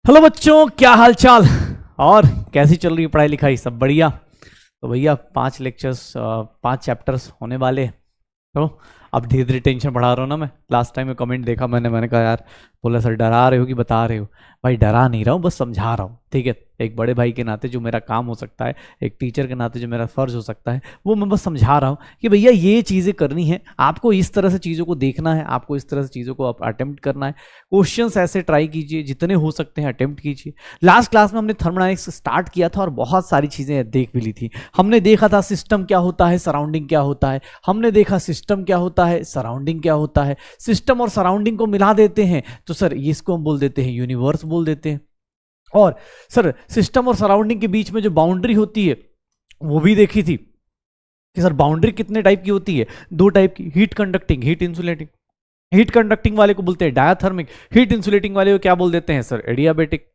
Hello बच्चों, क्या हाल चाल और कैसी चल रही है पढ़ाई लिखाई? सब बढ़िया? तो भैया 5 लेक्चर्स 5 चैप्टर्स होने वाले। तो अब धीरे धीरे टेंशन बढ़ा रहा हूँ ना मैं। लास्ट टाइम में कमेंट देखा मैंने कहा यार, बोला सर डरा रहे हो कि बता रहे हो? भाई डरा नहीं रहा हूँ, बस समझा रहा हूँ, ठीक है। एक बड़े भाई के नाते जो मेरा काम हो सकता है, एक टीचर के नाते जो मेरा फर्ज हो सकता है, वो मैं बस समझा रहा हूँ कि भैया ये चीज़ें करनी है, आपको इस तरह से चीज़ों को देखना है, आपको इस तरह से चीज़ों को अटेम्प्ट करना है। क्वेश्चंस ऐसे ट्राई कीजिए, जितने हो सकते हैं अटेम्प्ट कीजिए। लास्ट क्लास में हमने थर्मोडायनेमिक्स स्टार्ट किया था और बहुत सारी चीज़ें देख भी ली थी। हमने देखा था सिस्टम क्या होता है, सराउंडिंग क्या होता है। हमने देखा सिस्टम क्या होता है, सराउंडिंग क्या होता है। सिस्टम और सराउंडिंग को मिला देते हैं तो सर इसको हम बोल देते हैं यूनिवर्स बोल देते हैं। और सर सिस्टम और सराउंडिंग के बीच में जो बाउंड्री होती है वो भी देखी थी कि सर बाउंड्री कितने टाइप की होती है? 2 टाइप की, heat conducting, heat insulating. Heat conducting वाले को बोलते हैं डायाथर्मिक, हीट इंसुलेटिंग वाले को क्या बोल देते हैं सर? एडियाबेटिक।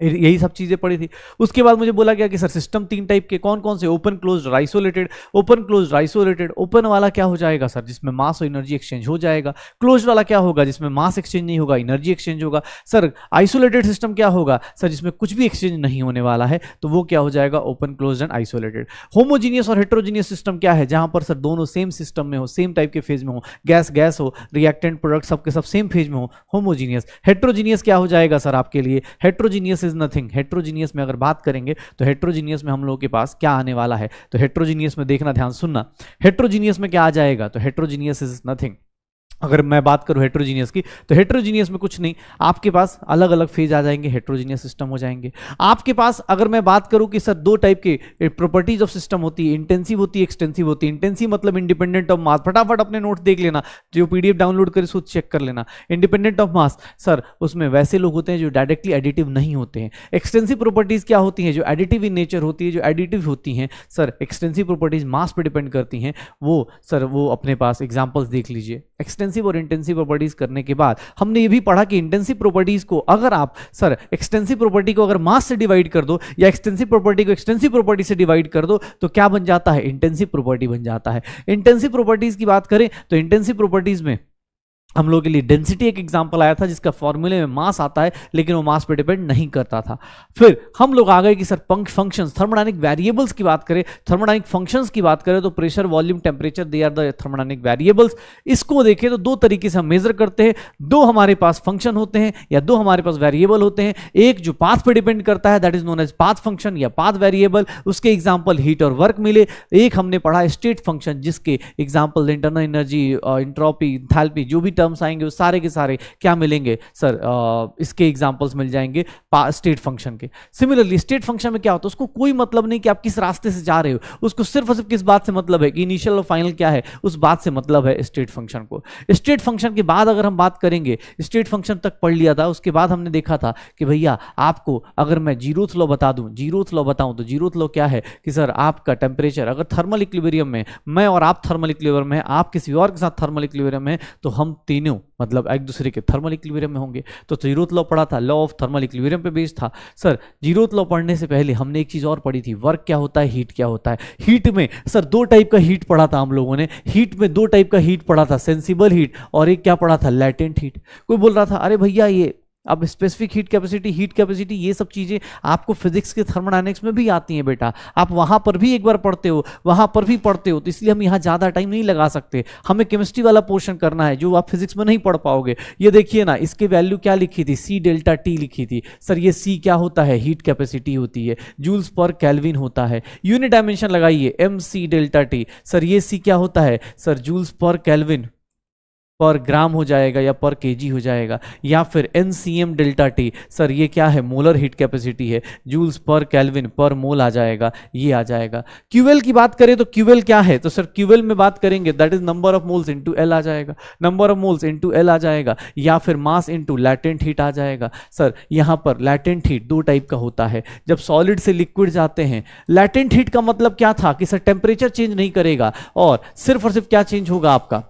यही सब चीजें पड़ी थी। उसके बाद मुझे बोला गया कि सर सिस्टम 3 टाइप के, कौन कौन से? Open closed isolated. Open closed isolated, open वाला क्या हो जाएगा सर? जिसमें मास और एनर्जी एक्सचेंज हो जाएगा। क्लोज्ड वाला क्या होगा? जिसमें मास एक्सचेंज नहीं होगा, एनर्जी एक्सचेंज होगा। सर आइसोलेटेड सिस्टम क्या होगा सर? जिसमें कुछ भी एक्सचेंज नहीं होने वाला है, तो वो क्या हो जाएगा? Open closed end isolated. Homogeneous और हेट्रोजीनियस सिस्टम क्या है? जहां पर सर दोनों सेम सिस्टम में हो, सेम टाइप के फेज में हो, गैस गैस हो, रिएक्टेंट प्रोडक्ट सबके सब सेम फेज में हो, होमोजीनियस। हेट्रोजीनियस क्या हो जाएगा सर आपके लिए? Heterogeneous is nothing. हेट्रोजीनियस में अगर बात करेंगे तो हेट्रोजीनियस में हम लोगों के पास क्या आने वाला है? तो हेट्रोजीनियस में देखना, ध्यान सुनना, हेट्रोजीनियस में क्या आ जाएगा? तो हेट्रोजीनियस इज नथिंग। अगर मैं बात करूं हेट्रोजीनियस की, तो हेट्रोजीनियस में कुछ नहीं, आपके पास अलग अलग फेज आ जाएंगे, हेट्रोजीनियस सिस्टम हो जाएंगे। आपके पास अगर मैं बात करूं कि सर 2 टाइप के प्रॉपर्टीज ऑफ सिस्टम होती है, इंटेंसिव होती है, एक्सटेंसिव होती है। इंटेंसिव मतलब इंडिपेंडेंट ऑफ मास। फटाफट अपने नोट देख लेना, जो पीडीएफ डाउनलोड कर उसको चेक कर लेना। इंडिपेंडेंट ऑफ मास सर, उसमें वैसे लोग होते हैं जो डायरेक्टली एडिटिव नहीं होते हैं। एक्सटेंसिव प्रॉपर्टीज क्या होती हैं? जो एडिटिव इन नेचर होती है, जो एडिटिव होती हैं सर। एक्सटेंसिव प्रॉपर्टीज मास पे डिपेंड करती हैं। वो सर वो अपने पास एग्जांपल्स देख लीजिए। एक्सटेंसिव और इंटेंसिव प्रॉपर्टीज करने के बाद हमने ये भी पढ़ा कि इंटेंसिव प्रॉपर्टीज को अगर आप सर एक्सटेंसिव प्रॉपर्टी को अगर मास से डिवाइड कर दो, या एक्सटेंसिव प्रॉपर्टी को एक्सटेंसिव प्रॉपर्टी से डिवाइड कर दो, तो क्या बन जाता है? इंटेंसिव प्रॉपर्टी बन जाता है। इंटेंसिव प्रॉपर्टीज की बात करें तो इंटेंसिव प्रॉपर्टीज में हम लोग के लिए डेंसिटी एक एग्जांपल आया था, जिसका फॉर्मूले में मास आता है, लेकिन वो मास पे डिपेंड नहीं करता था। फिर हम लोग आ गए कि सर फंक्शंस, थर्मोडायनेमिक वेरिएबल्स की बात करें, थर्मोडायनेमिक फंक्शंस की बात करें, तो pressure, volume, temperature, they are the thermodynamic variables. इसको देखें तो 2 तरीके से हम मेजर करते हैं। 2 हमारे पास फंक्शन होते हैं या 2 हमारे पास वेरिएबल होते हैं। एक जो पाथ पे डिपेंड करता है, that is known as path function या पाथ वेरिएबल, उसके एग्जांपल हीट और वर्क मिले। एक हमने पढ़ा स्टेट फंक्शन, जिसके example internal energy, entropy, enthalpy, जो भी टर्म्स आएंगे वो सारे के सारे क्या मिलेंगे सर? इसके एग्जांपल्स मिल जाएंगे स्टेट फंक्शन के। सिमिलरली स्टेट फंक्शन में क्या होता है? उसको कोई मतलब नहीं कि आप किस रास्ते से जा रहे हो, उसको सिर्फ और सिर्फ किस बात से मतलब है कि इनिशियल और फाइनल क्या है, उस बात से मतलब है स्टेट फंक्शन को। स्टेट फंक्शन के बाद अगर हम बात करेंगे, स्टेट फंक्शन तक पढ़ लिया था, उसके बाद हमने देखा था कि भैया आपको अगर मैं जीरोथ लॉ बता दूं, जीरोथ लॉ बताऊं, तो जीरोथ लॉ क्या है कि सर आपका टेम्परेचर अगर थर्मल इक्विलिब्रियम में, मैं और आप थर्मल इक्विलिब्रियम में, आप किसी और के साथ थर्मल इक्विलिब्रियम में, तो हम तीनों मतलब एक दूसरे के थर्मल इक्विलिब्रियम में होंगे। तो जीरोथ लॉ पढ़ा था, लॉ ऑफ थर्मल इक्विलिब्रियम पे बेस्ड था। सर जीरोथ लॉ पढ़ने से पहले हमने एक चीज और पढ़ी थी, वर्क क्या होता है, हीट क्या होता है। हीट में सर 2 टाइप का हीट पढ़ा था हम लोगों ने। हीट में 2 टाइप का हीट पढ़ा था, सेंसिबल हीट और एक क्या पढ़ा था? Latent heat. कोई बोल रहा था अरे भैया ये अब स्पेसिफिक हीट कैपेसिटी ये सब चीजें आपको फिजिक्स के थर्मोडायनेमिक्स में भी आती हैं बेटा, आप वहां पर भी एक बार पढ़ते हो, वहां पर भी पढ़ते हो, तो इसलिए हम यहाँ ज्यादा टाइम नहीं लगा सकते। हमें केमिस्ट्री वाला पोर्शन करना है जो आप फिजिक्स में नहीं पढ़ पाओगे। ये देखिए ना, इसके वैल्यू क्या लिखी थी? C डेल्टा T लिखी थी। सर ये C क्या होता है? हीट कैपेसिटी होती है, जूल्स पर केल्विन होता है। यूनिट डायमेंशन लगाइए, MC डेल्टा T। सर ये C क्या होता है? सर जूल्स पर केल्विन पर ग्राम हो जाएगा या पर केजी हो जाएगा। या फिर NCM डेल्टा टी, सर ये क्या है? मोलर हीट कैपेसिटी है, जूल्स पर केल्विन पर मोल आ जाएगा, ये आ जाएगा। क्यूएल की बात करें तो क्यूएल क्या है? तो सर क्यूएल में बात करेंगे that is number of moles into L आ जाएगा, number of moles into L आ जाएगा, या फिर मास इनटू लैटेंट हीट आ जाएगा। सर यहां पर लैटेंट हीट 2 टाइप का होता है। जब सॉलिड से लिक्विड जाते हैं, लैटेंट हीट का मतलब क्या था कि सर टेम्परेचर चेंज नहीं करेगा और सिर्फ क्या चेंज होगा आपका?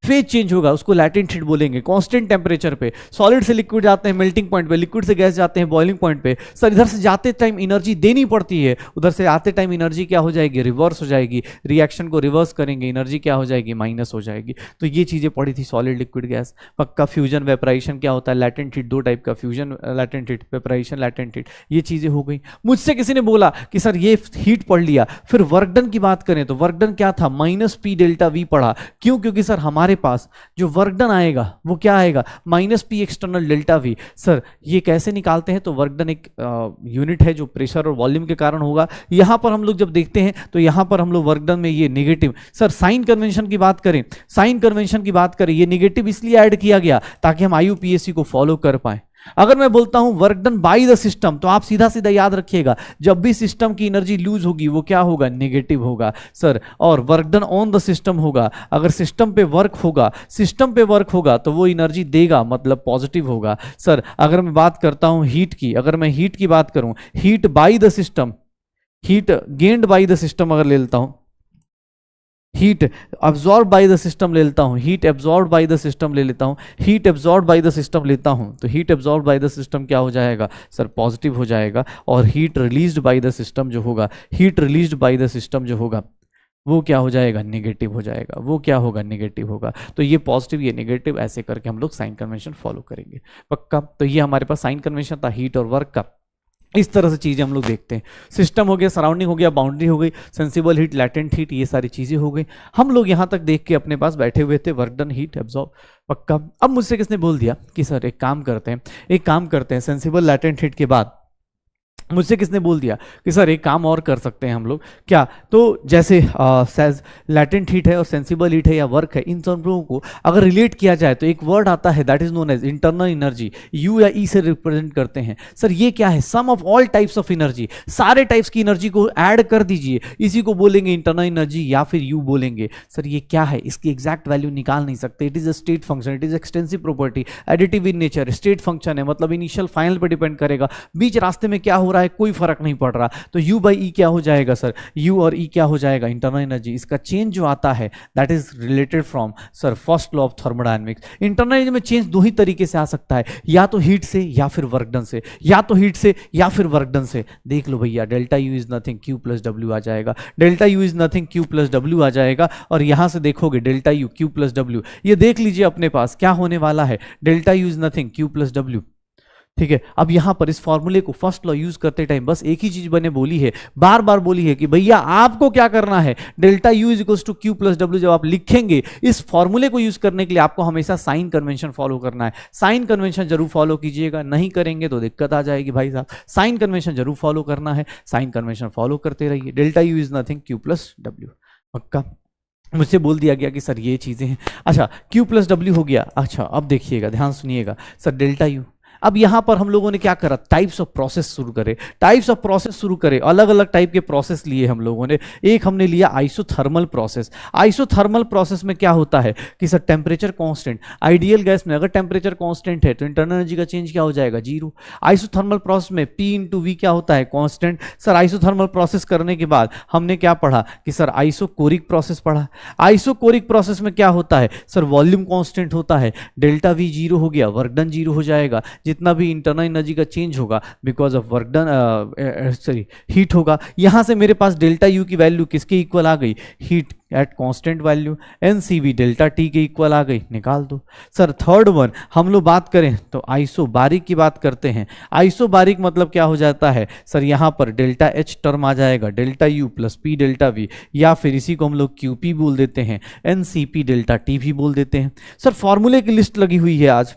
फेज चेंज होगा, उसको लैटेंट हीट बोलेंगे। कांस्टेंट टेम्परेचर पे सॉलिड से लिक्विड जाते हैं मेल्टिंग पॉइंट पे, लिक्विड से गैस जाते हैं बॉइलिंग पॉइंट पे। सर इधर से जाते टाइम एनर्जी देनी पड़ती है, उधर से आते टाइम एनर्जी क्या हो जाएगी, रिवर्स हो जाएगी। रिएक्शन को रिवर्स करेंगे, एनर्जी क्या हो जाएगी, माइनस हो जाएगी। तो ये चीजें पड़ी थी, सॉलिड लिक्विड गैस। पक्का फ्यूजन वेपराइजेशन क्या होता है, लैटेंट हीट, दो टाइप का, fusion latent heat, vaporization latent heat, ये चीजें हो गई। मुझसे किसी ने बोला कि सर ये हीट पढ़ लिया, फिर वर्क डन की बात करें तो वर्क डन क्या था, माइनस पी डेल्टा वी पढ़ा। क्यों? क्योंकि सर हमारे पास जो वर्क डन आएगा वो क्या आएगा, minus P external delta we. Sir ये कैसे निकालते हैं, तो वर्क डन एक यूनिट है जो प्रेशर और वॉल्यूम के कारण होगा। यहां पर हम लोग जब देखते हैं तो यहां पर हम लोग वर्क डन में ये नेगेटिव, सर साइन कन्वेंशन की बात करें, साइन कन्वेंशन की बात करें, ये नेगेटिव इसलिए ऐड किया गया ताकि हम आईयूपीएसी को फॉलो कर पाए। अगर मैं बोलता हूं work done by the system, तो आप सीधा सीधा याद रखिएगा, जब भी सिस्टम की एनर्जी लूज होगी वो क्या होगा, नेगेटिव होगा सर। और work done on the system होगा, अगर सिस्टम पे वर्क होगा, सिस्टम पे वर्क होगा तो वो एनर्जी देगा, मतलब पॉजिटिव होगा सर। अगर मैं बात करता हूं हीट की, अगर मैं हीट की बात करूं, heat bye the system, heat gained by the system अगर ले लेता हूं, heat absorb bye the system ले लेता हूं, heat absorb by the system ले लेता हूं, heat absorb by the system लेता हूं, तो heat absorb by the system क्या हो जाएगा सर, पॉजिटिव हो जाएगा। और heat released by the system जो होगा, heat released by the system जो होगा वो क्या हो जाएगा, नेगेटिव हो जाएगा, वो क्या होगा, नेगेटिव होगा। तो ये पॉजिटिव ये नेगेटिव, ऐसे करके हम लोग साइन कन्वेंशन फॉलो करेंगे। पक्का? तो ये हमारे पास साइन कन्वेंशन था हीट और वर्क का। इस तरह से चीजें हम लोग देखते हैं, सिस्टम हो गया, सराउंडिंग हो गया, बाउंड्री हो गई, सेंसिबल हीट, लैटेंट हीट, ये सारी चीजें हो गई। हम लोग यहां तक देख के अपने पास बैठे हुए थे, वर्क डन, हीट एब्जॉर्ब। पक्का? अब मुझसे किसने बोल दिया कि सर एक काम करते हैं सेंसिबल लैटेंट हीट के बाद मुझसे किसने बोल दिया कि सर एक काम और कर सकते हैं हम लोग, क्या? तो जैसे लैटेंट हीट है और सेंसिबल हीट है या वर्क है, इन सब लोगों को अगर रिलेट किया जाए तो एक वर्ड आता है that is known as internal energy, U या ई से रिप्रेजेंट करते हैं। सर ये क्या है, sum of all types of energy, सारे टाइप्स की एनर्जी को ऐड कर दीजिए, इसी को बोलेंगे इंटरनल एनर्जी या फिर यू बोलेंगे। सर ये क्या है, इसकी एग्जैक्ट वैल्यू निकाल नहीं सकते, it is a state function, it is extensive property, additive in nature, state function है, मतलब इनिशियल फाइनल पर डिपेंड करेगा, बीच रास्ते में क्या हो रहा है कोई फर्क नहीं पड़ रहा। तो U बाई ई क्या हो जाएगा सर, U और E क्या हो जाएगा, इंटरनल एनर्जी। इसका चेंज जो आता है that is related from sir first law of thermodynamics. Internal energy में चेंज दो ही तरीके से आ सकता है, या तो हीट से या फिर वर्क डन से, या तो हीट से या फिर वर्क डन से। देख लो भैया, delta U is nothing Q plus W आ जाएगा, delta U is nothing Q plus W आ जाएगा। और यहां से देखोगे delta U Q plus W, ये देख लीजिए अपने पास क्या होने वाला है, delta U is nothing Q plus W। ठीक है, अब यहां पर इस फॉर्मूले को फर्स्ट लॉ यूज करते टाइम बस एक ही चीज मैंने बोली है, बार बार बोली है कि भैया आपको क्या करना है, delta U is equal to Q plus W जब आप लिखेंगे इस फॉर्मूले को यूज करने के लिए आपको हमेशा साइन कन्वेंशन फॉलो करना है। साइन कन्वेंशन जरूर फॉलो कीजिएगा, नहीं करेंगे तो दिक्कत आ जाएगी भाई साहब। साइन कन्वेंशन जरूर फॉलो करना है, साइन कन्वेंशन फॉलो करते रहिए। Delta U is nothing Q plus W. पक्का? मुझसे बोल दिया गया कि सर ये चीजें हैं। अच्छा, क्यू प्लस डब्ल्यू हो गया। अच्छा अब देखिएगा, ध्यान सुनिएगा सर, डेल्टा यू। अब यहां पर हम लोगों ने क्या करा, टाइप्स ऑफ प्रोसेस शुरू करे, टाइप्स ऑफ प्रोसेस शुरू करे, अलग अलग टाइप के प्रोसेस लिए हम लोगों ने। एक हमने लिया आइसोथर्मल प्रोसेस। आइसोथर्मल प्रोसेस में क्या होता है कि sir temperature constant, ideal gas में अगर टेम्परेचर कांस्टेंट है तो इंटरनल एनर्जी का चेंज क्या हो जाएगा, जीरो। आइसोथर्मल प्रोसेस में P इंटू वी क्या होता है, कांस्टेंट। सर आइसोथर्मल प्रोसेस करने के बाद हमने क्या पढ़ा कि सर आइसोकोरिक प्रोसेस पढ़ा। आइसोकोरिक प्रोसेस में क्या होता है सर, वॉल्यूम कांस्टेंट होता है, डेल्टा वी जीरो हो गया, वर्क डन जीरो हो जाएगा। जितना भी इंटरनल एनर्जी का चेंज होगा because of work done, sorry heat होगा। यहां से मेरे पास डेल्टा यू की वैल्यू किसके इक्वल आ गई, heat at constant value, NCV delta T के इक्वल आ गई, निकाल दो। सर थर्ड वन हम लोग बात करें तो आइसोबारिक की बात करते हैं। आइसोबारिक मतलब क्या हो जाता है सर, यहां पर डेल्टा एच टर्म आ जाएगा, delta U plus P delta V, या फिर इसी को हम लोग क्यूपी बोल देते हैं, एनसीपी डेल्टा टी भी बोल देते हैं। सर फॉर्मूले की लिस्ट लगी हुई है आज,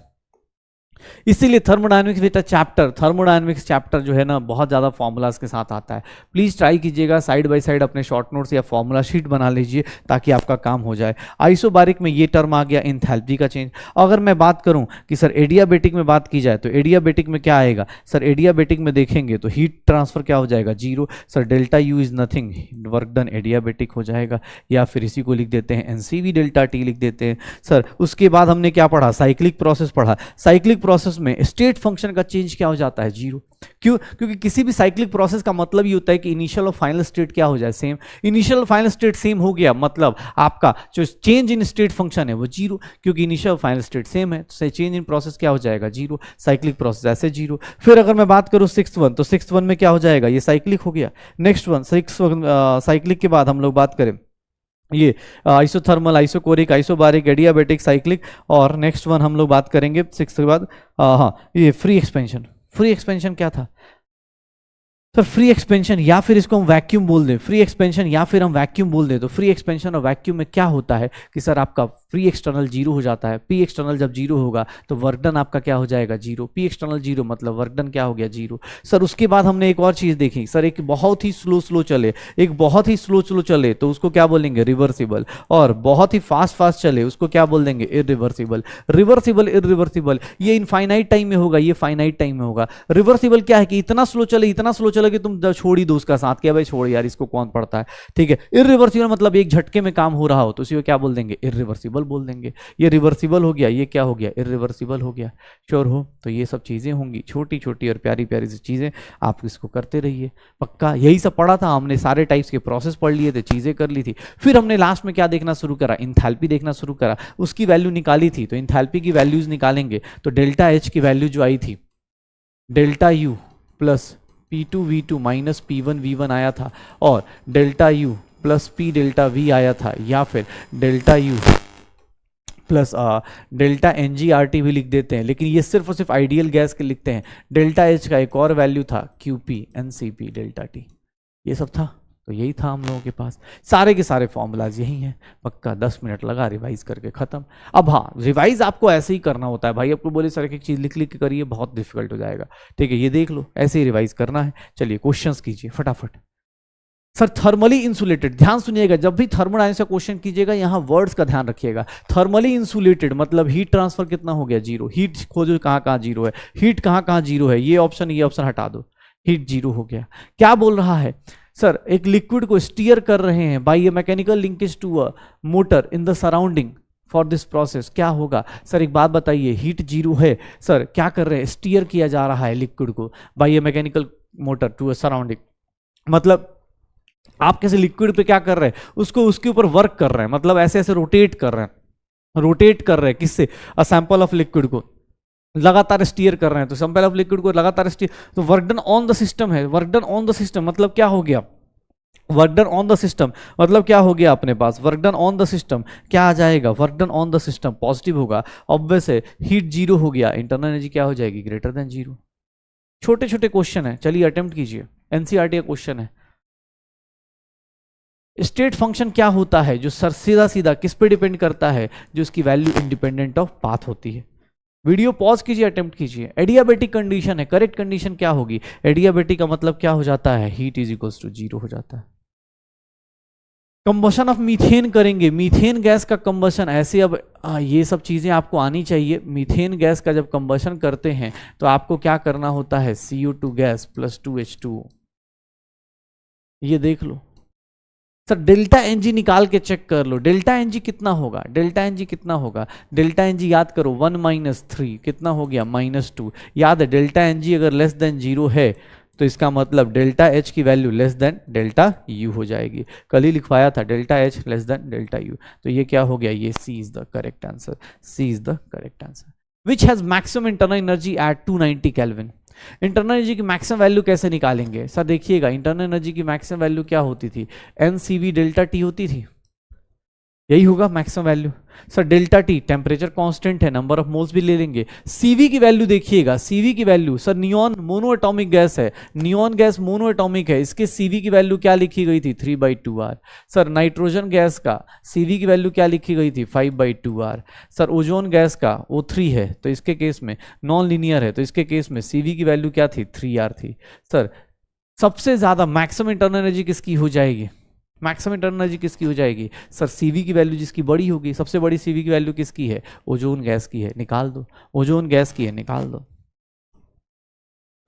इसीलिए थर्मोडायनेमिक्स बेटा चैप्टर, थर्मोडायनेमिक्स चैप्टर जो है ना बहुत ज़्यादा फॉर्मूलाज के साथ आता है। प्लीज़ ट्राई कीजिएगा, साइड बाय साइड अपने शॉर्ट नोट्स या फॉर्मूला शीट बना लीजिए ताकि आपका काम हो जाए। आइसोबारिक में ये टर्म आ गया, एंथैल्पी का चेंज। अगर मैं बात करूं कि सर एडियाबेटिक में बात की जाए तो एडियाबेटिक में क्या आएगा सर, एडियाबेटिक में देखेंगे तो हीट ट्रांसफर क्या हो जाएगा, zero. Sir delta U is nothing, work done adiabatic हो जाएगा, या फिर इसी को लिख देते हैं एनसीवी डेल्टा टी लिख देते हैं। सर उसके बाद हमने क्या पढ़ा, साइक्लिक प्रोसेस पढ़ा। साइक्लिक प्रोसेस में स्टेट फंक्शन का चेंज क्या हो जाता है, जीरो। क्यों? क्योंकि किसी भी साइक्लिक प्रोसेस का मतलब ये होता है कि इनिशियल और फाइनल स्टेट क्या हो जाए, सेम। इनिशियल और फाइनल स्टेट सेम हो गया मतलब आपका जो चेंज इन स्टेट फंक्शन है वो जीरो, क्योंकि इनिशियल और फाइनल स्टेट सेम है, तो चेंज इन प्रोसेस क्या हो जाएगा, जीरो। साइक्लिक प्रोसेस ऐसे जीरो। फिर अगर मैं बात करूं सिक्स्थ वन, तो सिक्स्थ वन में क्या हो जाएगा, ये साइक्लिक हो गया। नेक्स्ट वन सिक्स साइक्लिक के बाद हम लोग बात करें ये isothermal, isochoric, isobaric, adiabatic, cyclic. और नेक्स्ट वन हम लोग बात करेंगे सिक्स के बाद हाँ ये फ्री एक्सपेंशन। फ्री एक्सपेंशन क्या था सर? फ्री एक्सपेंशन या फिर इसको हम वैक्यूम बोल दें, फ्री एक्सपेंशन या फिर हम वैक्यूम बोल दें, तो फ्री एक्सपेंशन और वैक्यूम में क्या होता है कि सर आपका फ्री एक्सटर्नल जीरो हो जाता है। पी एक्सटर्नल जब जीरो होगा तो वर्क डन आपका क्या हो जाएगा, जीरो। पी एक्सटर्नल जीरो मतलब वर्क डन क्या हो गया, जीरो। सर उसके बाद हमने एक और चीज देखी सर, एक बहुत ही स्लो चले, एक बहुत ही स्लो चले तो उसको क्या बोलेंगे, रिवर्सिबल। और बहुत ही फास्ट चले उसको क्या बोल देंगे, इरिवर्सिबल। रिवर्सिबल, इरिवर्सिबल ये इनफाइनाइट टाइम में होगा, ये फाइनाइट टाइम में होगा। रिवर्सिबल क्या है कि इतना स्लो चले, इतना स्लो चले कि तुम छोड़ ही दो उसका साथ, क्या भाई छोड़ यार इसको कौन पढ़ता है, ठीक है। इरिवर्सिबल मतलब एक झटके में काम हो रहा हो तो उसी को क्या बोल देंगे, इरिवर्सिबल बोल देंगे। ये रिवर्सिबल हो गया, ये क्या हो गया, इरिवर्सिबल हो गया। श्योर हो? तो ये सब चीजें होंगी, छोटी छोटी और प्यारी प्यारी सी चीजें, आप इसको करते रहिए पक्का। यही सब पढ़ा था हमने, सारे टाइप्स के प्रोसेस पढ़ लिए थे, चीजें कर ली थी। फिर हमने लास्ट में क्या देखना शुरू करा, इंथैल्पी देखना शुरू करा, उसकी वैल्यू निकाली थी। तो इंथैल्पी की वैल्यूज निकालेंगे तो डेल्टा एच की वैल्यू जो आई थी, delta U plus P2 V2 minus P1 V1 आया था, और delta U plus P delta V आया था, या फिर delta U plus delta NGRT भी लिख देते हैं, लेकिन ये सिर्फ और सिर्फ आइडियल गैस के लिखते हैं। डेल्टा H का एक और वैल्यू था QP NCP डेल्टा T, ये सब था। तो यही था हम लोगों के पास, सारे के सारे फॉर्मूलाज यही हैं। पक्का 10 मिनट लगा, रिवाइज करके खत्म। अब हाँ, रिवाइज आपको ऐसे ही करना होता है भाई, आपको बोले सर एक एक चीज लिख लिख के करिए, बहुत डिफिकल्ट हो जाएगा, ठीक है। ये देख लो, ऐसे ही रिवाइज करना है। चलिए क्वेश्चंस कीजिए फटाफट। सर थर्मली इंसुलेटेड, ध्यान सुनिएगा, जब भी थर्मोडायनामिक्स का क्वेश्चन कीजिएगा यहां वर्ड्स का ध्यान रखिएगा। थर्मली इंसुलेटेड मतलब हीट ट्रांसफर कितना हो गया, जीरो। हीट खोजो कहां कहां जीरो है, हीट कहां कहां जीरो है, ये ऑप्शन हटा दो, हीट जीरो हो गया। क्या बोल रहा है सर, एक लिक्विड को स्टीयर कर रहे हैं by a mechanical linkage to a motor in the surrounding for this process, क्या होगा सर? एक बात बताइए, हीट जीरो है सर, क्या कर रहे हैं, स्टीयर किया जा रहा है लिक्विड को by a mechanical motor to a surrounding, मतलब आप कैसे लिक्विड पे क्या कर रहे हैं, उसको उसके ऊपर वर्क कर रहे हैं, मतलब ऐसे ऐसे रोटेट कर रहे हैं, रोटेट कर रहे हैं किससे, अ सैंपल ऑफ लिक्विड को लगातार स्टीयर कर रहे हैं, तो सैंपल ऑफ लिक्विड को लगातार स्टीयर, तो work done on the system है। Work done on the system मतलब क्या हो गया, work done on the system मतलब क्या हो गया अपने पास, work done on the system क्या आ जाएगा, work done on the system positive होगा, ऑब्वियस है। हीट जीरो हो गया, इंटरनल एनर्जी क्या हो जाएगी, ग्रेटर देन जीरो। छोटे छोटे क्वेश्चन है, चलिए अटेम्प्ट कीजिए, एनसीईआरटी का क्वेश्चन है। स्टेट फंक्शन क्या होता है जो सर सीधा सीधा किस पे डिपेंड करता है, जो उसकी वैल्यू इंडिपेंडेंट ऑफ पाथ होती है। वीडियो पॉज कीजिए, अटेम्प्ट कीजिए। एडियाबेटिक कंडीशन है, करेक्ट कंडीशन क्या होगी, एडियाबेटिक का मतलब क्या हो जाता है, heat is equals to zero हो जाता है। कंबशन ऑफ मीथेन करेंगे, मीथेन गैस का कंबशन ऐसे, अब ये सब चीजें आपको आनी चाहिए। मीथेन गैस का जब कंबशन करते हैं तो आपको क्या करना होता है, CO2 गैस प्लस 2H2O, ये देख लो सर। डेल्टा एनजी निकाल के चेक कर लो, डेल्टा एनजी कितना होगा, डेल्टा एनजी कितना होगा, डेल्टा एनजी याद करो 1 - 3 कितना हो गया, -2। याद है डेल्टा एनजी अगर लेस देन जीरो है तो इसका मतलब डेल्टा एच की value less than delta U हो जाएगी। कल ही लिखवाया था delta H less than delta U, तो ये क्या हो गया, ये C is the correct answer, C is the correct answer. Which has maximum internal energy at 290 kelvin. Internal energy की मैक्सिमम वैल्यू कैसे निकालेंगे सर, देखिएगा इंटरनल एनर्जी की मैक्सिमम वैल्यू क्या होती थी, NCV डेल्टा टी होती थी, यही होगा maximum value. Sir delta T temperature constant है, नंबर ऑफ मोल्स भी ले लेंगे। सीवी की वैल्यू देखिएगा, सीवी की value sir, neon mono atomic gas है, नियॉन गैस मोनो एटॉमिक है, इसके सीवी की वैल्यू क्या लिखी गई थी, 3/2R। सर नाइट्रोजन गैस का सीवी की वैल्यू क्या लिखी गई थी, 5/2R। सर ओजोन गैस का O3 है तो इसके केस में नॉन लीनियर है, तो इसके केस में सीवी की वैल्यू क्या थी, 3R थी। सर सबसे ज्यादा मैक्सिमम इंटरनल एनर्जी किसकी हो जाएगी, मैक्सिमम इंटरनल एनर्जी किसकी हो जाएगी सर, सीवी की वैल्यू जिसकी बड़ी होगी, सबसे बड़ी सीवी की वैल्यू किसकी है, ओजोन गैस की है, निकाल दो, ओजोन गैस की है, निकाल दो।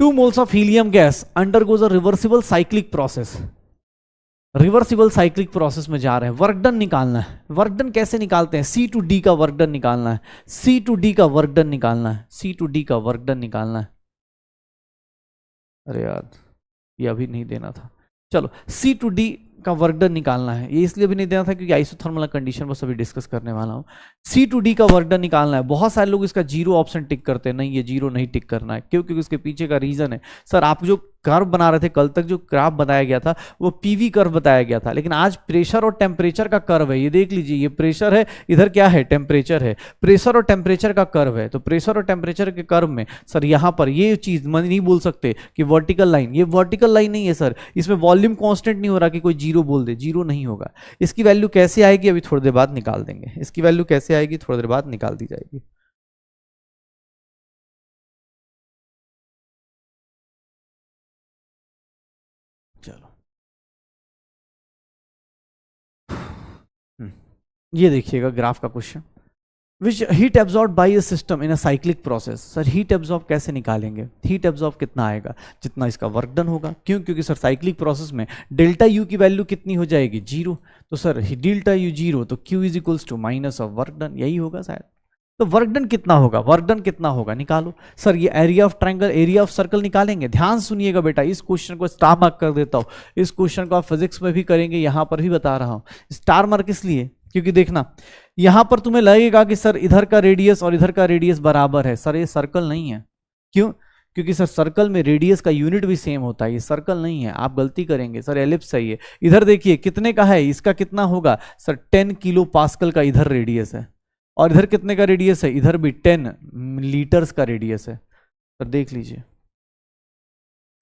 2 moles of helium gas undergoes a reversible cyclic process reversible cyclic process में जा रहे हैं, वर्क डन निकालना है। वर्क डन कैसे निकालते हैं? सी टू डी का वर्क डन निकालना है, सी टू डी का वर्क डन निकालना है, सी टू डी का वर्क डन निकालना है। अरे यार ये अभी नहीं देना था, चलो सी टू डी का वर्क डन निकालना है। ये इसलिए भी नहीं देना था क्योंकि आइसोथर्मल कंडीशन बस अभी डिस्कस करने वाला हूँ। सी टू डी का वर्क डन निकालना है। बहुत सारे लोग इसका जीरो ऑप्शन टिक करते हैं, नहीं ये जीरो नहीं टिक करना है। क्यों? क्योंकि उसके पीछे का रीजन है, सर आप जो कर्व बना रहे थे कल तक, जो ग्राफ बताया गया था वो पीवी कर्व बताया गया था, लेकिन आज प्रेशर और टेम्परेचर का कर्व है। ये देख लीजिए, ये प्रेशर है, इधर क्या है? टेम्परेचर है। प्रेशर और टेम्परेचर का कर्व है, तो प्रेशर और टेम्परेचर के कर्व में सर यहाँ पर ये चीज मन नहीं बोल सकते कि वर्टिकल लाइन, ये वर्टिकल लाइन नहीं है सर, इसमें वॉल्यूम कांस्टेंट नहीं हो रहा कि कोई जीरो बोल दे, जीरो नहीं होगा। इसकी वैल्यू कैसे आएगी अभी थोड़ी देर बाद निकाल देंगे, इसकी वैल्यू कैसे आएगी थोड़ी देर बाद निकाल दी जाएगी। चलो ये देखिएगा ग्राफ का question, which heat absorb by a system in a cyclic process. Sir heat absorb कैसे निकालेंगे? हीट एब्जॉर्ब कितना आएगा? जितना इसका वर्क डन होगा। क्यों? क्योंकि सर साइक्लिक प्रोसेस में डेल्टा यू की वैल्यू कितनी हो जाएगी? जीरो। तो सर डेल्टा यू जीरो, तो Q is equals to minus of work done, यही होगा शायद। तो वर्क डन कितना होगा? वर्क डन कितना होगा निकालो। सर ये area of triangle, area of circle निकालेंगे। ध्यान सुनिएगा बेटा, इस क्वेश्चन को स्टार मार्क कर देता हूं। इस क्वेश्चन को आप फिजिक्स में भी करेंगे, यहां पर भी बता रहा हूं। स्टार मार्क इसलिए क्योंकि देखना यहां पर तुम्हें लगेगा कि सर इधर का रेडियस और इधर का रेडियस बराबर है। सर ये सर्कल नहीं है। क्यों? क्योंकि सर सर्कल में रेडियस का यूनिट भी सेम होता है, ये सर्कल नहीं है, आप गलती करेंगे। सर एलिप्स है ये। इधर देखिए कितने का है, इसका कितना होगा? सर 10 किलो पास्कल का इधर रेडियस है, और इधर कितने का रेडियस है? इधर भी 10 लीटर्स का रेडियस है। सर देख लीजिए,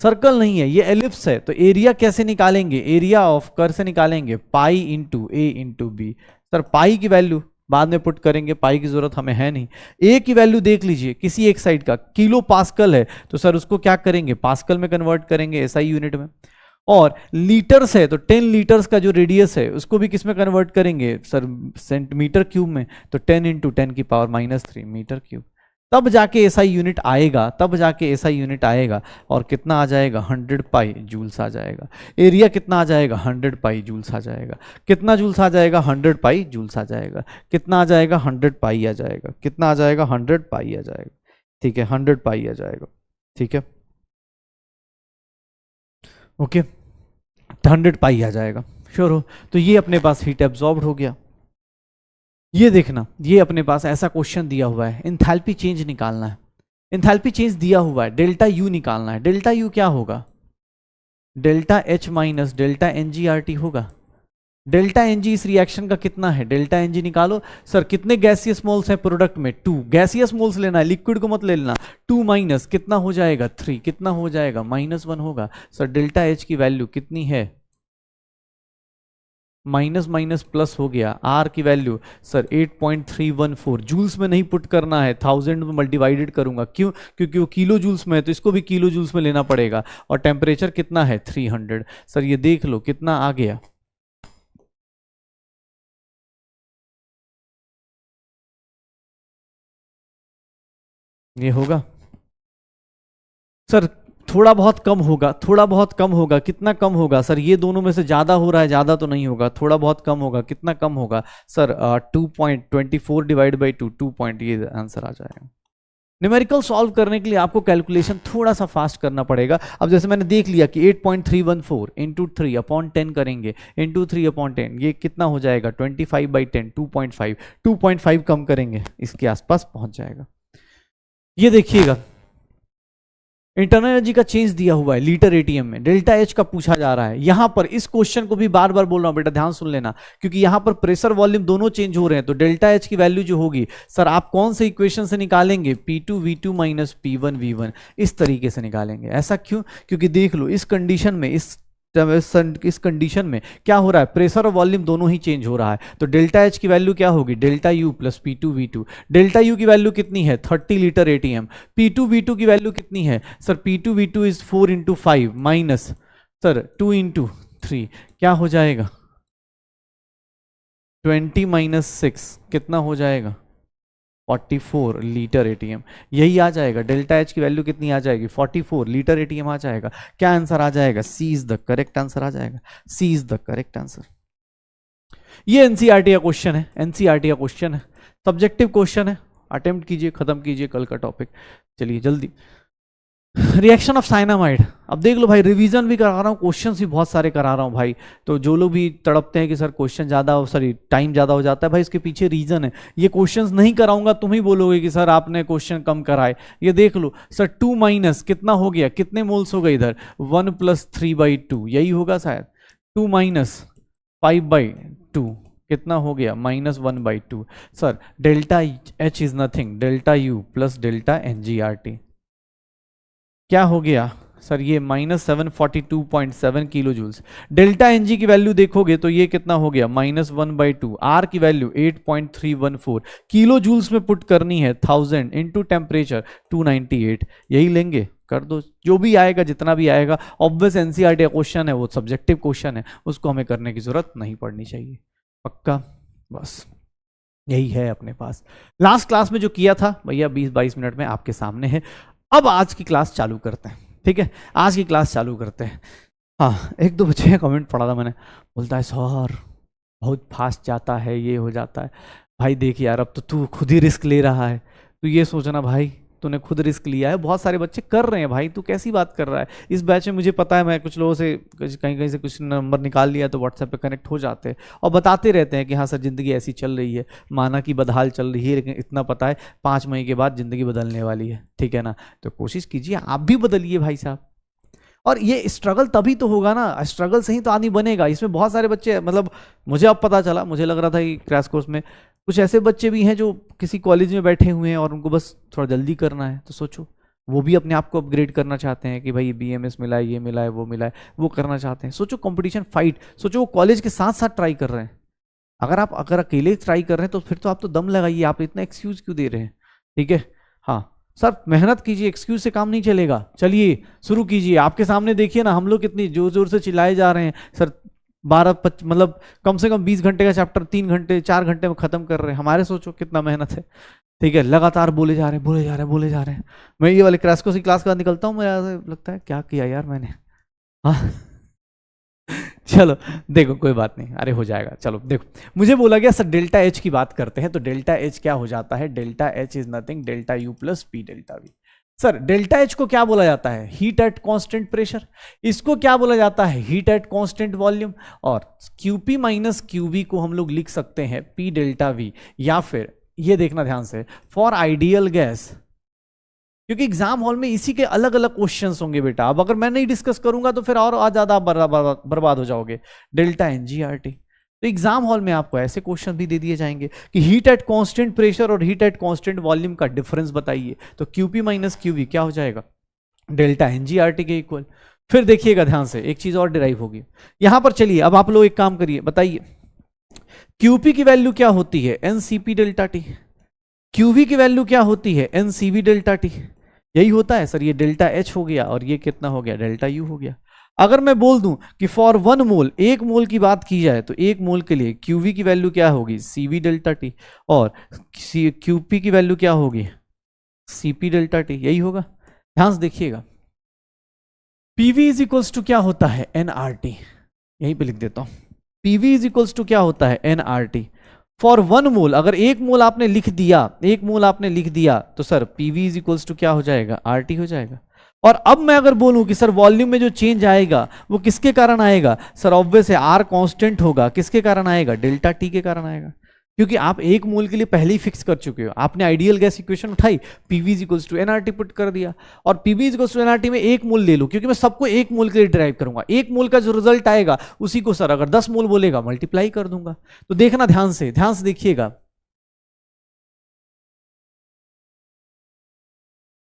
सर्कल नहीं है, ये एलिप्स है। तो एरिया कैसे निकालेंगे? एरिया ऑफ कर्व से निकालेंगे, पाई इंटू ए इंटू बी। सर पाई की वैल्यू बाद में पुट करेंगे, पाई की जरूरत हमें है नहीं। ए की वैल्यू देख लीजिए, किसी एक साइड का किलो पास्कल है, तो सर उसको क्या करेंगे? पास्कल में कन्वर्ट करेंगे, एसआई यूनिट में। और लीटर्स है तो 10 लीटर्स का जो रेडियस है उसको भी किस में कन्वर्ट करेंगे? सर सेंटीमीटर क्यूब में। तो 10 इंटू 10 की पावर -3 मीटर क्यूब। तब जाके एसआई यूनिट आएगा, तब जाके एसआई यूनिट आएगा। और कितना आ जाएगा? 100 पाई जूल्स आ जाएगा। एरिया कितना आ जाएगा? 100 पाई जूल्स आ जाएगा। कितना जूल्स आ जाएगा? 100 पाई जूल्स आ जाएगा। कितना आ जाएगा? 100 पाई आ जाएगा। कितना आ जाएगा? 100 पाई आ जाएगा। ठीक है, 100 पाई आ जाएगा। ठीक है, ओके, 100 पाई आ जाएगा। श्योर हो? तो ये अपने पास हीट एब्जॉर्ब्ड हो गया। ये देखना, ये अपने पास ऐसा क्वेश्चन दिया हुआ है, एंथैल्पी चेंज निकालना है। एंथैल्पी चेंज दिया हुआ है, डेल्टा यू निकालना है। डेल्टा यू क्या होगा? Delta H minus delta N G R T होगा। डेल्टा एन जी इस रिएक्शन का कितना है? डेल्टा एन जी निकालो। सर कितने गैसियस मोल्स हैं प्रोडक्ट में? 2 गैसियस मोल्स लेना है, लिक्विड को मत लेना। 2 माइनस कितना हो जाएगा? 3। कितना हो जाएगा? -1 होगा। सर डेल्टा एच की वैल्यू कितनी है? माइनस माइनस प्लस हो गया। आर की वैल्यू सर 8.314 जूल्स में नहीं पुट करना है, 1000 में मल्टीवाइडेड करूंगा। क्यों? क्योंकि वो किलो जूल्स में है, तो इसको भी किलो जूल्स में लेना पड़ेगा। और टेम्परेचर कितना है? 300। सर ये देख लो कितना आ गया। ये होगा सर, थोड़ा बहुत कम होगा, थोड़ा बहुत कम होगा। कितना कम होगा? सर ये दोनों में से ज्यादा हो रहा है, ज्यादा तो नहीं होगा, थोड़ा बहुत कम होगा। कितना कम होगा? सर 2.24 डिवाइड बाई 2, 2 पॉइंट, ये आंसर आ जाएगा। न्यूमेरिकल सॉल्व करने के लिए आपको कैलकुलेशन थोड़ा सा फास्ट करना पड़ेगा। अब जैसे मैंने देख लिया कि 8.314 इंटू 3/10 करेंगे, इंटू 3/10, ये कितना हो जाएगा? 25/10, 2.5, 2.5 कम करेंगे, इसके आसपास पहुंच जाएगा। ये देखिएगा इंटरनल एनर्जी का चेंज दिया हुआ है लीटर एटीएम में, डेल्टा एच का पूछा जा रहा है। यहां पर इस क्वेश्चन को भी बार बार बोल रहा हूं बेटा, ध्यान सुन लेना, क्योंकि यहां पर प्रेशर वॉल्यूम दोनों चेंज हो रहे हैं। तो डेल्टा एच की वैल्यू जो होगी सर आप कौन से इक्वेशन से निकालेंगे? P2V2 माइनस P1V1, इस तरीके से निकालेंगे। ऐसा क्यों? क्योंकि देख लो इस कंडीशन में, इस कंडीशन में क्या हो रहा है? प्रेशर और वॉल्यूम दोनों ही चेंज हो रहा है। तो डेल्टा एच की वैल्यू क्या होगी? Delta U plus P2V2। Delta U की वैल्यू कितनी है? 30 लीटर एटीएम। P2V2 की वैल्यू कितनी है? Sir P2V2 is 4 into 5 minus sir 2 into 3, क्या हो जाएगा? 20 माइनस 6, कितना हो जाएगा? 44 लीटर एटीएम, यही आ जाएगा। डेल्टा एच की वैल्यू कितनी आ जाएगी? 44 लीटर एटीएम आ जाएगा। क्या आंसर आ जाएगा? सी इज द करेक्ट आंसर आ जाएगा। सी इज द करेक्ट आंसर। ये एनसीईआरटी का क्वेश्चन है, एनसीईआरटी का क्वेश्चन है, सब्जेक्टिव क्वेश्चन है। अटेम्प्ट कीजिए, खत्म कीजिए कल का टॉपिक। चलिए जल्दी। रिएक्शन ऑफ साइनामाइड, अब देख लो भाई, रिवीजन भी करा रहा हूँ, क्वेश्चंस भी बहुत सारे करा रहा हूँ भाई। तो जो लोग भी तड़पते हैं कि सर क्वेश्चन ज़्यादा हो, सॉरी टाइम ज़्यादा हो जाता है, भाई इसके पीछे रीजन है। ये क्वेश्चंस नहीं कराऊंगा तुम ही बोलोगे कि सर आपने क्वेश्चन कम कराए। ये देख लो सर, 2 माइनस कितना हो गया, कितने मोल्स हो गए इधर? 1 + 3/2, यही होगा शायद। 2 माइनस 5/2 कितना हो गया? -1/2। Sir delta H is nothing, delta U plus delta एनजीआरटी। क्या हो गया सर? ये -742.7 किलो जूल्स। डेल्टा एनजी की वैल्यू देखोगे तो ये कितना हो गया? -1/2। आर की वैल्यू 8.314 किलो जूल्स में पुट करनी है, 1000 इंटू टेम्परेचर 298, यही लेंगे। कर दो, जो भी आएगा जितना भी आएगा। ऑब्वियस एनसीईआरटी क्वेश्चन है, वो सब्जेक्टिव क्वेश्चन है, उसको हमें करने की जरूरत नहीं पड़नी चाहिए। पक्का? बस यही है अपने पास। लास्ट क्लास में जो किया था भैया 20-22 मिनट में आपके सामने है। अब आज की क्लास चालू करते हैं, ठीक है? आज की क्लास चालू करते हैं। हाँ, 1-2 बच्चे कमेंट पढ़ा था मैंने, बोलता है सर बहुत फास्ट जाता है, ये हो जाता है। भाई देख यार, अब तो तू खुद ही रिस्क ले रहा है। तू ये सोचना भाई, तूने खुद रिस्क लिया है, बहुत सारे बच्चे कर रहे हैं भाई, तू कैसी बात कर रहा है? इस बैच में मुझे पता है, मैं कुछ लोगों से कहीं कहीं से कुछ नंबर निकाल लिया तो व्हाट्सएप पे कनेक्ट हो जाते हैं और बताते रहते हैं कि हाँ सर ज़िंदगी ऐसी चल रही है, माना कि बदहाल चल रही है, लेकिन इतना पता है 5 मई के बाद ज़िंदगी बदलने वाली है, ठीक है ना? तो कोशिश कीजिए आप भी बदलिए भाई साहब। और ये स्ट्रगल तभी तो होगा ना, स्ट्रगल से ही तो आदमी बनेगा। इसमें बहुत सारे बच्चे, मतलब मुझे अब पता चला, मुझे लग रहा था कि क्रैश कोर्स में कुछ ऐसे बच्चे भी हैं जो किसी कॉलेज में बैठे हुए हैं और उनको बस थोड़ा जल्दी करना है। तो सोचो, वो भी अपने आप को अपग्रेड करना चाहते हैं कि भाई बीएमएस मिला है, ये मिला है, वो मिला है, वो करना चाहते हैं। सोचो कंपटीशन फाइट, सोचो वो कॉलेज के साथ साथ ट्राई कर रहे हैं। अगर अकेले ट्राई कर रहे हैं तो फिर तो आप तो दम लगाइए, आप इतना एक्सक्यूज क्यों दे रहे हैं? ठीक है, हाँ सर मेहनत कीजिए, एक्सक्यूज से काम नहीं चलेगा। चलिए शुरू कीजिए। आपके सामने देखिए ना, हम लोग कितनी जोर जोर से चिल्लाए जा रहे हैं सर, 12-25 मतलब कम से कम 20 घंटे का चैप्टर 3 घंटे 4 घंटे में खत्म कर रहे हैं। हमारे सोचो कितना मेहनत है, ठीक है? लगातार बोले जा रहे हैं, बोले जा रहे हैं, बोले जा रहे हैं। मैं ये वाले क्रैश कोर्स की क्लास के बाद निकलता हूँ, मुझे लगता है क्या किया यार मैंने। हाँ चलो देखो, कोई बात नहीं, अरे हो जाएगा। चलो देखो, मुझे बोला गया सर डेल्टा एच की बात करते हैं, तो डेल्टा एच क्या हो जाता है? Delta H is nothing delta U plus P delta we. Sir delta H को क्या बोला जाता है? Heat at constant pressure. इसको क्या बोला जाता है? Heat at constant volume. और क्यूपी माइनस क्यूवी को हम लोग लिख सकते हैं पी डेल्टा वी, या फिर ये देखना ध्यान से, फॉर आइडियल गैस, क्योंकि एग्जाम हॉल में इसी के अलग अलग क्वेश्चंस होंगे बेटा। अब अगर मैं नहीं डिस्कस करूंगा तो फिर और आज ज्यादा आप बर्बाद हो जाओगे। डेल्टा एनजीआरटी, तो एग्जाम हॉल में आपको ऐसे क्वेश्चन भी दे दिए जाएंगे कि हीट एट कांस्टेंट प्रेशर और हीट एट कांस्टेंट वॉल्यूम का डिफरेंस बताइए। तो क्यूपी माइनस क्यूवी क्या हो जाएगा? डेल्टा एनजीआरटी के इक्वल। फिर देखिएगा ध्यान से, एक चीज और डिराइव होगी यहां पर। चलिए अब आप लोग एक काम करिए, बताइए क्यूपी की वैल्यू क्या होती है? NCP delta T. क्यूवी की वैल्यू क्या होती है? NCV delta T. यही होता है सर। ये डेल्टा एच हो गया और ये कितना हो गया? डेल्टा यू हो गया। अगर मैं बोल दूं कि फॉर 1 मोल, 1 मोल की बात की जाए तो 1 मोल के लिए क्यूवी की वैल्यू क्या होगी? CV delta T. और क्यूपी की वैल्यू क्या होगी? CP delta T. यही होगा, ध्यान से देखिएगा। पीवी इज इक्वल्स टू क्या होता है? एनआरटी। यहीं पे लिख देता हूं, पीवी इज इक्वल्स टू क्या होता है? एनआरटी। फॉर 1 मोल, अगर 1 मोल आपने लिख दिया, 1 मोल आपने लिख दिया तो sir PV is equals to क्या हो जाएगा? आरटी हो जाएगा। और अब मैं अगर बोलूं कि सर वॉल्यूम में जो चेंज आएगा वो किसके कारण आएगा? सर ऑब्वियस है आर कांस्टेंट होगा। किसके कारण आएगा? डेल्टा टी के कारण आएगा, क्योंकि आप 1 मोल के लिए पहले ही फिक्स कर चुके हो। आपने आइडियल गैस इक्वेशन उठाई, PV is equals to NRT put कर दिया, और PV is equals to NRT में 1 मोल ले लो, क्योंकि मैं सबको 1 मोल के लिए ड्राइव करूंगा। 1 मोल का जो रिजल्ट आएगा उसी को सर अगर 10 मोल बोलेगा मल्टीप्लाई कर दूंगा। तो देखना ध्यान से देखिएगा।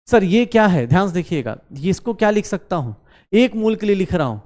सर ये क्या है? ध्यान से देखिएगा, ये इसको क्या लिख सकता हूं? 1 मोल के लिए लिख रहा हूं,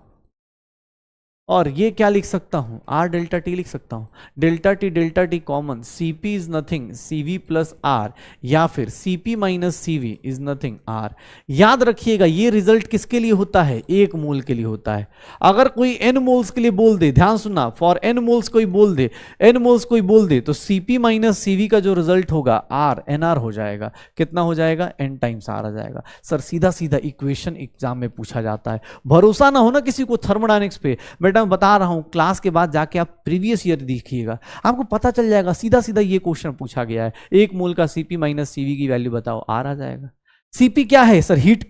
और ये क्या लिख सकता हूं, आर डेल्टा टी लिख सकता हूं, delta T common, CP is nothing CV plus R, या फिर CP minus CV is nothing R. याद रखिएगा ये रिजल्ट किसके लिए होता है, एक मोल के लिए होता है। अगर कोई एन मोल्स के लिए बोल दे, ध्यान सुनना, फॉर एन मोल्स कोई बोल दे, एन मोल्स कोई बोल दे, तो सीपी माइनस सीवी का जो रिजल्ट होगा आर एन आर हो जाएगा। कितना हो जाएगा, एन टाइम्स आर आ जाएगा। सर सीधा सीधा इक्वेशन एग्जाम में पूछा जाता है, भरोसा ना हो ना किसी को थर्मोडायनेमिक्स पे, बेटा मैं बता रहा हूं, क्लास के बाद जाके आप प्रीवियस ईयर देखिएगा, आपको पता चल जाएगा, सीधा सीधा ये क्वेश्चन पूछा गया है, एक मोल का सीपी माइनस सीवी की वैल्यू बताओ, आर आ जाएगा। सीपी क्या है sir, heat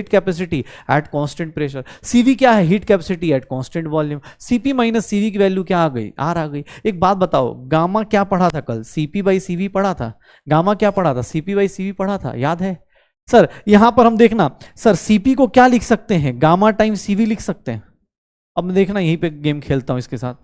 capacity at constant pressure, CV क्या है, heat capacity at constant volume, CP minus CV की वैल्यू क्या आ गई, आर आ गई। एक बात बताओ, गामा क्या पढ़ा था कल, सीपी बाई सीवी पढ़ा था, गामा क्या पढ़ा था, सीपी बाई सीवी पढ़ा था, याद है सर। यहां पर हम देखना सर, सीपी को क्या लिख सकते हैं, गामा टाइम सीवी लिख सकते हैं। अब मैं देखना यहीं पे गेम खेलता हूं इसके साथ।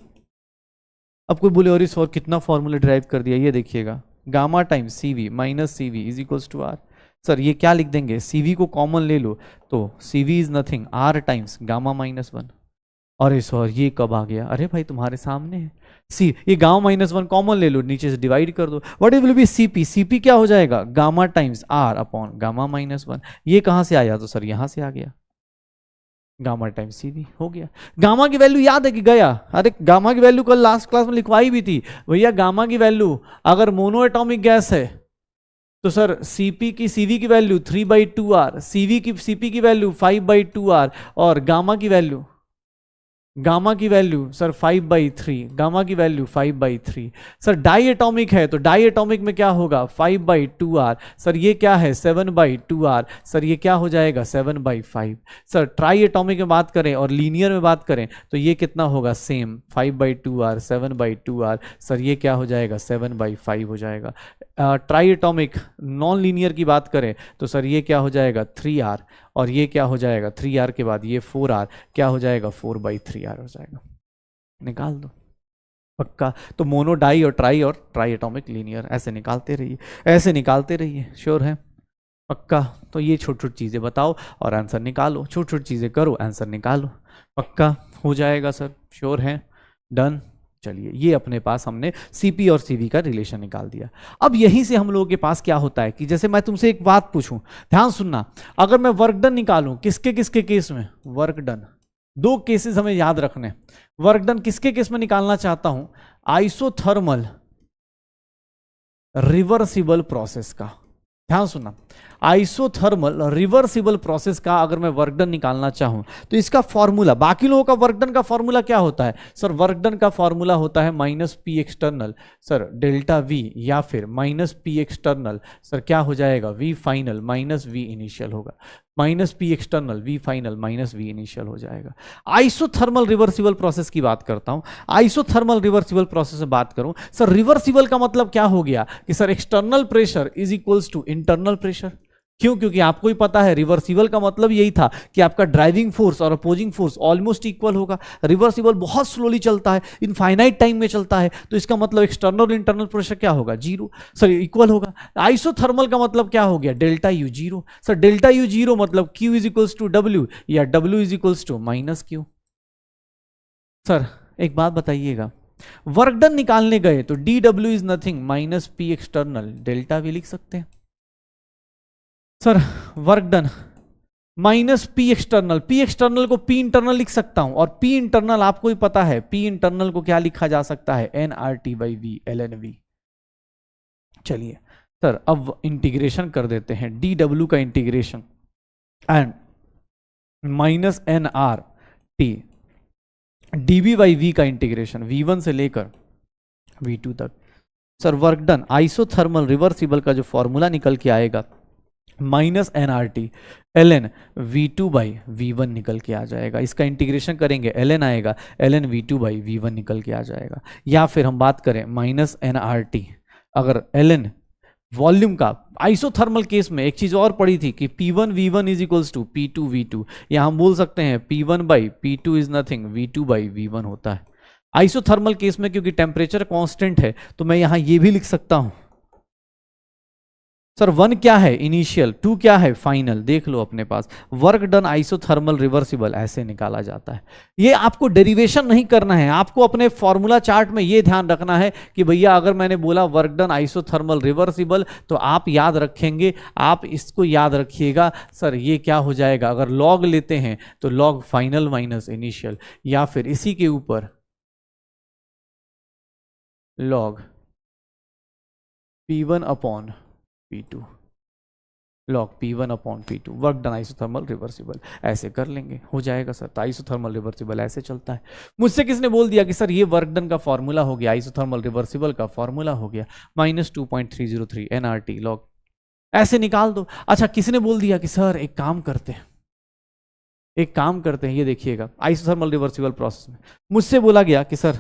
अब कोई बोले और इस और कितना फॉर्मूला ड्राइव कर दिया, ये देखिएगा, gamma time CV minus CV is equals to R. Sir ये क्या लिख देंगे, सीवी को कॉमन ले लो तो CV is nothing R times gamma minus one. अरे सर ये कब आ गया, अरे भाई तुम्हारे सामने है, सी ये गामा माइनस वन कॉमन ले लो, नीचे से डिवाइड कर दो, what will be CP, CP क्या हो जाएगा, gamma times R upon gamma minus one. ये कहां से आया, तो सर यहां से आ गया, गामा टाइम सीवी हो गया। गामा की वैल्यू याद है कि गया, अरे गामा की वैल्यू कल लास्ट क्लास में लिखवाई भी थी भैया, गामा की वैल्यू अगर मोनो एटॉमिक गैस है तो सर सीपी की सीवी की वैल्यू 3/2r, सीपी की वैल्यू 5/2r, और गामा की वैल्यू सर 5/3, गामा की वैल्यू 5/3। सर डाई एटॉमिक है तो डाई एटॉमिक में क्या होगा 5/2r, सर ये क्या है 7/2r, सर ये क्या हो जाएगा 7/5। सर ट्राई एटॉमिक में बात करें और लीनियर में बात करें तो ये कितना होगा, सेम 5/2r 7/2r, सर ये क्या हो जाएगा 7/5 हो जाएगा। ट्राई एटॉमिक नॉन लीनियर की बात करें तो सर ये क्या हो जाएगा 3r, और ये क्या हो जाएगा 3r के बाद ये 4r, क्या हो जाएगा 4/3r हो जाएगा, निकाल दो पक्का। तो मोनो डाई और ट्राई एटॉमिक लीनियर ऐसे निकालते रहिए, ऐसे निकालते रहिए, श्योर है पक्का। तो ये छोटी छोटी चीजें बताओ और आंसर निकालो, छोटी छोटी चीजें करो आंसर निकालो, पक्का हो जाएगा सर, श्योर है, डन। चलिए ये अपने पास हमने सीपी और सीवी का रिलेशन निकाल दिया। अब यहीं से हम लोगों के पास क्या होता है कि जैसे मैं तुमसे एक बात पूछूं, ध्यान सुनना, अगर मैं वर्क डन निकालूं, किसके किसके केस में, वर्क डन, दो केसेस हमें याद रखने, वर्क डन किसके केस में निकालना चाहता हूं, आइसोथर्मल रिवर्सिबल प्रोसेस का, ध्यान सुनना, आइसोथर्मल रिवर्सिबल प्रोसेस का अगर मैं वर्क डन निकालना चाहूं तो इसका फॉर्मूला, बाकी लोगों का वर्क डन का फॉर्मूला क्या होता है सर, वर्क डन का फॉर्मूला होता है minus P external sir delta V, या फिर माइनस पी एक्सटर्नल सर क्या हो जाएगा V final minus V initial होगा, minus P external V final minus V initial हो जाएगा। आइसोथर्मल रिवर्सिबल प्रोसेस की बात करता हूं, आइसोथर्मल रिवर्सिबल प्रोसेस में बात करूं सर, रिवर्सिबल का मतलब क्या हो गया कि sir external pressure is equals to internal pressure, क्यों, क्योंकि आपको ही पता है रिवर्सिबल का मतलब यही था कि आपका ड्राइविंग फोर्स और अपोजिंग फोर्स ऑलमोस्ट इक्वल होगा। रिवर्सिबल बहुत स्लोली चलता है, इनफाइनाइट टाइम में चलता है, तो इसका मतलब एक्सटर्नल और इंटरनल प्रेशर क्या होगा, जीरो, सर इक्वल होगा। आइसोथर्मल का मतलब क्या हो गया, delta U zero, sir delta U zero मतलब Q is equals to W, या W is equals to minus Q. Sir एक बात बताइएगा, वर्क डन निकालने गए तो D W is nothing minus P external, delta भी लिख सकते हैं sir, work done minus P external को पी इंटरनल लिख सकता हूं, और पी इंटरनल आपको ही पता है, पी इंटरनल को क्या लिखा जा सकता है, N R T by V L N V. चलिए सर अब इंटीग्रेशन कर देते हैं, डी डब्ल्यू का integration and minus N R T D B by V का इंटीग्रेशन, V1 से लेकर V2 तक। Sir work done isothermal reversible का जो फॉर्मूला निकल के आएगा minus N R T L N V2 by V1 निकल के आ जाएगा, इसका इंटीग्रेशन करेंगे एल एन आएगा, L N V2 by V1 निकल के आ जाएगा। या फिर हम बात करें माइनस एन आर टी, अगर एल एन वॉल्यूम का, आइसोथर्मल केस में एक चीज और पड़ी थी कि P1 V1 is equals to P2 V2, या हम बोल सकते हैं P1 by P2 is nothing V2 by V1 होता है आइसोथर्मल केस में, क्योंकि टेम्परेचर कांस्टेंट है तो मैं यहां ये भी लिख सकता हूं सर 1 क्या है इनिशियल, 2 क्या है फाइनल, देख लो अपने पास। वर्क डन आइसोथर्मल रिवर्सिबल ऐसे निकाला जाता है। ये आपको डेरिवेशन नहीं करना है, आपको अपने फॉर्मूला चार्ट में ये ध्यान रखना है कि भैया अगर मैंने बोला वर्क डन आइसोथर्मल रिवर्सिबल तो आप याद रखेंगे, आप इसको याद रखिएगा सर ये क्या हो जाएगा, अगर लॉग लेते हैं तो लॉग फाइनल माइनस इनिशियल, या फिर इसी के ऊपर log P1 upon P2, log P1 upon P2 work done isothermal reversible, ऐसे कर लेंगे हो जाएगा सर। तो आइसोथर्मल रिवर्सिबल ऐसे चलता है। मुझसे किसने बोल दिया कि सर ये वर्क डन का फॉर्मूला हो गया, आइसोथर्मल रिवर्सिबल का फॉर्मूला हो गया -2.303 nRT लॉग, ऐसे निकाल दो। अच्छा किसने बोल दिया कि सर एक काम करते हैं, एक काम करते हैं, ये देखिएगा आइसोथर्मल रिवर्सिबल प्रोसेस में मुझसे बोला गया कि sir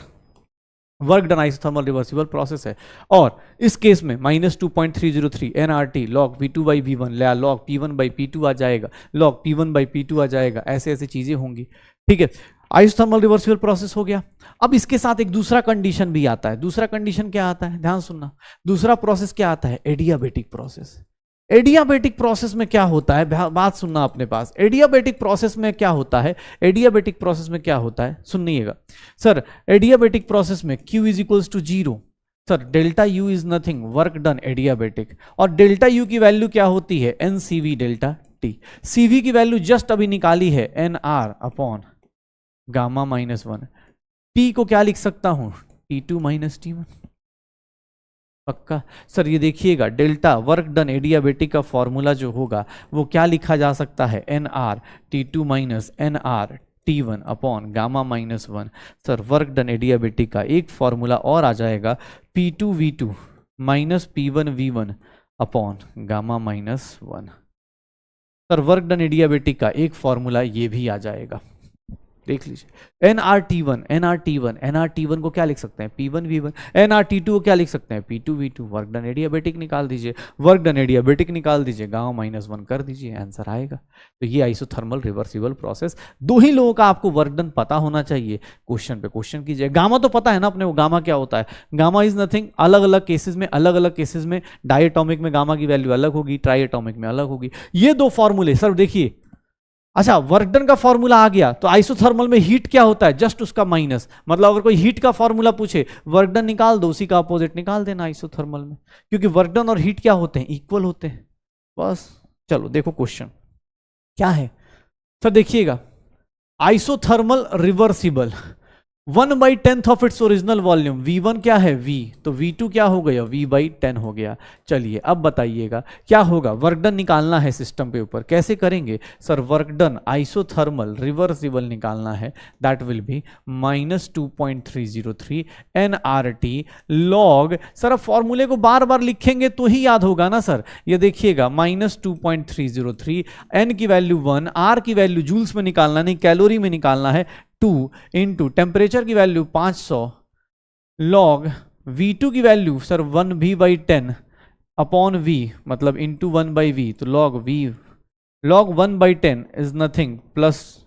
work done isothermal reversible process है, और इस केस में -2.303 nRT log V2 by V1 ले लॉग P1 बाई P2 आ जाएगा, लॉग P1 बाई P2 आ जाएगा, ऐसे ऐसे चीजें होंगी। ठीक है, आइसोथर्मल रिवर्सिबल प्रोसेस हो गया। अब इसके साथ एक दूसरा कंडीशन भी आता है। दूसरा कंडीशन क्या आता है, ध्यान सुनना, दूसरा प्रोसेस क्या आता है, एडियाबेटिक प्रोसेस। एडियाबेटिक प्रोसेस में क्या होता है, बात सुनना अपने पास, एडियाबेटिक प्रोसेस में क्या होता है, एडियाबेटिक प्रोसेस में क्या होता है सुनिएगा सर। एडियाबेटिक प्रोसेस में Q is equals to 0 sir, delta U is nothing work done adiabatic, और डेल्टा U की वैल्यू क्या होती है NCV डेल्टा T। CV की वैल्यू जस्ट अभी निकाली है NR अपॉन गामा -1, T को क्या लिख सकता हूं T2 माइनस T1, पक्का सर। ये देखिएगा डेल्टा वर्क डन एडियाबेटिक का फॉर्मूला जो होगा वो क्या लिखा जा सकता है NR T2 minus NR T1 upon gamma -1। Sir work done adiabatic का एक फॉर्मूला और आ जाएगा P2 V2 minus P1 V1 upon gamma -1। Sir work done adiabatic का एक फॉर्मूला ये भी आ जाएगा, देख लीजिए NRT1 को क्या लिख सकते हैं P1 V1, NRT2 को क्या लिख सकते हैं P2 V2। Work done adiabatic निकाल दीजिए, वर्क डन एडियाबेटिक निकाल दीजिए, गामा -1 कर दीजिए, आंसर आएगा। तो ये आइसोथर्मल रिवर्सिबल प्रोसेस, दो ही लोगों का आपको वर्क डन पता होना चाहिए। क्वेश्चन पे क्वेश्चन कीजिए। गामा तो पता है ना अपने को, गामा क्या होता है, गामा इज नथिंग, अलग अलग केसेस में डायटोमिक में गामा की वैल्यू अलग होगी, ट्राइएटोमिक में अलग होगी। ये दो फॉर्मूले सर देखिए। अच्छा वर्क डन का फॉर्मूला आ गया तो आइसोथर्मल में हीट क्या होता है, जस्ट उसका माइनस, मतलब अगर कोई हीट का फॉर्मूला पूछे वर्क डन निकाल दो, उसी का अपोजिट निकाल देना आइसोथर्मल में, क्योंकि वर्क डन और हीट क्या होते हैं, इक्वल होते हैं बस। चलो देखो क्वेश्चन क्या है सर, देखिएगा isothermal reversible 1/10 of its original volume, V1 क्या है V, तो V2 क्या हो गया V/10 हो गया। चलिए अब बताइएगा क्या होगा, वर्क डन निकालना है सिस्टम के ऊपर, कैसे करेंगे sir, work done isothermal reversible निकालना है, that will be -2.303 nRT log, sir अब फॉर्मूले को बार बार लिखेंगे तो ही याद होगा ना सर। ये देखिएगा -2.303, n की वैल्यू 1, R की वैल्यू जूल्स में निकालना नहीं कैलोरी में निकालना है, 2 इंटू टेम्परेचर की वैल्यू 500 लॉग V2 की value sir 1V/10 upon V मतलब इंटू 1/V, तो लॉग 1/10 इज नथिंग प्लस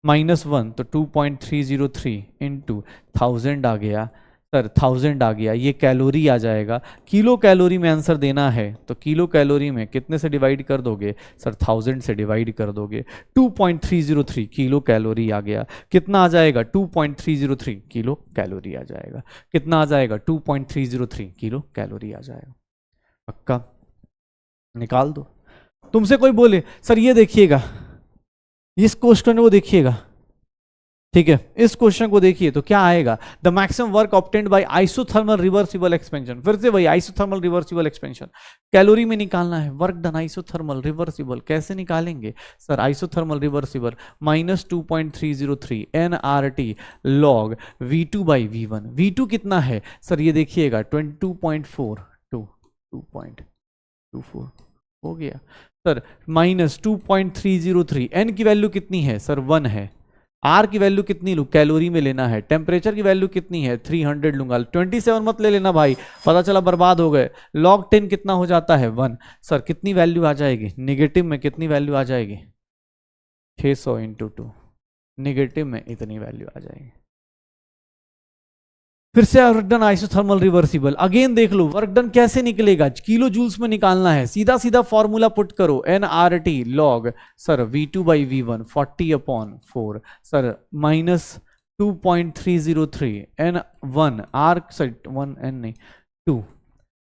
-1, तो 2.303 इंटू 1000 आ गया सर, 1000 आ गया, ये कैलोरी आ जाएगा। किलो कैलोरी में आंसर देना है तो किलो कैलोरी में कितने से डिवाइड कर दोगे सर, 1000 से डिवाइड कर दोगे, 2.303 किलो कैलोरी आ गया। कितना आ जाएगा 2.303 किलो कैलोरी आ जाएगा, कितना आ जाएगा 2.303 किलो कैलोरी आ जाएगा, पक्का निकाल दो। तुमसे कोई बोले सर ये देखिएगा इस क्वेश्चन को देखिएगा, ठीक है इस क्वेश्चन को देखिए तो क्या आएगा, the maximum work obtained by isothermal reversible expansion, फिर से वही आइसोथर्मल रिवर्सिबल एक्सपेंशन कैलोरी में निकालना है। वर्क डन आइसोथर्मल रिवर्सिबल कैसे निकालेंगे sir, isothermal reversible -2.303 nRT log V2 by V1। V2 कितना है सर, ये देखिएगा 2.24 हो गया सर, -2.303, n की वैल्यू कितनी है सर 1 है, R की वैल्यू कितनी लूँ कैलोरी में लेना है, टेम्परेचर की वैल्यू कितनी है 300 लूंगा, 27 मत ले लेना भाई, पता चला बर्बाद हो गए। log 10 कितना हो जाता है 1 सर, कितनी वैल्यू आ जाएगी निगेटिव में, कितनी वैल्यू आ जाएगी 600 × 2, निगेटिव में इतनी वैल्यू आ जाएगी। फिर से work done isothermal reversible, again देख लो वर्क डन कैसे निकलेगा, किलो जूल्स में निकालना है, सीधा सीधा फॉर्मूला पुट करो, N R T log sir V2/V1 40/4 sir minus 2.303 N1 R sir 1 N नहीं 2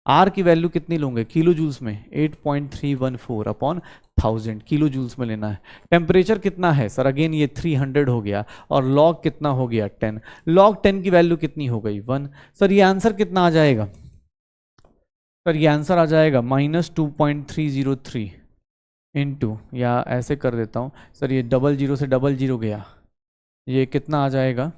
आर की वैल्यू कितनी लूंगे किलो जूल्स में 8.314/1000 किलो जूल्स में लेना है। टेम्परेचर कितना है सर, अगेन ये 300 हो गया, और लॉग कितना हो गया 10, लॉग 10 की वैल्यू कितनी हो गई 1। सर ये आंसर कितना आ जाएगा, सर ये आंसर आ जाएगा -2.303 इंटू, या ऐसे कर देता हूँ सर, ये 00 से 00 गया, ये कितना आ जाएगा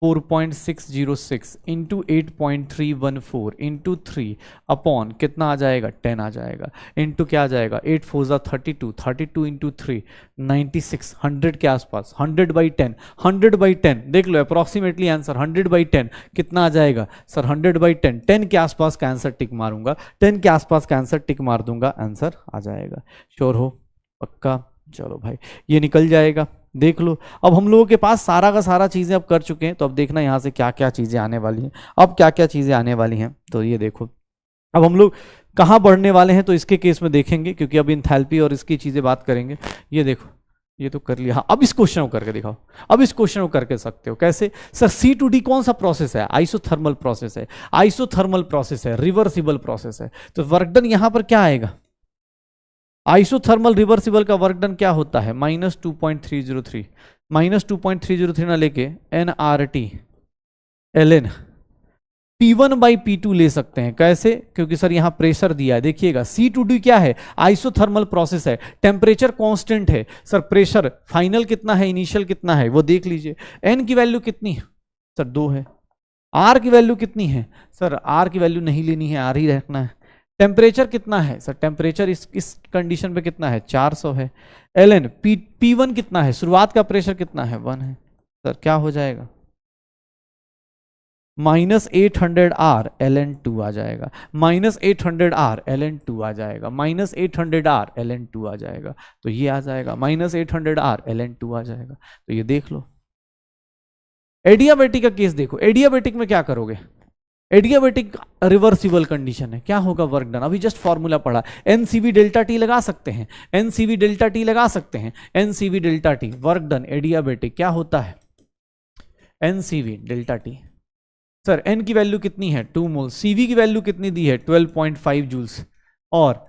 4.606 इंटू 8.314 इंटू 3 अपॉन कितना आ जाएगा 10 आ जाएगा, इंटू क्या आ जाएगा 8 4 32, 32 इंटू 3 96, 100 के आसपास, 100/10, 100/10 देख लो अप्रॉक्सीमेटली आंसर 100/10 कितना आ जाएगा सर 100/10, 10 के आसपास का आंसर टिक मारूंगा, 10 के आसपास का आंसर टिक मार दूंगा, आंसर आ जाएगा। श्योर हो, पक्का, चलो भाई ये निकल जाएगा। देख लो अब हम लोगों के पास सारा का सारा चीजें अब कर चुके हैं, तो अब देखना यहाँ से क्या क्या चीजें आने वाली हैं, अब क्या क्या चीजें आने वाली हैं, तो ये देखो अब हम लोग कहाँ बढ़ने वाले हैं, तो इसके केस में देखेंगे क्योंकि अब इंथैल्पी और इसकी चीजें बात करेंगे। ये देखो ये तो कर लिया, हाँ अब इस क्वेश्चन को करके दिखाओ, अब इस क्वेश्चन को करके सकते हो कैसे सर, C2D कौन सा प्रोसेस है, आइसोथर्मल प्रोसेस है, आइसोथर्मल प्रोसेस है, रिवर्सिबल प्रोसेस है, तो वर्क डन यहां पर क्या आएगा, आइसोथर्मल रिवर्सिबल का वर्क डन क्या होता है -2.303, -2.303 ना लेके nRT ln P1/P2 ले सकते हैं, कैसे, क्योंकि सर यहां प्रेशर दिया है, देखिएगा C2D क्या है, आइसोथर्मल प्रोसेस है, टेम्परेचर कांस्टेंट है, सर प्रेशर फाइनल कितना है, इनिशियल कितना है वो देख लीजिए, n की वैल्यू कितनी है सर 2 है, r की वैल्यू कितनी है सर, r की वैल्यू नहीं लेनी है, r ही रखना है, टेम्परेचर कितना है सर, टेम्परेचर इस कंडीशन पे कितना है 400 है, ln P1 कितना है, शुरुआत का प्रेशर कितना है 1 है, सर क्या हो जाएगा -800R ln 2 आ जाएगा, -800R ln 2 आ जाएगा, -800R ln 2 आ जाएगा, तो ये आ जाएगा -800R ln 2 आ जाएगा। तो ये देख लो एडियाबेटिक का केस देखो, एडियाबेटिक में क्या करोगे, एडियाबेटिक रिवर्सिबल कंडीशन है, क्या होगा वर्क डन, अभी जस्ट फॉर्मूला पढ़ा, NCV डेल्टा टी लगा सकते हैं, NCV डेल्टा टी लगा सकते हैं, NCV delta T work done adiabatic क्या होता है, NCV delta T sir N की वैल्यू कितनी है 2 मोल, CV की वैल्यू कितनी दी है 12.5 जूल्स, और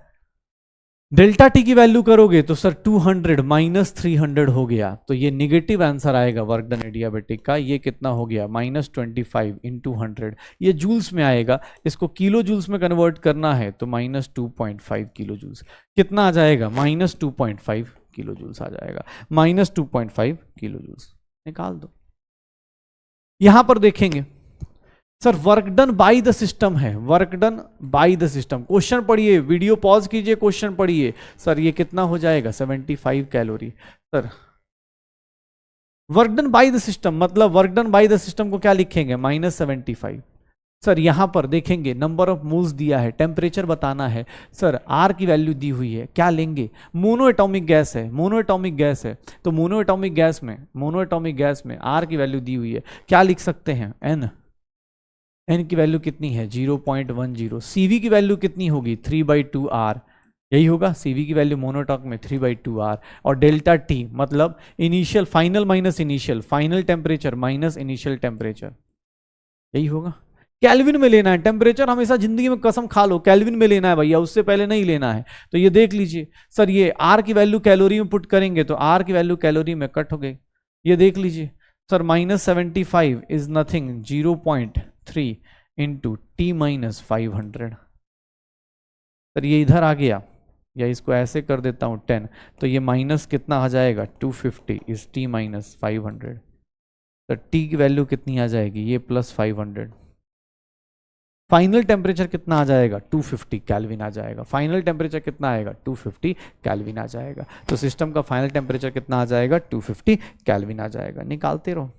डेल्टा टी की वैल्यू करोगे तो सर 200 -300 हो गया, तो ये निगेटिव आंसर आएगा वर्क डन एडियाबेटिक का, ये कितना हो गया -25 × 100, ये जूल्स में आएगा, इसको किलो जूल्स में कन्वर्ट करना है तो -2.5 किलो जूल्स, कितना आ जाएगा -2.5 किलो जूल्स आ जाएगा, -2.5 किलो जूल्स निकाल दो। यहां पर देखेंगे sir work done by the system है, work done by the system, question पढ़िए, वीडियो पॉज कीजिए, क्वेश्चन पढ़िए, सर ये कितना हो जाएगा 75 calorie, sir work done by the system मतलब work done by the system को क्या लिखेंगे -75, सर यहां पर देखेंगे नंबर ऑफ मोल्स दिया है, टेम्परेचर बताना है, सर आर की वैल्यू दी हुई है, क्या लेंगे मोनो एटॉमिक गैस है, मोनो एटॉमिक गैस है, तो मोनो एटॉमिक गैस में आर की वैल्यू दी हुई है, क्या लिख सकते हैं n की वैल्यू कितनी है 0.10, CV की वैल्यू कितनी होगी 3/2R, यही होगा CV की वैल्यू मोनोटॉक में 3/2R, और डेल्टा T मतलब initial final minus initial, final temperature minus initial temperature, यही होगा। केल्विन में लेना है, टेम्परेचर हमेशा जिंदगी में कसम खा लो केल्विन में लेना है भैया, उससे पहले नहीं लेना है, तो ये देख लीजिए सर, ये R की वैल्यू कैलोरी में पुट करेंगे तो R की वैल्यू कैलोरी में कट हो गई, ये देख लीजिए sir -75 is nothing 0.3 into T - 500, sir ये इधर आ गया, या इसको ऐसे कर देता हूं 10, तो ये माइनस कितना आ जाएगा 250 इज T - 500, तो T की वैल्यू कितनी आ जाएगी ये +500, फाइनल टेम्परेचर कितना आ जाएगा 250 केल्विन आ जाएगा, फाइनल टेम्परेचर कितना आएगा 250 केल्विन आ जाएगा, तो सिस्टम का फाइनल टेम्परेचर कितना आ जाएगा 250 केल्विन आ जाएगा, निकालते रहो।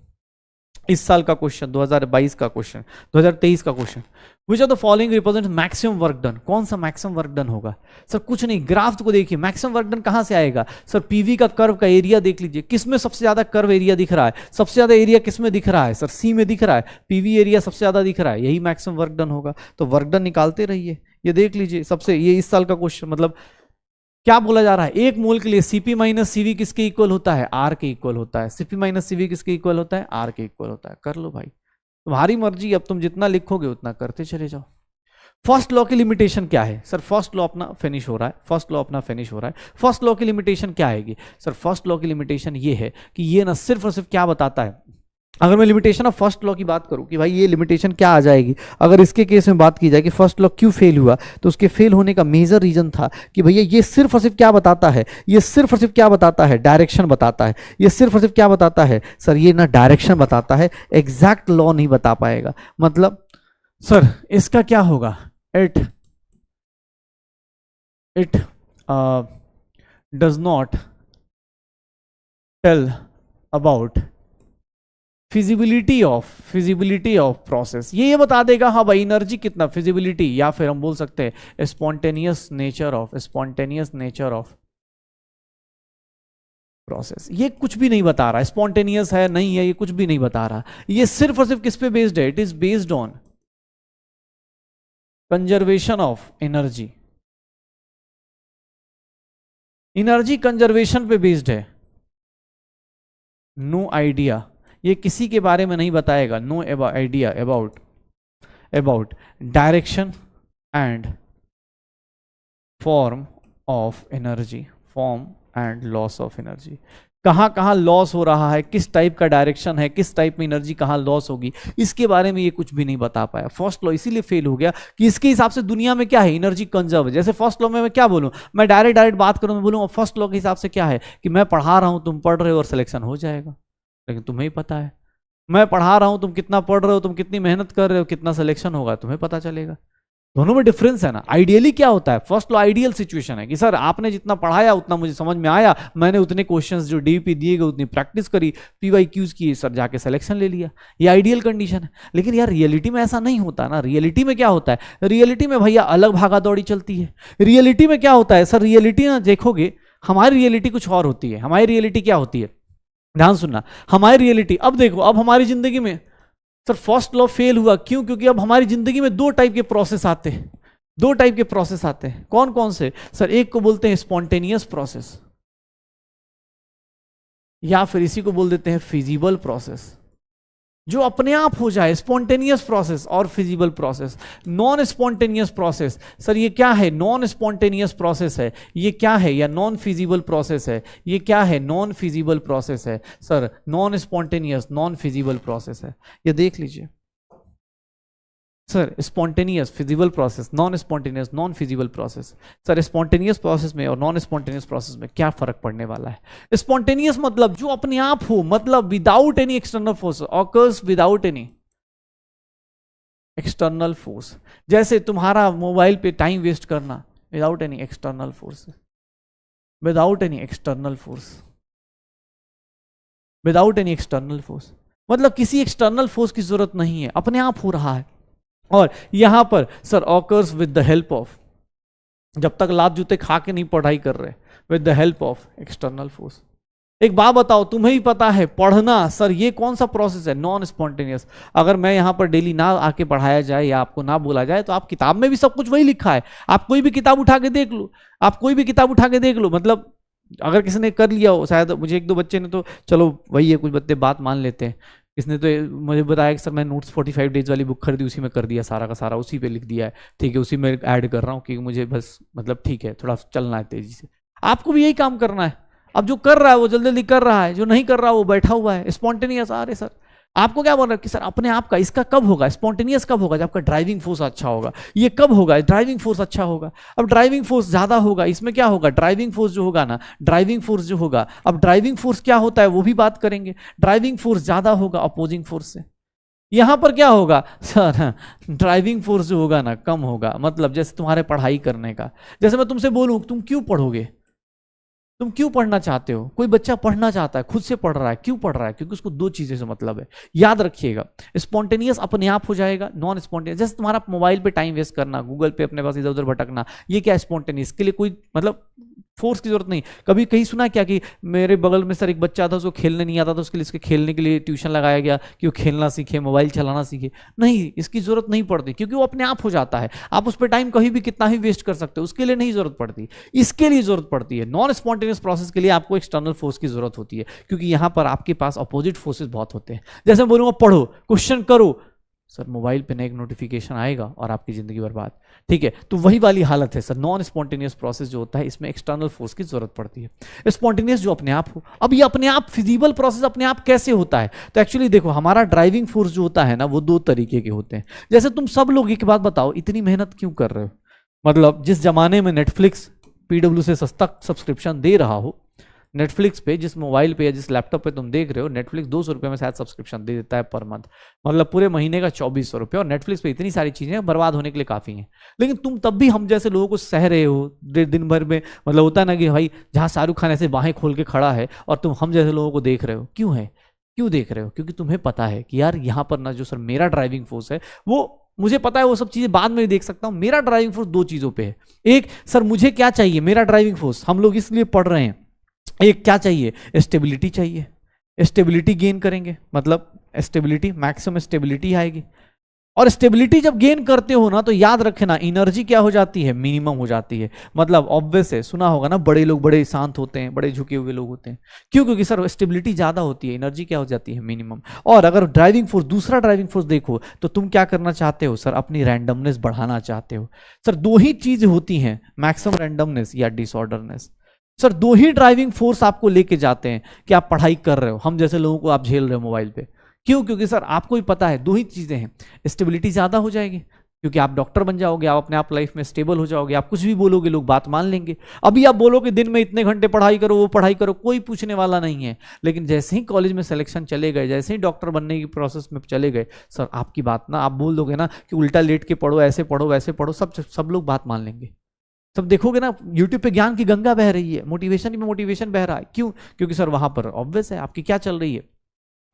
इस साल का क्वेश्चन, 2022 का क्वेश्चन, 2023 का question, which are the following represent maximum work done. कौन सा मैक्सिमम वर्क डन होगा? सर कुछ नहीं, ग्राफ को देखिए, मैक्सिमम वर्क डन कहां से आएगा? सर पीवी का कर्व का एरिया देख लीजिए, किसमें सबसे ज्यादा कर्व एरिया दिख रहा है? सबसे ज्यादा एरिया किसमें दिख रहा है? सर सी में दिख रहा है, पीवी एरिया सबसे ज्यादा दिख रहा है, यही मैक्सिमम वर्क डन होगा। तो वर्क डन निकालते रहिए। ये देख लीजिए सबसे, ये इस साल का क्वेश्चन, मतलब क्या बोला जा रहा है? एक मोल के लिए सीपी माइनस सीवी किसके इक्वल होता है? आर के इक्वल होता है। सीपी माइनस सीवी किसके इक्वल होता है? आर के इक्वल होता है। कर लो भाई, तुम्हारी मर्जी, अब तुम जितना लिखोगे उतना करते चले जाओ। फर्स्ट लॉ की लिमिटेशन क्या है? सर फर्स्ट लॉ अपना फिनिश हो रहा है, फर्स्ट लॉ अपना फिनिश हो रहा है। फर्स्ट लॉ की लिमिटेशन क्या आएगी? सर फर्स्ट लॉ की लिमिटेशन ये है कि ये ना सिर्फ और सिर्फ क्या बताता है, अगर मैं लिमिटेशन ऑफ फर्स्ट लॉ की बात करूं कि भाई ये लिमिटेशन क्या आ जाएगी, अगर इसके केस में बात की जाए कि फर्स्ट लॉ क्यों फेल हुआ, तो उसके फेल होने का मेजर रीजन था कि भैया ये सिर्फ और सिर्फ क्या बताता है, ये सिर्फ और सिर्फ क्या बताता है? डायरेक्शन बताता है। ये सिर्फ और सिर्फ क्या बताता है? सर ये ना डायरेक्शन बताता है, एग्जैक्ट लॉ नहीं बता पाएगा। मतलब सर इसका क्या होगा? It does not tell about feasibility of process. ये बता देगा हाँ भाई एनर्जी कितना, फिजिबिलिटी, या फिर हम बोल सकते हैं स्पॉन्टेनियस नेचर ऑफ प्रोसेस। ये कुछ भी नहीं बता रहा, स्पॉन्टेनियस है नहीं है, ये कुछ भी नहीं बता रहा। ये सिर्फ और सिर्फ किस पे बेस्ड है? It is based on conservation of energy. Energy conservation पे बेस्ड है। नो आइडिया, ये किसी के बारे में नहीं बताएगा। No idea about direction and form of energy, form and loss of energy. कहाँ कहाँ लॉस हो रहा है, किस टाइप का डायरेक्शन है, किस टाइप में एनर्जी कहाँ लॉस होगी, इसके बारे में ये कुछ भी नहीं बता पाया। फर्स्ट लॉ इसीलिए फेल हो गया कि इसके हिसाब से दुनिया में क्या है, एनर्जी कंजर्व है। जैसे फर्स्ट लॉ में मैं क्या बोलूँ, मैं डायरेक्ट बात करूँ, मैं बोलूँ फर्स्ट लॉ के हिसाब से क्या है कि मैं पढ़ा रहा हूँ, तुम पढ़ रहे हो और सिलेक्शन हो जाएगा। लेकिन तुम्हें ही पता है, मैं पढ़ा रहा हूं, तुम कितना पढ़ रहे हो, तुम कितनी मेहनत कर रहे हो, कितना सिलेक्शन होगा तुम्हें पता चलेगा। दोनों में डिफरेंस है ना। आइडियली क्या होता है? फर्स्ट लॉ आइडियल सिचुएशन है कि सर आपने जितना पढ़ाया उतना मुझे समझ में आया, मैंने उतने क्वेश्चंस जो डीपी दिए गए उतनी प्रैक्टिस करी, पीवाईक्यूज किए, सर जाके सिलेक्शन ले लिया। ये आइडियल कंडीशन है। लेकिन यार रियलिटी में ऐसा नहीं होता ना। रियलिटी में क्या होता है? रियलिटी में भैया अलग भागा दौड़ी चलती है। रियलिटी में क्या होता है? सर रियलिटी ना देखोगे, हमारी रियलिटी कुछ और होती है। हमारी रियलिटी क्या होती है? ध्यान सुनना, हमारी रियलिटी, अब देखो, अब हमारी जिंदगी में सर फर्स्ट लॉ फेल हुआ क्यों? क्योंकि अब हमारी जिंदगी में दो टाइप के प्रोसेस आते हैं। दो टाइप के प्रोसेस आते हैं। कौन कौन से? सर एक को बोलते हैं स्पॉन्टेनियस प्रोसेस, या फिर इसी को बोल देते हैं फिजिबल प्रोसेस, जो अपने आप हो जाए, स्पॉन्टेनियस प्रोसेस और feasible process. Non spontaneous process, sir ये क्या है? नॉन स्पॉन्टेनियस प्रोसेस है। ये क्या है? या नॉन फिजिबल प्रोसेस है। ये क्या है? नॉन फिजिबल प्रोसेस है। Sir non spontaneous non feasible process है। ये देख लीजिए sir, spontaneous feasible process, non spontaneous non feasible process. Sir spontaneous process में और नॉन स्पॉन्टेनियस प्रोसेस में क्या फर्क पड़ने वाला है? स्पॉन्टेनियस मतलब जो अपने आप हो, मतलब without any external force, occurs without any external force. जैसे तुम्हारा मोबाइल पे टाइम वेस्ट करना, without any external force, without any external force, without any external force, मतलब किसी एक्सटर्नल फोर्स की जरूरत नहीं है, अपने आप हो रहा है। और यहां पर sir occurs with the help of, जब तक लात जूते खा के नहीं पढ़ाई कर रहे, with the help of external force. एक बात बताओ, तुम्हें ही पता है पढ़ना, सर ये कौन सा प्रोसेस है? Non spontaneous. अगर मैं यहां पर डेली ना आके पढ़ाया जाए या आपको ना बोला जाए, तो आप किताब में भी सब कुछ वही लिखा है। आप कोई भी किताब उठा के देख लो, आप कोई भी किताब उठा के देख लो, मतलब अगर किसी ने कर लिया हो, शायद मुझे एक दो बच्चे ने तो चलो वही है, कुछ बच्चे बात मान लेते हैं। इसने तो मुझे बताया कि सर मैं नोट्स 45 डेज वाली बुक खरीदी, उसी में कर दिया, सारा का सारा उसी पे लिख दिया है, ठीक है, उसी में ऐड कर रहा हूँ कि मुझे बस मतलब ठीक है, थोड़ा चलना है तेजी से। आपको भी यही काम करना है। अब जो कर रहा है वो जल्दी जल्दी कर रहा है, जो नहीं कर रहा वो बैठा हुआ है स्पॉन्टेनियस। अरे सर आपको क्या बोल रहा है कि सर अपने आप का, इसका कब होगा स्पॉन्टेनियस? कब होगा? जब आपका ड्राइविंग फोर्स अच्छा होगा। ये कब होगा? ड्राइविंग फोर्स अच्छा होगा। अब ड्राइविंग फोर्स ज्यादा होगा, इसमें क्या होगा? ड्राइविंग फोर्स जो होगा ना, ड्राइविंग फोर्स जो होगा, अब ड्राइविंग फोर्स क्या होता है वो भी बात करेंगे। ड्राइविंग फोर्स ज्यादा होगा अपोजिंग फोर्स से। यहां पर क्या होगा सर? ड्राइविंग फोर्स जो होगा ना कम होगा। मतलब जैसे तुम्हारे पढ़ाई करने का, जैसे मैं तुमसे बोलूं तुम क्यों पढ़ोगे, तुम क्यों पढ़ना चाहते हो? कोई बच्चा पढ़ना चाहता है, खुद से पढ़ रहा है, क्यों पढ़ रहा है? क्योंकि उसको दो चीजें से मतलब है। याद रखिएगा, स्पॉन्टेनियस अपने आप हो जाएगा, नॉन स्पॉन्टेनियस जैसे तुम्हारा मोबाइल पे टाइम वेस्ट करना, गूगल पे अपने पास इधर उधर भटकना, ये क्या स्पॉन्टेनियस के लिए कोई मतलब फोर्स की जरूरत नहीं। कभी कहीं सुना क्या कि मेरे बगल में सर एक बच्चा था, उसको खेलने नहीं आता था, उसके लिए इसके खेलने के लिए ट्यूशन लगाया गया कि वो खेलना सीखे, मोबाइल चलाना सीखे? नहीं, इसकी जरूरत नहीं पड़ती, क्योंकि वो अपने आप हो जाता है। आप उस पर टाइम कहीं भी कितना ही वेस्ट कर सकते हो, उसके लिए नहीं जरूरत पड़ती। इसके लिए जरूरत पड़ती है, नॉन स्पॉन्टेनियस प्रोसेस के लिए आपको एक्सटर्नल फोर्स की जरूरत होती है, क्योंकि यहां पर आपके पास अपोजिट फोर्सेस बहुत होते हैं। जैसे मैं बोलूंगा पढ़ो, क्वेश्चन करो, सर मोबाइल पे ना एक नोटिफिकेशन आएगा और आपकी जिंदगी बर्बाद। ठीक है, तो वही वाली हालत है सर। नॉन स्पॉन्टेनियस प्रोसेस जो होता है, इसमें एक्सटर्नल फोर्स की जरूरत पड़ती है। स्पॉन्टेनियस जो अपने आप हो, अब ये अपने आप फिजिबल प्रोसेस अपने आप कैसे होता है? तो एक्चुअली देखो, हमारा ड्राइविंग फोर्स जो होता है ना, वो दो तरीके के होते हैं। जैसे तुम सब लोग एक बात बताओ, इतनी मेहनत क्यों कर रहे हो? मतलब जिस जमाने में नेटफ्लिक्स पीडब्ल्यू से सस्ता सब्सक्रिप्शन दे रहा हो, नेटफ्लिक्स पे जिस मोबाइल पे या जिस लैपटॉप पे तुम देख रहे हो, नेटफ्लिक्स 200 रुपये में शायद सब्सक्रिप्शन दे देता है पर मंथ, मतलब पूरे महीने का 2400 रुपये। और नेटफ्लिक्स पे इतनी सारी चीजें बर्बाद होने के लिए काफी हैं, लेकिन तुम तब भी हम जैसे लोगों को सह रहे हो दिन भर में। मतलब होता है ना कि भाई जहाँ शाहरुख खान ऐसे बाहें खोल के खड़ा है और तुम हम जैसे लोगों को देख रहे हो, क्यों है? क्यों देख रहे हो? क्योंकि तुम्हें पता है कि यार यहाँ पर ना जो सर मेरा ड्राइविंग फोर्स है, वो मुझे पता है वो सब चीजें बाद में देख सकता हूं। मेरा ड्राइविंग फोर्स दो चीजों पे है। एक, सर मुझे क्या चाहिए? मेरा ड्राइविंग फोर्स, हम लोग इसलिए पढ़ रहे हैं, एक क्या चाहिए? स्टेबिलिटी चाहिए। स्टेबिलिटी गेन करेंगे, मतलब स्टेबिलिटी, मैक्सिमम स्टेबिलिटी आएगी। और स्टेबिलिटी जब गेन करते हो ना, तो याद रखना एनर्जी क्या हो जाती है? मिनिमम हो जाती है। मतलब ऑब्वियस है, सुना होगा ना, बड़े लोग बड़े शांत होते हैं, बड़े झुके हुए लोग होते हैं। क्यों? क्योंकि सर स्टेबिलिटी ज्यादा होती है, एनर्जी क्या हो जाती है? मिनिमम। और अगर ड्राइविंग फोर्स, दूसरा ड्राइविंग फोर्स देखो, तो तुम क्या करना चाहते हो सर? अपनी रैंडमनेस बढ़ाना चाहते हो। सर दो ही चीज होती हैं, मैक्सिमम रैंडमनेस या डिसऑर्डरनेस। सर दो ही ड्राइविंग फोर्स आपको लेके जाते हैं कि आप पढ़ाई कर रहे हो, हम जैसे लोगों को आप झेल रहे हो मोबाइल पे। क्यों? क्योंकि सर आपको ही पता है दो ही चीजें हैं, स्टेबिलिटी ज्यादा हो जाएगी, क्योंकि आप डॉक्टर बन जाओगे, आप अपने आप लाइफ में स्टेबल हो जाओगे, आप कुछ भी बोलोगे लोग बात मान लेंगे। अभी आप बोलोगे दिन में इतने घंटे पढ़ाई करो, वो पढ़ाई करो, कोई पूछने वाला नहीं है। लेकिन जैसे ही कॉलेज में सिलेक्शन चले गए, जैसे ही डॉक्टर बनने की प्रोसेस में चले गए, सर आपकी बात ना आप बोल दोगे ना कि उल्टा लेट के पढ़ो, ऐसे पढ़ो, वैसे पढ़ो, सब लोग बात मान लेंगे। सब देखोगे ना, यूट्यूब पे ज्ञान की गंगा बह रही है, मोटिवेशन में मोटिवेशन बह रहा है। क्यों? क्योंकि सर वहां पर ऑब्वियस है आपकी क्या चल रही है,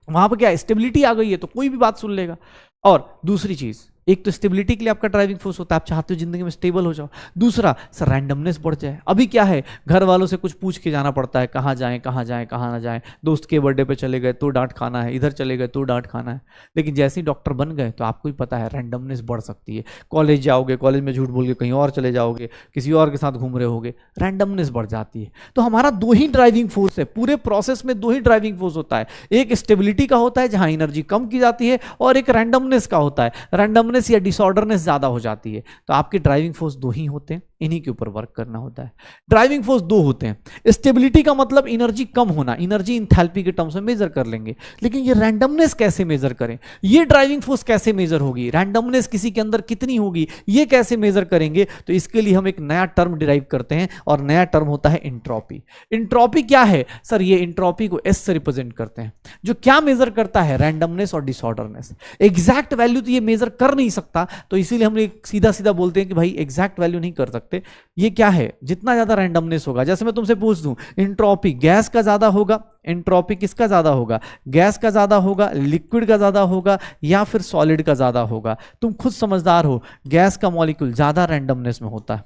वहां पर क्या स्टेबिलिटी आ गई है, तो कोई भी बात सुन लेगा। और दूसरी चीज, एक तो स्टेबिलिटी के लिए आपका ड्राइविंग फोर्स होता है, आप चाहते हो जिंदगी में स्टेबल हो जाओ। दूसरा सर रैंडमनेस बढ़ जाए। अभी क्या है, घर वालों से कुछ पूछ के जाना पड़ता है, कहाँ जाएं कहाँ जाएं कहाँ ना जाएं, दोस्त के बर्थडे पे चले गए तो डांट खाना है, इधर चले गए तो डांट खाना है। लेकिन जैसे ही डॉक्टर बन गए तो आपको ही पता है रैंडमनेस बढ़ सकती है। कॉलेज जाओगे, कॉलेज में झूठ बोल के कहीं और चले जाओगे, किसी और के साथ घूम रहे होगे, रैंडमनेस बढ़ जाती है। तो हमारा दो ही ड्राइविंग फोर्स है, पूरे प्रोसेस में दो ही ड्राइविंग फोर्स होता है। एक स्टेबिलिटी का होता है जहां एनर्जी कम की जाती है, और एक रैंडमनेस का होता है, रैंडमनेस या डिसऑर्डरनेस ज्यादा हो जाती है। तो आपके ड्राइविंग फोर्स दो ही होते हैं, इन्हीं के ऊपर वर्क करना होता है। ड्राइविंग फोर्स दो होते हैं। स्टेबिलिटी का मतलब एनर्जी कम होना, एनर्जी इंथैल्पी के टर्म्स में मेजर कर लेंगे। लेकिन ये रैंडमनेस कैसे मेजर करें? ये ड्राइविंग फोर्स कैसे मेजर होगी? रैंडमनेस किसी के अंदर कितनी होगी, ये कैसे मेजर करेंगे? तो इसके लिए हम एक नया टर्म डिराइव करते हैं, और नया टर्म होता है इंट्रोपी। इंट्रोपी क्या है सर? ये इंट्रोपी को एस से रिप्रेजेंट करते हैं, जो क्या मेजर करता है? रैंडमनेस और डिसऑर्डरनेस। एग्जैक्ट वैल्यू तो ये मेजर कर नहीं सकता, तो इसीलिए हम सीधा सीधा बोलते हैं कि भाई एग्जैक्ट वैल्यू नहीं कर सकते। ये क्या है? जितना ज्यादा रैंडमनेस होगा, जैसे मैं तुमसे पूछ दूं इंट्रोपी गैस का ज्यादा होगा, इंट्रोपी किसका ज्यादा होगा? गैस का ज्यादा होगा, लिक्विड का ज्यादा होगा, या फिर सॉलिड का ज्यादा होगा? तुम खुद समझदार हो, गैस का मॉलिक्यूल ज्यादा रैंडमनेस में होता है।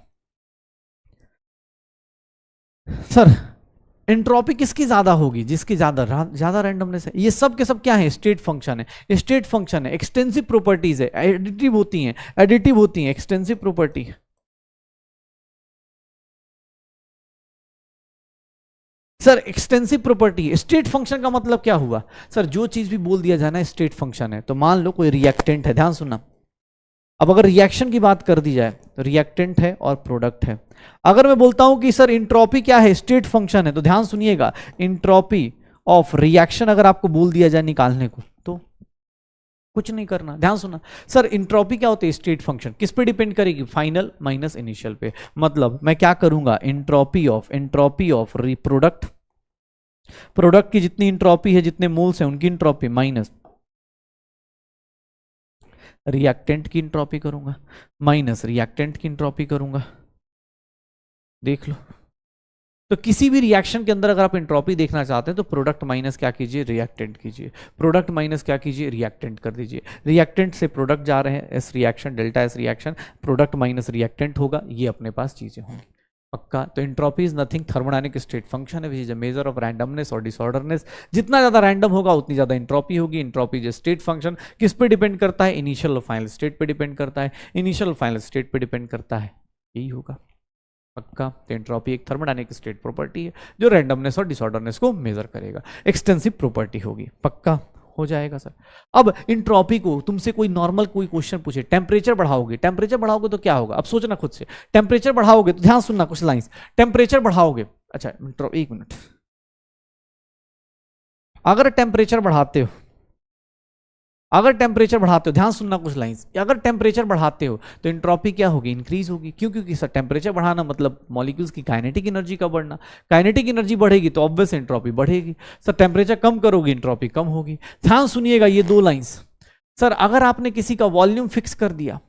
सर एंट्रोपी किसकी ज्यादा होगी? जिसकी ज्यादा रैंडमनेस है। ये सब के सब क्या है? स्टेट फंक्शन है। स्टेट फंक्शन है, एक्सटेंसिव प्रॉपर्टीज है, एडिटिव होती हैं extensive property. Sir extensive property, state function का मतलब क्या हुआ? सर जो चीज भी बोल दिया जाए ना स्टेट फंक्शन है, तो मान लो कोई रिएक्टेंट है, ध्यान सुनना। अब अगर रिएक्शन की बात कर दी जाए तो रिएक्टेंट है और प्रोडक्ट है। अगर मैं बोलता हूं कि सर इंट्रोपी क्या है? स्टेट फंक्शन है, तो ध्यान सुनिएगा, इंट्रोपी ऑफ रिएक्शन अगर आपको बोल दिया जाए निकालने को, तो कुछ नहीं करना, ध्यान सुना। सर इंट्रोपी क्या होती है? State function. किस पे डिपेंड करेगी? फाइनल माइनस इनिशियल पे। मतलब मैं क्या करूंगा? इंट्रोपी ऑफ प्रोडक्ट, प्रोडक्ट की जितनी इंट्रोपी है, जितने मोल्स हैं उनकी इंट्रोपी, माइनस रिएक्टेंट की इंट्रोपी करूंगा, माइनस रिएक्टेंट की इंट्रोपी करूंगा। देख लो, तो किसी भी रिएक्शन के अंदर अगर आप एंट्रोपी देखना चाहते हैं तो प्रोडक्ट माइनस क्या कीजिए, रिएक्टेंट कीजिए, प्रोडक्ट माइनस क्या कीजिए, रिएक्टेंट कर दीजिए। रिएक्टेंट से प्रोडक्ट जा रहे हैं, S reaction, delta S reaction, product minus reactant होगा, ये अपने पास चीजें होंगी। पक्का। तो entropy is nothing thermodynamic state function है which is a measure of randomness और डिसऑर्डरनेस। जितना ज्यादा रैंडम होगा उतनी ज्यादा एंट्रोपी होगी। एंट्रोपी जो स्टेट फंक्शन किस पे डिपेंड करता है, इनिशियल और फाइनल स्टेट पे डिपेंड करता है, इनिशियल और फाइनल स्टेट पे डिपेंड करता है, यही होगा। पक्का। तो एंट्रोपी एक थर्मोडायनेमिक स्टेट प्रॉपर्टी है जो रैंडमनेस और डिसऑर्डरनेस को मेजर करेगा, एक्सटेंसिव प्रॉपर्टी होगी। पक्का हो जाएगा सर। अब इंट्रोपी को तुमसे कोई नॉर्मल कोई क्वेश्चन पूछे, टेम्परेचर बढ़ाओगे, टेम्परेचर बढ़ाओगे तो क्या होगा, अब सोचना खुद से। टेम्परेचर बढ़ाओगे तो ध्यान सुनना कुछ लाइंस, टेम्परेचर बढ़ाओगे, अच्छा एक मिनट, अगर टेम्परेचर बढ़ाते हो, अगर टेम्परेचर बढ़ाते हो, ध्यान सुनना कुछ लाइंस, अगर टेम्परेचर बढ़ाते हो तो एंट्रोपी क्या होगी, इंक्रीज होगी। क्यों? क्योंकि सर टेम्परेचर बढ़ाना मतलब मॉलिक्यूल्स की काइनेटिक एनर्जी का बढ़ना, काइनेटिक एनर्जी बढ़ेगी तो ऑब्वियस एंट्रोपी बढ़ेगी। सर टेम्परेचर कम करोगे एंट्रोपी कम होगी। ध्यान सुनिएगा ये दो लाइंस। सर अगर आपने किसी का वॉल्यूम फिक्स कर दिया,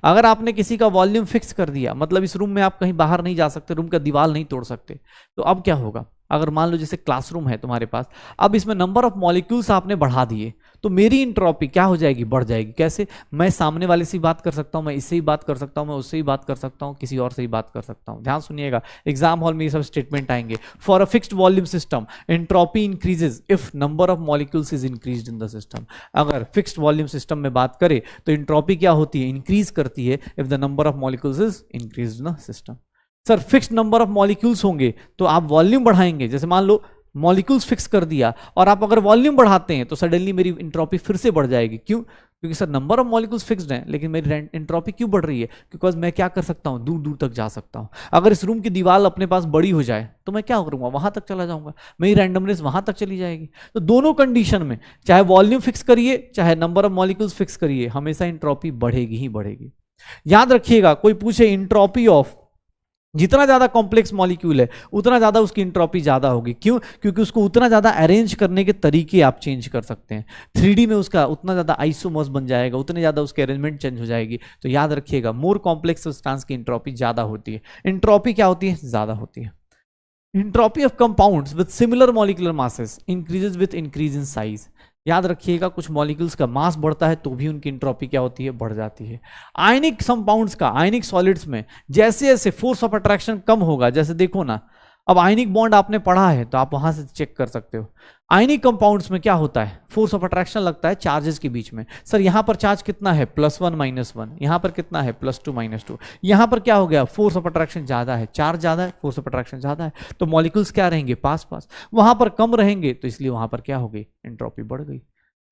अगर आपने किसी का वॉल्यूम फिक्स कर दिया, मतलब इस रूम में आप कहीं बाहर नहीं जा सकते, रूम का दीवार नहीं तोड़ सकते, तो अब क्या होगा, अगर मान लो जैसे क्लासरूम है तुम्हारे पास, अब इसमें नंबर ऑफ मॉलिक्यूल्स आपने बढ़ा दिए, तो मेरी इंट्रोपी क्या हो जाएगी, बढ़ जाएगी। कैसे? मैं सामने वाले से ही बात कर सकता हूं, मैं इससे ही बात कर सकता हूं, मैं उससे ही बात कर सकता हूं, किसी और से ही बात कर सकता हूं। ध्यान सुनिएगा, एग्जाम हॉल में ये सब स्टेटमेंट आएंगे। For a fixed volume system entropy increases if number of molecules is increased in the system. अगर फिक्स्ड वॉल्यूम सिस्टम में बात करें तो एंट्रोपी क्या होती है, इंक्रीज करती है if the number of molecules is increased in the system. Sir fixed number of molecules होंगे तो आप वॉल्यूम बढ़ाएंगे, जैसे मान लो मॉलिक्यूल्स फिक्स कर दिया और आप अगर वॉल्यूम बढ़ाते हैं तो सडनली मेरी इंट्रोपी फिर से बढ़ जाएगी। क्यों? क्योंकि sir number of molecules fixed हैं, लेकिन मेरी इंट्रोपी क्यों बढ़ रही है, बिकॉज मैं क्या कर सकता हूं, दूर दूर तक जा सकता हूं। अगर इस रूम की दीवार अपने पास बड़ी हो जाए तो मैं क्या करूंगा, वहां तक चला जाऊंगा, मेरी रैंडमनेस वहां तक चली जाएगी। तो दोनों कंडीशन में, चाहे वॉल्यूम फिक्स करिए चाहे नंबर ऑफ मॉलिक्यूल्स फिक्स करिए, हमेशा इंट्रोपी बढ़ेगी ही बढ़ेगी। याद रखिएगा, कोई पूछे इंट्रोपी ऑफ, जितना ज्यादा कॉम्प्लेक्स मॉलिक्यूल है उतना ज्यादा उसकी इंट्रोपी ज्यादा होगी। क्यों? क्योंकि उसको उतना ज्यादा अरेंज करने के तरीके आप चेंज कर सकते हैं। 3D में उसका उतना ज्यादा आइसोमर्स बन जाएगा, उतने ज्यादा उसकी अरेंजमेंट चेंज हो जाएगी। तो याद रखिएगा, मोर कॉम्प्लेक्स सब्सटेंस की इंट्रोपी ज्यादा होती है। इंट्रोपी क्या होती है, ज्यादा होती है। Entropy of compounds with similar molecular masses increases with increase in size. याद रखिएगा, कुछ मॉलिक्यूल्स का मास बढ़ता है तो भी उनकी इंट्रोपी क्या होती है, बढ़ जाती है। आयनिक कंपाउंड्स का, आयनिक सॉलिड्स में जैसे जैसे फोर्स ऑफ अट्रैक्शन कम होगा, जैसे देखो ना, अब आयनिक बॉन्ड आपने पढ़ा है तो आप वहां से चेक कर सकते हो। आयनिक कंपाउंड्स में क्या होता है, फोर्स ऑफ अट्रैक्शन लगता है चार्जेस के बीच में। सर यहां पर चार्ज कितना है, +1 -1, यहां पर कितना है, +2 -2। यहां पर क्या हो गया, फोर्स ऑफ अट्रैक्शन ज्यादा है, चार्ज ज्यादा है, फोर्स ऑफ अट्रैक्शन ज्यादा है, तो मॉलिक्यूल्स क्या रहेंगे, पास पास। वहां पर कम रहेंगे तो इसलिए वहां पर क्या हो गई, एंट्रोपी बढ़ गई।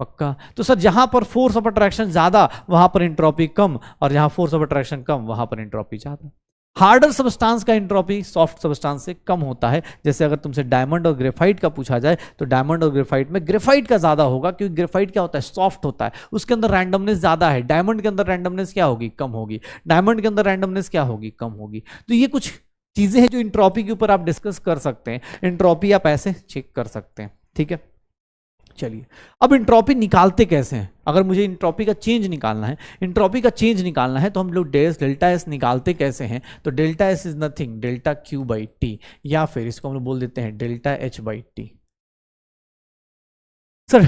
पक्का। तो सर जहां पर फोर्स ऑफ अट्रैक्शन ज्यादा वहां पर एंट्रोपी कम, और जहां फोर्स ऑफ अट्रैक्शन कम वहां पर एंट्रोपी ज्यादा। हार्डर सब्सटेंस का एंट्रोपी सॉफ्ट सब्सटेंस से कम होता है। जैसे अगर तुमसे डायमंड और ग्रेफाइट का पूछा जाए तो डायमंड और ग्रेफाइट में ग्रेफाइट का ज्यादा होगा, क्योंकि ग्रेफाइट क्या होता है, सॉफ्ट होता है, उसके अंदर रैंडमनेस ज्यादा है। डायमंड के अंदर रैंडमनेस क्या होगी, कम होगी। डायमंड के अंदर रैंडमनेस क्या होगी, कम होगी। तो ये कुछ चीजें हैं जो इंट्रोपी के ऊपर आप डिस्कस कर सकते हैं। इंट्रोपी आप ऐसे चेक कर सकते हैं, ठीक है। चलिए, अब इंट्रोपी निकालते कैसे हैं। अगर मुझे इंट्रोपी का चेंज निकालना है, इंट्रोपी का चेंज निकालना है तो हम लोग डेल्टा एस निकालते कैसे हैं। तो delta S is nothing delta Q by T, या फिर इसको हम लोग बोल देते हैं delta H by T. Sir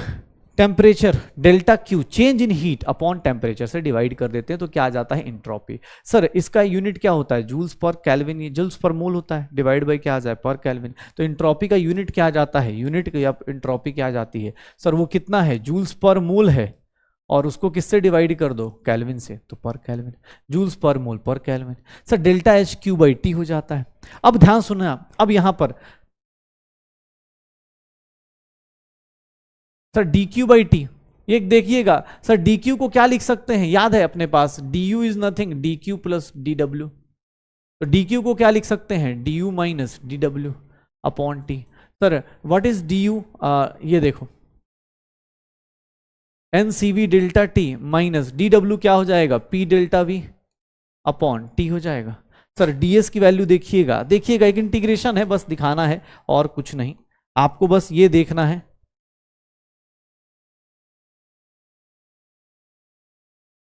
temperature delta Q change in heat upon temperature से डिवाइड कर देते हैं तो क्या आ जाता है, इंट्रोपी। सर इसका यूनिट क्या होता है, जूल्स पर केल्विन, जूल्स पर मोल होता है, डिवाइड बाय क्या आ जाए, पर केल्विन। तो इंट्रोपी का यूनिट क्या आ जाता है, यूनिट या इंट्रोपी क्या आ जाती है, सर वो कितना है, जूल्स पर मोल है, और उसको किससे डिवाइड कर दो, केल्विन से, तो पर केल्विन, जूल्स पर मोल पर kelvin. Sir delta H Q by T हो जाता है। अब ध्यान सुना, अब यहां पर sir D Q by T, ये देखिएगा सर डी क्यू को क्या लिख सकते हैं, याद है अपने पास D U is nothing D Q plus D W. तो डी क्यू को क्या लिख सकते हैं, D U minus D W upon T. Sir what is D U, ये देखो n C V delta T minus D W क्या हो जाएगा, P delta V upon T हो जाएगा। सर डीएस की वैल्यू देखिएगा, देखिएगा एक इंटीग्रेशन है, बस दिखाना है और कुछ नहीं, आपको बस ये देखना है।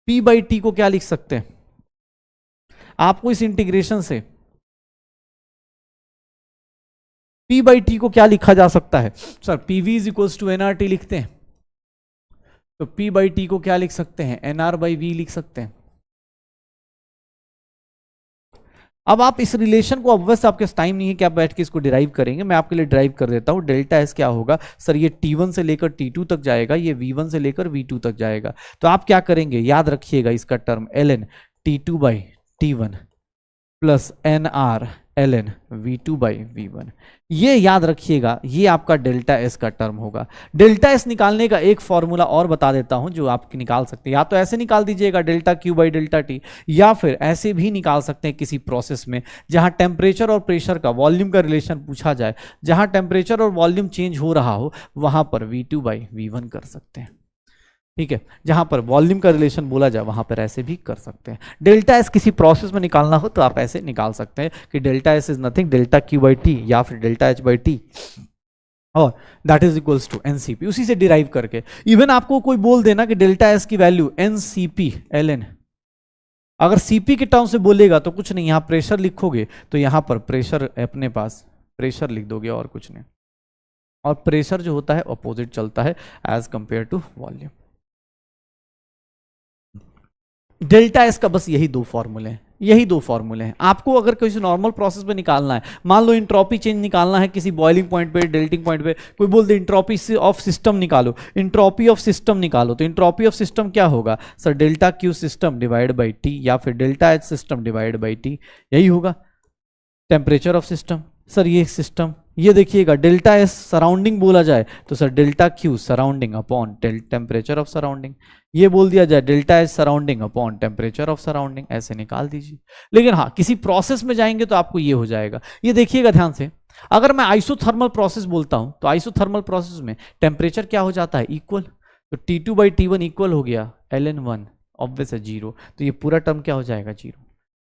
पी बाई टी को क्या लिख सकते हैं, आपको इस इंटीग्रेशन से P बाई टी को क्या लिखा जा सकता है sir, PV is equals to NRT लिखते हैं, तो P बाई टी को क्या लिख सकते हैं, NR बाई V लिख सकते हैं। अब आप इस रिलेशन को, अब वैसे आपके टाइम नहीं है कि आप बैठ के इसको डिराइव करेंगे, मैं आपके लिए ड्राइव कर देता हूं। डेल्टा एस क्या होगा सर, ये T1 से लेकर T2 तक जाएगा, ये V1 से लेकर V2 तक जाएगा। तो आप क्या करेंगे, याद रखिएगा इसका term ln T2 by T1 plus NR ln V2 by V1, ये याद रखिएगा, ये आपका डेल्टा एस का टर्म होगा। डेल्टा एस निकालने का एक फॉर्मूला और बता देता हूं जो आप निकाल सकते हैं, या तो ऐसे निकाल दीजिएगा delta Q by delta T, या फिर ऐसे भी निकाल सकते हैं किसी प्रोसेस में जहां टेम्परेचर और प्रेशर का, वॉल्यूम का रिलेशन पूछा जाए, जहां टेम्परेचर और वॉल्यूम चेंज हो रहा हो वहां पर V2 बाई V1 कर सकते हैं। ठीक है, जहां पर वॉल्यूम का रिलेशन बोला जाए वहां पर ऐसे भी कर सकते हैं। डेल्टा एस किसी प्रोसेस में निकालना हो तो आप ऐसे निकाल सकते हैं कि delta S is nothing delta Q by T या फिर डेल्टा एच बाई टी, और that is equals to NCP, उसी से डिराइव करके। इवन आपको कोई बोल देना कि डेल्टा एस की वैल्यू एनसीपी एलएन, अगर सीपी के टर्म से बोलेगा तो कुछ नहीं, यहां प्रेशर लिखोगे तो यहां पर प्रेशर अपने पास प्रेशर लिख दोगे और कुछ नहीं, और प्रेशर जो होता है अपोजिट चलता है as compare to volume. Delta S का बस यही दो फॉर्मूले हैं, यही दो फॉर्मूले हैं। आपको अगर किसी नॉर्मल प्रोसेस में निकालना है, मान लो इंट्रोपी चेंज निकालना है किसी बॉइलिंग पॉइंट पे, डेल्टिंग पॉइंट पे, कोई बोल दे इंट्रोपी ऑफ सिस्टम निकालो, इंट्रोपी ऑफ सिस्टम निकालो, तो इंट्रोपी ऑफ सिस्टम क्या होगा sir, delta Q system divide by T या फिर delta H system divide by T, यही होगा। टेम्परेचर ऑफ सिस्टम सर, ये सिस्टम, ये देखिएगा डेल्टा एस सराउंडिंग बोला जाए तो sir delta Q surrounding upon temperature of surrounding, ये बोल दिया जाए delta H surrounding upon temperature of surrounding, ऐसे निकाल दीजिए। लेकिन हाँ, किसी प्रोसेस में जाएंगे तो आपको ये हो जाएगा। ये देखिएगा ध्यान से, अगर मैं आइसोथर्मल प्रोसेस बोलता हूं तो आइसोथर्मल प्रोसेस में टेम्परेचर क्या हो जाता है, इक्वल, तो T2 बाई T1 इक्वल हो गया ln1 ऑब्वियस है 0, तो ये पूरा टर्म क्या हो जाएगा 0।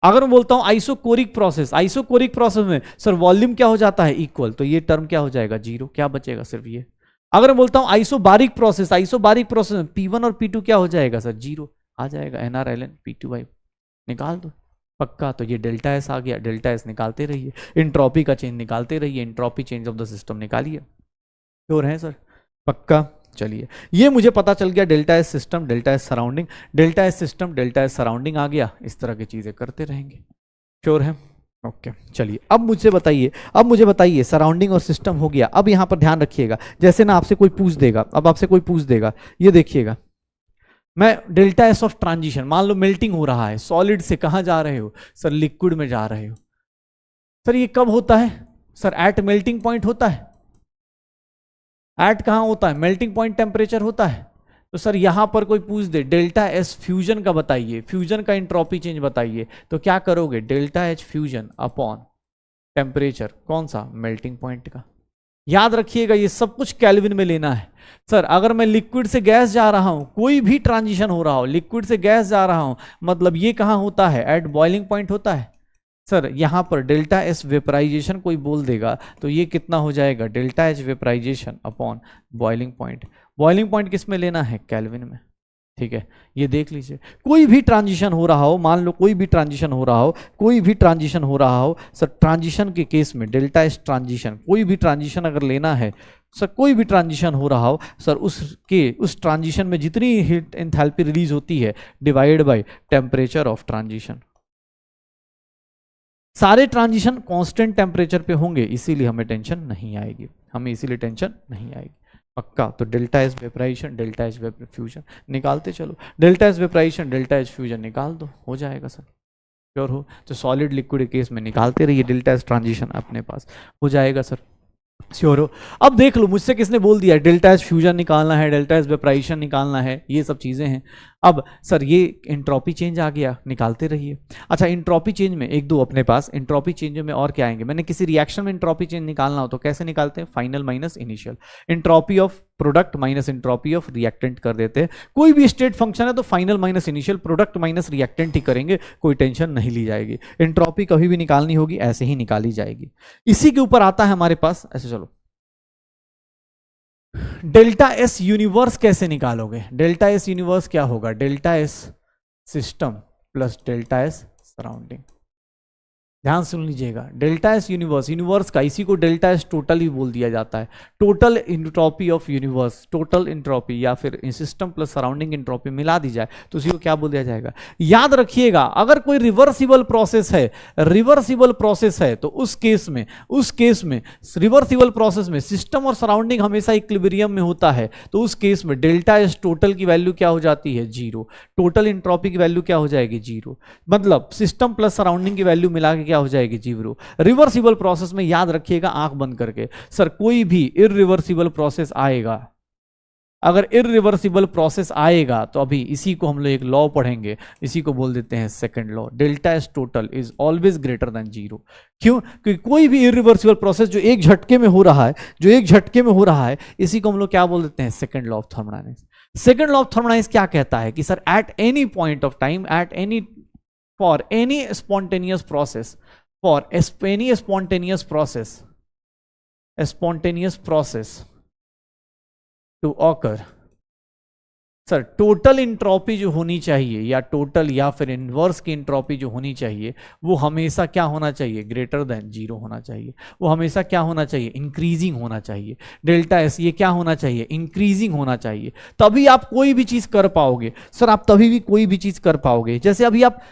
अगर मैं बोलता हूं आइसोकोरिक प्रोसेस, आइसोकोरिक प्रोसेस में सर वॉल्यूम क्या हो जाता है इक्वल, तो ये टर्म क्या हो जाएगा 0, क्या बचेगा सिर्फ ये। अगर मैं बोलता हूं आइसोबारिक प्रोसेस, आइसोबारिक प्रोसेस में P1 और P2 क्या हो जाएगा सर 0 आ जाएगा, NR ln P2 बाई, निकाल दो पक्का। तो ये डेल्टा एस आ गया, डेल्टा एस निकालते रहिए, इंट्रोपी का चेंज निकालते रहिए, entropy change of the system निकालिए। श्योर है सर, पक्का। चलिए, ये मुझे पता चल गया, delta S system, delta S surrounding, delta S system, delta S surrounding आ गया, इस तरह की चीजें करते रहेंगे। श्योर है, ओके। चलिए अब मुझे बताइए सराउंडिंग और सिस्टम हो गया। अब यहां पर ध्यान रखिएगा, जैसे ना आपसे कोई पूछ देगा, अब आपसे कोई पूछ देगा, ये देखिएगा, मैं डेल्टा एस ऑफ ट्रांजिशन, मान लो मेल्टिंग हो रहा है, सॉलिड से कहां जा रहे हो सर, लिक्विड में जा रहे हो। सर ये कब होता है सर, एट मेल्टिंग पॉइंट होता है। एट कहां होता है, मेल्टिंग पॉइंट टेम्परेचर होता है। तो सर यहां पर कोई पूछ दे डेल्टा एस फ्यूजन का बताइए, फ्यूजन का इंट्रोपी चेंज बताइए, तो क्या करोगे, delta H fusion upon temperature, कौन सा, मेल्टिंग पॉइंट का। याद रखिएगा ये सब कुछ केल्विन में लेना है। सर अगर मैं लिक्विड से गैस जा रहा हूं, कोई भी ट्रांजिशन हो रहा हो, लिक्विड से गैस जा रहा हूं, मतलब ये कहां होता है, एट बॉइलिंग पॉइंट होता है। सर यहां पर डेल्टा एस वेपराइजेशन कोई बोल देगा तो ये कितना हो जाएगा, delta H vaporisation upon boiling point. Boiling point किस में लेना है, केल्विन में। ठीक है, ये देख लीजिए, कोई भी ट्रांजिशन हो रहा हो, मान लो कोई भी ट्रांजिशन हो रहा हो, कोई भी ट्रांजिशन हो रहा हो, सर ट्रांजिशन के केस में डेल्टा एस ट्रांजिशन, कोई भी ट्रांजिशन अगर लेना है सर, कोई भी ट्रांजिशन हो रहा हो सर, उस ट्रांजिशन में जितनी हीट एंथैल्पी रिलीज होती है divide by temperature of transition. सारे ट्रांजिशन कांस्टेंट टेम्परेचर पे होंगे, इसीलिए हमें टेंशन नहीं आएगी, पक्का। तो delta S vaporization, delta H fusion निकालते चलो, delta S vaporization, delta H fusion निकाल दो, हो जाएगा सर। श्योर हो, तो सॉलिड लिक्विड केस में निकालते रहिए, डेल्टा एस ट्रांजिशन अपने पास हो जाएगा सर। श्योर हो। अब देख लो, मुझसे किसने बोल दिया डेल्टा एस फ्यूजन निकालना है, डेल्टा एस वेपराइजेशन निकालना है, ये सब चीजें हैं। अब सर ये इंट्रोपी चेंज आ गया, निकालते रहिए। अच्छा, इंट्रोपी चेंज में एक दो अपने पास इंट्रोपी चेंज में और क्या आएंगे, मैंने किसी रिएक्शन में इंट्रोपी चेंज निकालना हो तो कैसे निकालते हैं, final minus initial, entropy of product minus entropy of reactant कर देते हैं। कोई भी स्टेट फंक्शन है तो final minus initial, product minus reactant ही करेंगे, कोई टेंशन नहीं ली जाएगी। इंट्रोपी कभी भी निकालनी होगी ऐसे ही निकाली जाएगी। इसी के ऊपर आता है हमारे पास, ऐसे चलो, डेल्टा एस यूनिवर्स कैसे निकालोगे। डेल्टा एस यूनिवर्स क्या होगा, delta S system plus delta S surrounding. ध्यान सुन लीजिएगा, डेल्टा एस यूनिवर्स, यूनिवर्स का, इसी को डेल्टा एस टोटल भी बोल दिया जाता है, total entropy of universe, total entropy या फिर सिस्टम प्लस सराउंडिंग इंट्रोपी मिला दी जाए तो उसी को क्या बोल दिया जाएगा। याद रखिएगा अगर कोई रिवर्सिबल प्रोसेस है, रिवर्सिबल प्रोसेस है तो उस केस में रिवर्सिबल प्रोसेस में सिस्टम और सराउंडिंग हमेशा इक्विलिब्रियम में होता है, तो उस केस में डेल्टा एस टोटल की वैल्यू क्या हो जाती है, जीरो, टोटल इंट्रोपी की वैल्यू क्या हो जाएगी, जीरो, मतलब सिस्टम प्लस सराउंडिंग की वैल्यू मिला के क्या हो जाएगी, जीरो। रिवर्सिबल प्रोसेस में याद रखिएगा आंख बंद करके, सर कोई भी इररिवर्सिबल प्रोसेस आएगा, अगर इररिवर्सिबल प्रोसेस आएगा तो अभी इसी को हम लोग एक लॉ पढ़ेंगे, इसी को बोल देते हैं second law, delta S total is always greater than zero. क्यों? क्योंकि कोई भी इररिवर्सिबल प्रोसेस जो एक झटके में हो रहा है, इसी को हम लोग क्या बोल देते हैं, second law of thermodynamics. Second law of thermodynamics क्या कहता है कि sir at any point of time, for any spontaneous process to occur, sir total entropy जो होनी चाहिए या टोटल या फिर इनवर्स की इंट्रोपी जो होनी चाहिए वो हमेशा क्या होना चाहिए, ग्रेटर देन जीरो होना चाहिए, वो हमेशा क्या होना चाहिए, इंक्रीजिंग होना चाहिए। डेल्टा एस ये क्या होना चाहिए, इंक्रीजिंग होना चाहिए, तभी आप कोई भी चीज कर पाओगे। सर आप तभी भी कोई भी चीज कर पाओगे, जैसे अभी आप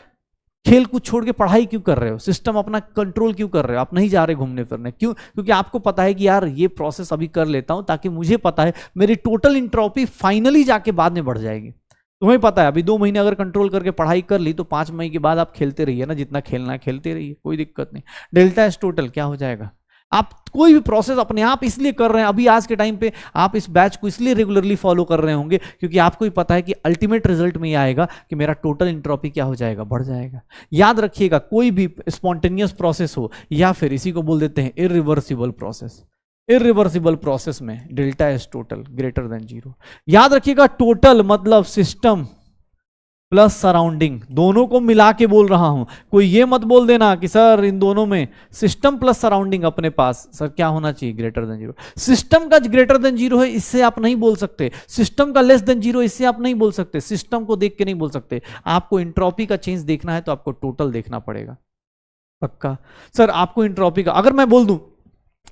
खेल कूद छोड़ के पढ़ाई क्यों कर रहे हो, सिस्टम अपना कंट्रोल क्यों कर रहे हो, आप नहीं जा रहे घूमने फिरने, क्यों? क्योंकि आपको पता है कि यार ये प्रोसेस अभी कर लेता हूं ताकि मुझे पता है मेरी टोटल इंट्रोपी फाइनली जाके बाद में बढ़ जाएगी। तुम्हें पता है अभी 2 महीने अगर कंट्रोल करके पढ़ाई कर ली तो 5 महीने के बाद आप खेलते रहिए ना, जितना खेलना है खेलते रहिए, कोई दिक्कत नहीं। डेल्टा एस टोटल क्या हो जाएगा, आप कोई भी प्रोसेस अपने आप इसलिए कर रहे हैं, अभी आज के टाइम पे आप इस बैच को इसलिए रेगुलरली फॉलो कर रहे होंगे क्योंकि आपको ही पता है कि अल्टीमेट रिजल्ट में ये आएगा कि मेरा टोटल इंट्रोपी क्या हो जाएगा, बढ़ जाएगा। याद रखिएगा कोई भी स्पॉन्टेनियस प्रोसेस हो या फिर इसी को बोल देते हैं इररिवर्सिबल प्रोसेस, इररिवर्सिबल प्रोसेस में delta S total greater than zero. याद रखिएगा टोटल मतलब सिस्टम प्लस सराउंडिंग, दोनों को मिला के बोल रहा हूं, कोई ये मत बोल देना कि सर इन दोनों में सिस्टम प्लस सराउंडिंग अपने पास सर क्या होना चाहिए, ग्रेटर देन जीरो। सिस्टम का ग्रेटर देन जीरो है इससे आप नहीं बोल सकते, सिस्टम का लेस देन जीरो इससे आप नहीं बोल सकते, सिस्टम को देख के नहीं बोल सकते। आपको इंट्रोपी का चेंज देखना है तो आपको टोटल देखना पड़ेगा। पक्का? सर आपको इंट्रोपी का अगर मैं बोल दूं,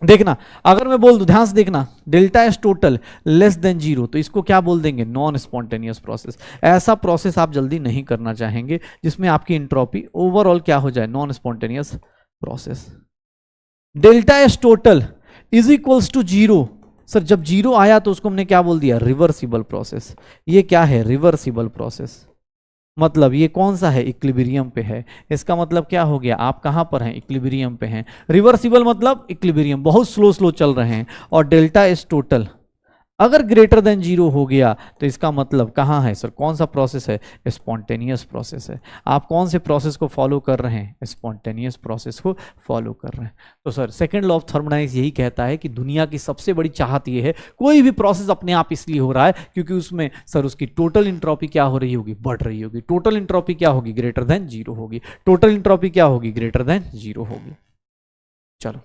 देखना अगर मैं बोल दूं, ध्यान से देखना, delta S total less than zero तो इसको क्या बोल देंगे, नॉन स्पॉन्टेनियस प्रोसेस। ऐसा प्रोसेस आप जल्दी नहीं करना चाहेंगे जिसमें आपकी इंट्रोपी ओवरऑल क्या हो जाए, non spontaneous process. Delta S total is equals to zero, sir जब जीरो आया तो उसको हमने क्या बोल दिया, रिवर्सिबल प्रोसेस। ये क्या है, रिवर्सिबल प्रोसेस, मतलब ये कौन सा है, इक्विलिब्रियम पे है। इसका मतलब क्या हो गया, आप कहां पर हैं, इक्विलिब्रियम पे हैं। रिवर्सिबल मतलब इक्विलिब्रियम, बहुत स्लो स्लो चल रहे हैं। और डेल्टा एस टोटल अगर ग्रेटर देन जीरो हो गया तो इसका मतलब कहां है, सर कौन सा प्रोसेस है, स्पॉन्टेनियस प्रोसेस है। आप कौन से प्रोसेस को फॉलो कर रहे हैं, स्पॉन्टेनियस प्रोसेस को फॉलो कर रहे हैं। तो sir second law of thermodynamics यही कहता है कि दुनिया की सबसे बड़ी चाहत ये है, कोई भी प्रोसेस अपने आप इसलिए हो रहा है क्योंकि उसमें सर उसकी टोटल इंट्रोपी क्या हो रही होगी, बढ़ रही होगी। टोटल इंट्रोपी क्या होगी, ग्रेटर देन जीरो होगी। टोटल इंट्रोपी क्या होगी, ग्रेटर देन जीरो होगी। चलो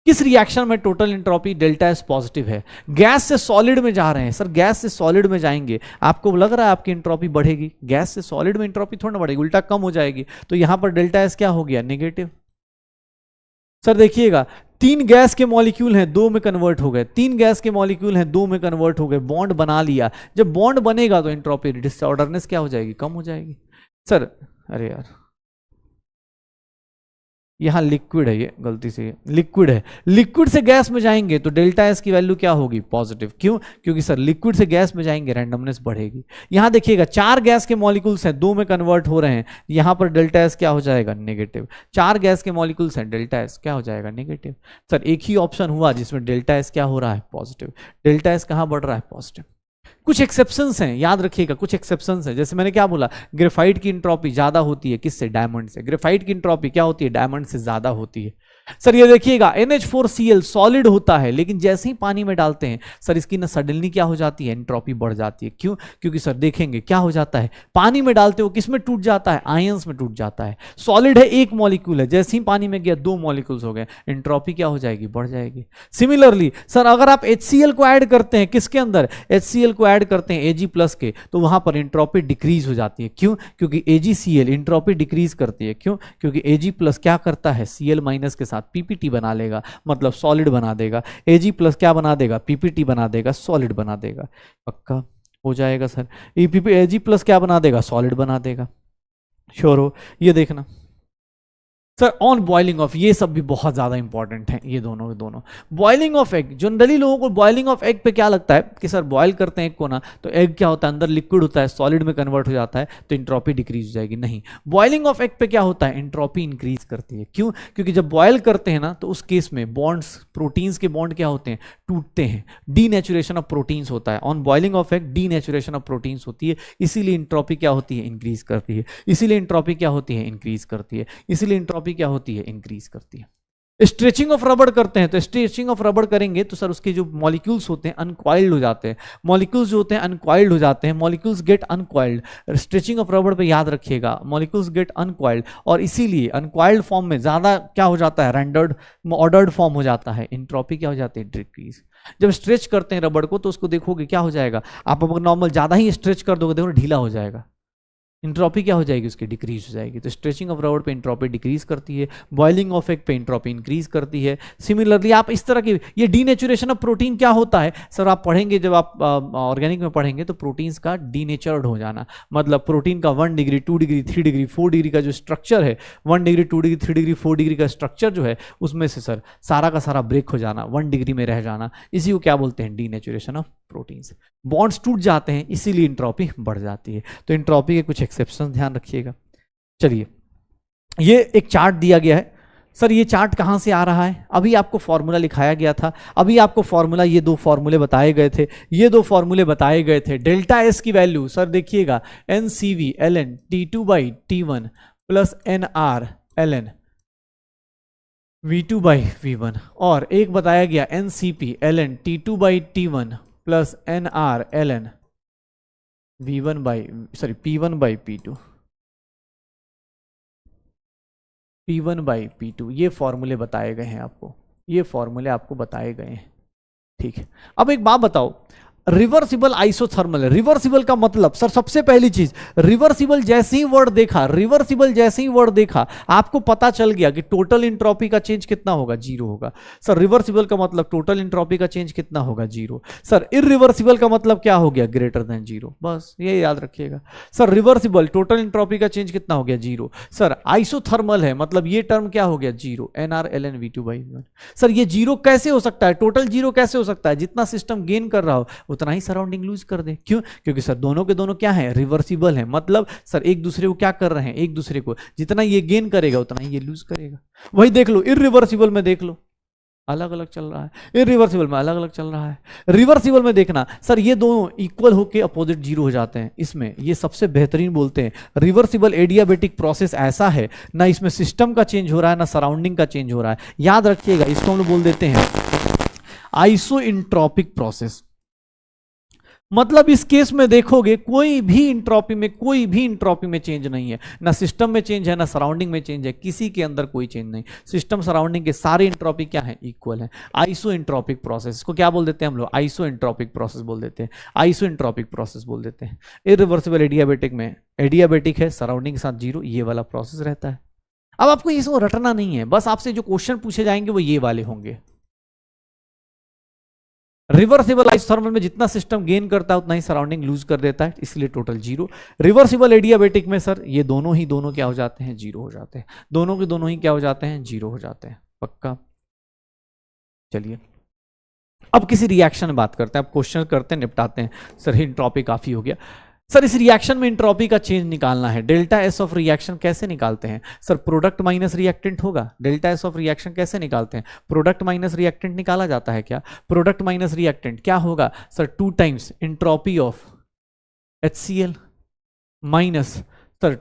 किस रिएक्शन में total entropy delta S positive है, गैस से सॉलिड में जा रहे हैं। सर गैस से सॉलिड में जाएंगे, आपको लग रहा है आपकी इंट्रोपी बढ़ेगी, गैस से सॉलिड में इंट्रोपी थोड़ा ना बढ़ेगी, उल्टा कम हो जाएगी। तो यहां पर डेल्टा एस क्या हो गया, नेगेटिव। सर देखिएगा 3 गैस के मॉलिक्यूल हैं, 2 में कन्वर्ट हो गए, 3 गैस के मॉलिक्यूल हैं, 2 में कन्वर्ट हो गए, बॉन्ड बना लिया। जब बॉन्ड बनेगा तो इंट्रोपी डिसऑर्डरनेस क्या हो जाएगी, कम हो जाएगी। सर अरे यार यहां लिक्विड है, ये गलती से लिक्विड है, लिक्विड से गैस में जाएंगे तो डेल्टा एस की वैल्यू क्या होगी, पॉजिटिव। क्यों? क्योंकि सर लिक्विड से गैस में जाएंगे रैंडमनेस बढ़ेगी। यहां देखिएगा 4 गैस के मॉलिक्यूल्स हैं, 2 में कन्वर्ट हो रहे हैं, यहां पर डेल्टा एस क्या हो जाएगा, नेगेटिव। 4 गैस के मॉलिक्यूल्स हैं, डेल्टा एस क्या हो जाएगा, नेगेटिव। सर एक ही ऑप्शन हुआ जिसमें डेल्टा एस क्या हो रहा है, पॉजिटिव। डेल्टा एस कहां बढ़ रहा है, पॉजिटिव। कुछ एक्सेप्शंस हैं, याद रखिएगा कुछ एक्सेप्शंस हैं। जैसे मैंने क्या बोला, ग्रेफाइट की इंट्रोपी ज्यादा होती है किससे, डायमंड से। ग्रेफाइट की इंट्रोपी क्या होती है, डायमंड से ज्यादा होती है। सर ये देखिएगा NH4Cl सॉलिड होता है, लेकिन जैसे ही पानी में डालते हैं सर इसकी ना सडनली क्या हो जाती है, एंट्रोपी बढ़ जाती है। क्यों? क्योंकि सर देखेंगे क्या हो जाता है, पानी में डालते हो किस में टूट जाता है, आयंस में टूट जाता है। सॉलिड है, एक मॉलिक्यूल है, जैसे ही पानी में गया दो मॉलिक्यूल्स हो गए, एंट्रोपी क्या हो जाएगी, बढ़ जाएगी। सिमिलरली सर अगर आप HCl को ऐड करते हैं, किसके अंदर, HCl को ऐड करते हैं Ag+ के, तो वहां पर एंट्रोपी डिक्रीज हो जाती है। क्यों? क्योंकि AgCl एंट्रोपी डिक्रीज करती है। क्यों? क्योंकि Ag+ क्या करता है, Cl- के साथ PPT बना लेगा, मतलब सॉलिड बना देगा। Ag+ क्या बना देगा, PPT बना देगा, सॉलिड बना देगा। पक्का हो जाएगा सर। Ag+ क्या बना देगा, सॉलिड बना देगा। श्योर हो? ये देखना सर ऑन बॉइलिंग ऑफ, ये सब भी बहुत ज्यादा इंपॉर्टेंट है, ये दोनों के दोनों। बॉइलिंग ऑफ एग, जनरली लोगों को बॉइलिंग ऑफ एग पे क्या लगता है कि सर बॉइल करते हैं एग को ना, तो एग क्या होता है, अंदर लिक्विड होता है, सॉलिड में कन्वर्ट हो जाता है, तो एंट्रोपी डिक्रीज हो जाएगी। नहीं, बॉइलिंग ऑफ एग पे क्या होता है, एंट्रोपी इंक्रीज करती है। क्यों? क्योंकि जब बॉयल करते हैं ना, तो उस केस में बॉन्ड्स, प्रोटीन्स के बॉन्ड क्या होते हैं, टूटते हैं, डीनेचुरेशन ऑफ प्रोटीन्स होता है। On boiling of egg denaturation of proteins होती है, इसीलिए एंट्रोपी क्या होती है, इंक्रीज करती है। इसीलिए एंट्रोपी क्या होती है, इंक्रीज करती है। इसीलिए एंट्रोपी क्या होती है, इंक्रीज करती है। स्ट्रेचिंग ऑफ रबड़ करते हैं, तो स्ट्रेचिंग ऑफ रबड़ करेंगे तो सर उसके जो मॉलिक्यूल्स होते हैं अनकॉइल्ड हो जाते हैं। मॉलिक्यूल्स जो होते हैं अनकॉइल्ड हो जाते हैं, molecules get uncoiled. Stretching of रबड़ पे याद रखिएगा, मॉलिक्यूल्स गेट अनकॉइल्ड, और इसीलिए अनकॉइल्ड फॉर्म में ज्यादा क्या हो जाता है, रेंडर्ड ऑर्डर्ड फॉर्म हो जाता है, एंट्रोपी क्या हो जाती है, डिक्रीज। जब स्ट्रेच करते हैं रबड़ को तो उसको देखोगे क्या हो जाएगा, आप अगर नॉर्मल ज्यादा ही स्ट्रेच कर दोगे देखो ढीला हो जाएगा, इंट्रोपी क्या हो जाएगी, उसकी डिक्रीज हो जाएगी। तो स्ट्रेचिंग ऑफ रबड़ पे इंट्रोपी डिक्रीज करती है, बॉइलिंग ऑफ एग पे इंट्रोपी इंक्रीज करती है। सिमिलरली आप इस तरह की, ये डीनेचुरेशन ऑफ प्रोटीन क्या होता है सर, आप पढ़ेंगे जब आप ऑर्गेनिक में पढ़ेंगे तो प्रोटीन्स का डीनेचर्ड हो जाना, मतलब प्रोटीन का 1 डिग्री 2 डिग्री 3 डिग्री 4 डिग्री का जो स्ट्रक्चर है, 1 डिग्री 2 डिग्री 3 डिग्री 4 डिग्री का स्ट्रक्चर जो है उसमें से सर सारा का सारा ब्रेक हो जाना, 1 डिग्री में रह जाना, इसी को क्या बोलते हैं, डीनेचुरेशन ऑफ प्रोटीन्स। बॉन्ड्स टूट जाते हैं, इसीलिए इंट्रोपी बढ़ जाती है। तो इंट्रोपी के कुछ एक्सेप्शन ध्यान रखिएगा। चलिए, ये एक चार्ट दिया गया है सर, ये चार्ट कहां से आ रहा है, अभी आपको फॉर्मूला लिखाया गया था, अभी आपको फॉर्मूला, ये दो फॉर्मूले बताए गए थे, ये दो फॉर्मूले बताए गए थे। डेल्टा एस की वैल्यू सर देखिएगा, NCV ln T2/T1 plus NR ln V2/V1, और एक बताया गया NCP ln T2/T1 plus NR ln P1/P2, P1/P2, ये फॉर्मूले बताए गए हैं आपको, ये फॉर्मूले आपको बताए गए हैं। ठीक है, अब एक बात बताओ, रिवर्सिबल आइसोथर्मल है। रिवर्सिबल का मतलब सर सबसे पहली चीज, रिवर्सिबल जैसे ही वर्ड देखा, रिवर्सिबल जैसे ही वर्ड देखा आपको पता चल गया कि टोटल इंट्रोपी का चेंज कितना होगा, 0 होगा। सर रिवर्सिबल का मतलब टोटल इंट्रोपी का चेंज कितना होगा, 0। सर इरिवर्सिबल का मतलब क्या हो गया, ग्रेटर देन 0, बस ये याद रखिएगा। सर रिवर्सिबल टोटल इंट्रोपी का चेंज कितना हो गया, 0। सर आइसोथर्मल है मतलब ये टर्म क्या हो गया, 0, NR ln V2/V1। सर ये 0 कैसे हो सकता है, टोटल 0 कैसे हो सकता है, जितना सिस्टम गेन कर रहा हो उतना ही सराउंडिंग लूज कर दे। क्यों? क्योंकि सर दोनों के दोनों क्या है, रिवर्सिबल है, मतलब सर एक दूसरे को क्या कर रहे हैं, एक दूसरे को जितना ये गेन करेगा उतना ही ये लूज करेगा। वही देख लो, इरिवर्सिबल में देख लो अलग अलग चल रहा है, इरिवर्सिबल में अलग अलग चल रहा है। रिवर्सिबल में देखना सर ये दोनों इक्वल होके अपोजिट 0 हो जाते हैं। इसमें ये सबसे बेहतरीन बोलते हैं, रिवर्सिबल एडियाबेटिक प्रोसेस ऐसा है ना इसमें सिस्टम का चेंज हो रहा है ना सराउंडिंग का चेंज हो रहा है। याद रखिएगा, इसको हम लोग बोल देते हैं आइसोइंट्रोपिक प्रोसेस। मतलब इस केस में देखोगे कोई भी इंट्रोपी में चेंज नहीं है, ना सिस्टम में चेंज है ना सराउंडिंग में चेंज है, किसी के अंदर कोई चेंज नहीं। सिस्टम सराउंडिंग के सारे इंट्रोपी क्या है, इक्वल है। आइसोइंट्रोपिक प्रोसेस, इसको क्या बोल देते हैं हम लोग, आइसोइंट्रोपिक प्रोसेस बोल देते हैं, आइसोइंट्रोपिक प्रोसेस बोल देते हैं। इरिवर्सिबल एडियाबेटिक में एडियाबेटिक है, सराउंडिंग के साथ 0, ये वाला प्रोसेस रहता है। अब आपको इसको रटना नहीं है, बस आपसे जो क्वेश्चन पूछे जाएंगे वो ये वाले होंगे। रिवर्सिबल आइसोथर्मल में जितना सिस्टम गेन करता है उतना ही सराउंडिंग लूज कर देता है, इसलिए टोटल 0। रिवर्सिबल एडियाबेटिक में सर ये दोनों क्या हो जाते हैं, 0 हो जाते हैं, दोनों के दोनों ही क्या हो जाते हैं, 0 हो जाते हैं। पक्का। चलिए अब किसी रिएक्शन में बात करते हैं, अब क्वेश्चन करते हैं, निपटाते हैं। सर एंट्रोपी काफी हो गया, सर इस रिएक्शन में एंट्रोपी का चेंज निकालना है। डेल्टा एस ऑफ रिएक्शन कैसे निकालते हैं सर, प्रोडक्ट माइनस रिएक्टेंट होगा। डेल्टा एस ऑफ रिएक्शन कैसे निकालते हैं, प्रोडक्ट माइनस रिएक्टेंट निकाला जाता है क्या, प्रोडक्ट माइनस रिएक्टेंट क्या होगा sir, 2 times entropy of HCl minus sir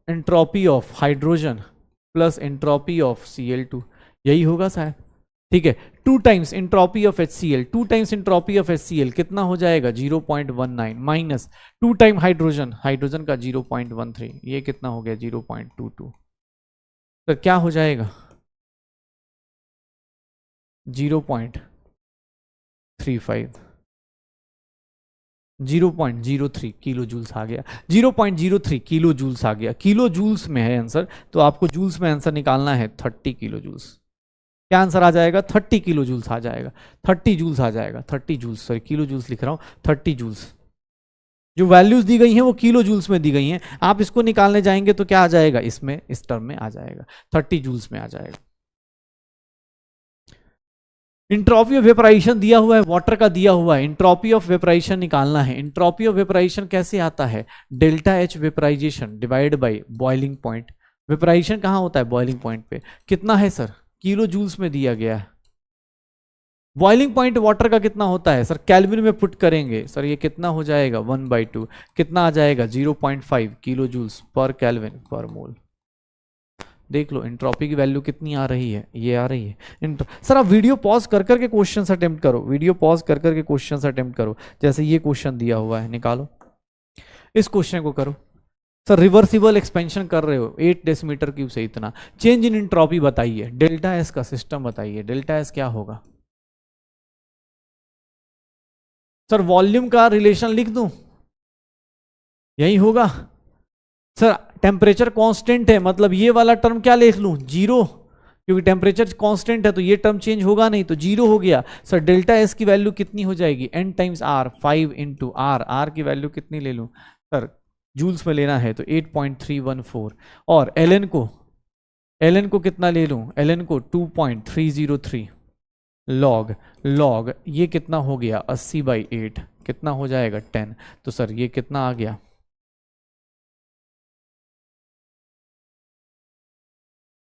entropy of hydrogen plus entropy of Cl2। यही होगा शायद। ठीक है, 2 times entropy of HCl, 2 times entropy of HCl कितना हो जाएगा 0.19 माइनस 2 टाइम हाइड्रोजन, हाइड्रोजन का 0.13, ये कितना हो गया 0.22, तो क्या हो जाएगा 0.35, 0.03 किलो जूल्स आ गया, 0.03 किलो जूल्स आ गया। किलो जूल्स में है आंसर, तो आपको जूल्स में आंसर निकालना है 30 किलो जूल्स। क्या आंसर आ जाएगा 30 किलो जूल्स आ जाएगा, 30 जूल्स आ जाएगा, 30 जूल्स, सॉरी किलो जूल्स लिख रहा हूं, 30 जूल्स। जो वैल्यूज दी गई हैं वो किलो जूल्स में दी गई हैं, आप इसको निकालने जाएंगे तो क्या आ जाएगा इसमें, इस टर्म में आ जाएगा 30 जूल्स में आ जाएगा। इंट्रोपी ऑफ वेपराइजेशन दिया हुआ है, वाटर का दिया हुआ है, इंट्रोपी ऑफ वेपराइजेशन निकालना है। इंट्रोपी ऑफ वेपराइजेशन कैसे आता है, delta H vaporization divide by boiling point. Vaporization कहाँ होता है बॉइलिंग पॉइंट पे, कितना है सर किलो जूल्स में दिया गया है। बॉइलिंग पॉइंट वाटर का कितना होता है सर, केल्विन में पुट करेंगे सर, ये कितना हो जाएगा 1/2, कितना आ जाएगा 0.5 किलो जूल्स पर केल्विन पर मोल। देख लो एंट्रोपी की वैल्यू कितनी आ रही है, ये आ रही है। सर आप वीडियो पॉज कर करके क्वेश्चंस अटेम्प्ट करो, वीडियो पॉज कर करके क्वेश्चंस अटेम्प्ट करो। जैसे ये क्वेश्चन दिया हुआ है, निकालो इस क्वेश्चन को करो। सर रिवर्सिबल एक्सपेंशन कर रहे हो 8 डेसीमीटर क्यूब से इतना, चेंज इन एंट्रोपी बताइए, डेल्टा एस का सिस्टम बताइए, डेल्टा एस क्या होगा। सर वॉल्यूम का रिलेशन लिख दूं, यही होगा। सर टेम्परेचर कांस्टेंट है, मतलब ये वाला टर्म क्या लिख लूं 0, क्योंकि टेम्परेचर कांस्टेंट है तो ये टर्म चेंज होगा नहीं, तो 0 हो गया। सर डेल्टा एस की वैल्यू कितनी हो जाएगी n times r, 5 into R की वैल्यू कितनी ले लूं सर, जूल्स में लेना है तो 8.314, और ln को कितना ले लूं, ln को 2.303 लॉग ये कितना हो गया 80/8, कितना हो जाएगा 10, तो सर ये कितना आ गया,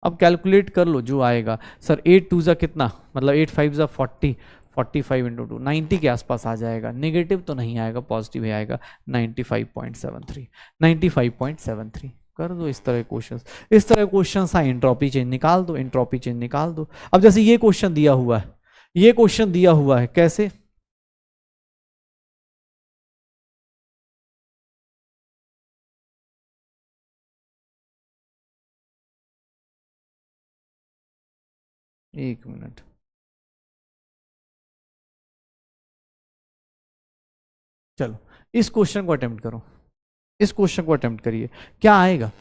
अब कैलकुलेट कर लो जो आएगा। सर 8 2 कितना, मतलब 8 5 40, 45 इंटू 2 90 के आसपास आ जाएगा। नेगेटिव तो नहीं आएगा, पॉजिटिव ही आएगा, 95.73, 95.73। कर दो इस तरह क्वेश्चंस, इस तरह क्वेश्चंस आए, एंट्रोपी चेंज निकाल दो, एंट्रोपी चेंज निकाल दो। अब जैसे ये क्वेश्चन दिया हुआ है, ये क्वेश्चन दिया हुआ है कैसे, एक मिनट, चलो इस क्वेश्चन को अटेम्प्ट करो, इस क्वेश्चन को अटेम्प्ट करिए, क्या आएगा।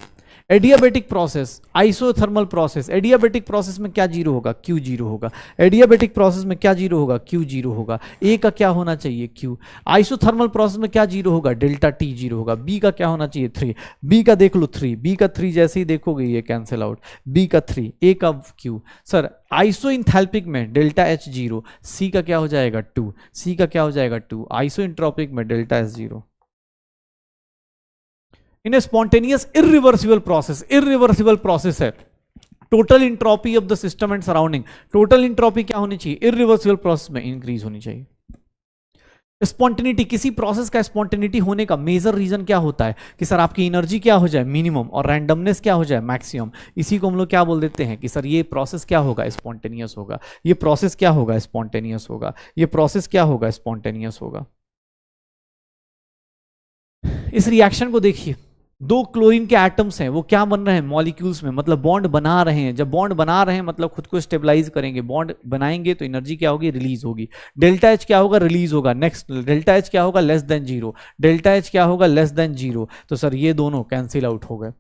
Adiabatic process, isothermal process, adiabatic process में क्या जीरो होगा, क्यू जीरो होगा। एडियाबेटिक प्रोसेस में क्या जीरो होगा, क्यू जीरो होगा। ए का क्या होना चाहिए, क्यू। आइसोथर्मल प्रोसेस में क्या जीरो होगा, डेल्टा टी जीरो होगा। बी का क्या होना चाहिए, 3। बी का देख लो 3, बी का 3 जैसे ही देखोगे ये कैंसिल आउट, बी का 3, ए का क्यू। सर आइसो इंथैल्पिक में डेल्टा एच जीरो, सी का क्या हो जाएगा 2, सी का क्या हो जाएगा 2। आइसो इंट्रोपिक में delta S zero. In a spontaneous irreversible process है, total entropy of the system and surrounding, total entropy क्या होनी चाहिए, इरिवर्सिबल प्रोसेस में इंक्रीज होनी चाहिए। स्पॉन्टेनिटी, किसी प्रोसेस का स्पॉन्टेनिटी होने का मेजर रीजन क्या होता है कि सर आपकी एनर्जी क्या हो जाए मिनिमम, और रैंडमनेस क्या हो जाए मैक्सिमम। इसी को हम लोग क्या बोल देते हैं कि सर ये प्रोसेस क्या होगा, स्पॉन्टेनियस होगा, ये प्रोसेस क्या होगा, स्पॉन्टेनियस होगा, ये प्रोसेस क्या होगा, स्पॉन्टेनियस होगा। इस रिएक्शन को देखिए, 2 क्लोरीन के एटम्स हैं, वो क्या बन रहे हैं मॉलिक्यूल्स में, मतलब बॉन्ड बना रहे हैं। जब बॉन्ड बना रहे हैं मतलब खुद को स्टेबलाइज करेंगे, बॉन्ड बनाएंगे तो एनर्जी क्या होगी, रिलीज होगी। डेल्टा एच क्या होगा, रिलीज होगा। नेक्स्ट डेल्टा एच क्या होगा, लेस देन 0, डेल्टा एच क्या होगा, लेस देन 0। तो सर ये दोनों कैंसिल आउट हो गए।